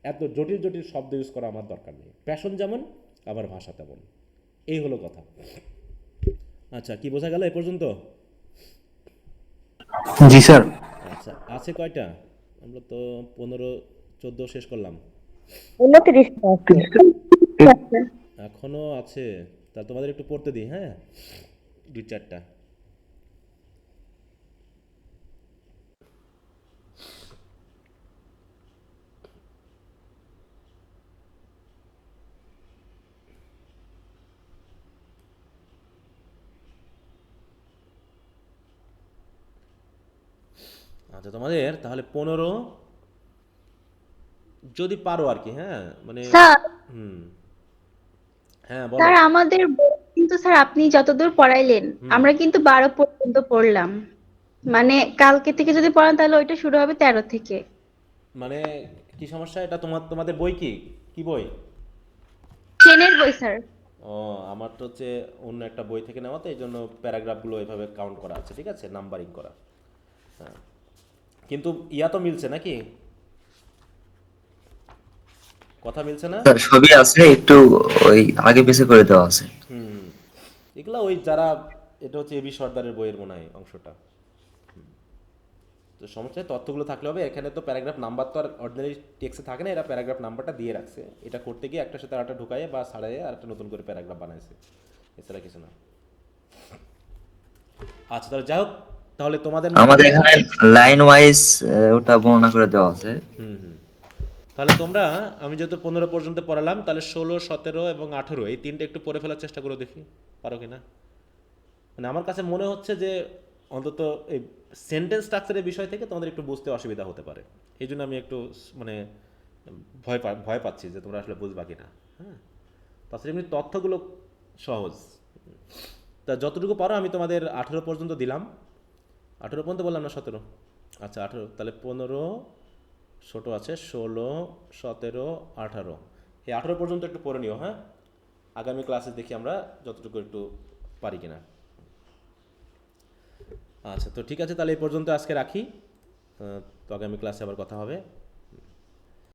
এত জটিল জটিল শব্দ ইউজ করা আমার দরকার নেই। প্যাশন যেমন আবার ভাষা তেমন, এই হলো কথা। আচ্ছা, কি বোঝা গেল এ পর্যন্ত? জি স্যার। আচ্ছা, আছে কয়টা? আমরা তো 15-14 শেষ করলাম, 29টা আছে। এখনো আছে, তা তোমাদের একটু পড়তে দিই, হ্যাঁ, 2-4টা। আচ্ছা তোমাদের তাহলে 15 যদি পারো আর কি, হ্যাঁ মানে স্যার হুম, হ্যাঁ বলো। স্যার আমাদের বই কিন্তু স্যার আপনি যতদূর পড়াইলেন হুম, আমরা কিন্তু 12 পর্যন্ত পড়লাম, মানে কালকে থেকে যদি পড়ান তাহলে ওইটা শুরু হবে 13 থেকে। মানে কি সমস্যা এটা? তোমাদের বই কি কি বই? ট্রেনের বই স্যার। ও, আমার তো হচ্ছে অন্য একটা বই থেকে নেওয়া, তো এই জন্য প্যারাগ্রাফগুলো এভাবে কাউন্ট করা আছে, ঠিক আছে, নাম্বারিং করা। হ্যাঁ, কিন্তু ইয়া তো মিলছে নাকি, কথা মিলছে না? স্যার সবই আছে, একটু ওই আগে পিছে করে দেওয়া আছে। হুম, এগুলা ওই যারা, এটা হচ্ছে এবি সর্দারের বইয়ের মনে হয় অংশটা। তো সমস্যা তথ্যগুলো থাকলে হবে, এখানে তো প্যারাগ্রাফ নাম্বার তো আর অর্ডিনারি টেক্সটে থাকে না, এরা প্যারাগ্রাফ নাম্বারটা দিয়ে রাখছে, এটা করতে গিয়ে একটার সাথে আরেকটা ঢুকাইয়ে বা ছাড়াইয়ে আর একটা নতুন করে প্যারাগ্রাফ বানাইছে, এছাড়া কিছু না। আচ্ছা তাহলে যাই হোক, তাহলে তোমাদের আমাদের এখানে লাইন ওয়াইজ ওটা বর্ণনা করে দেওয়া আছে। হুম হুম, তাহলে তোমরা, আমি যেহেতু 15 পর্যন্ত পড়ালাম, তাহলে 16, 17 এবং 18 এই তিনটে একটু পড়ে ফেলার চেষ্টা করে দেখি, পারো কি না। মানে আমার কাছে মনে হচ্ছে যে অন্তত এই সেন্টেন্স স্ট্রাকচারের বিষয় থেকে তোমাদের একটু বুঝতে অসুবিধা হতে পারে, এই জন্য আমি একটু মানে ভয় পাচ্ছি যে তোমরা আসলে বুঝবা কি না। হ্যাঁ, তাছাড়া এমনি তথ্যগুলো সহজ। তা যতটুকু পারো আমি তোমাদের 18 পর্যন্ত দিলাম। 18 পর্যন্ত বললাম না 17? আচ্ছা 18, তাহলে 15, ছোটো আছে 16, 17, 18, এই 18 পর্যন্ত একটু পড়ে নিও। হ্যাঁ, আগামী ক্লাসে দেখি আমরা যতটুকু একটু পারি কিনা। আচ্ছা তো ঠিক আছে, তাহলে এই পর্যন্ত আজকে রাখি, তো আগামী ক্লাসে আবার কথা হবে।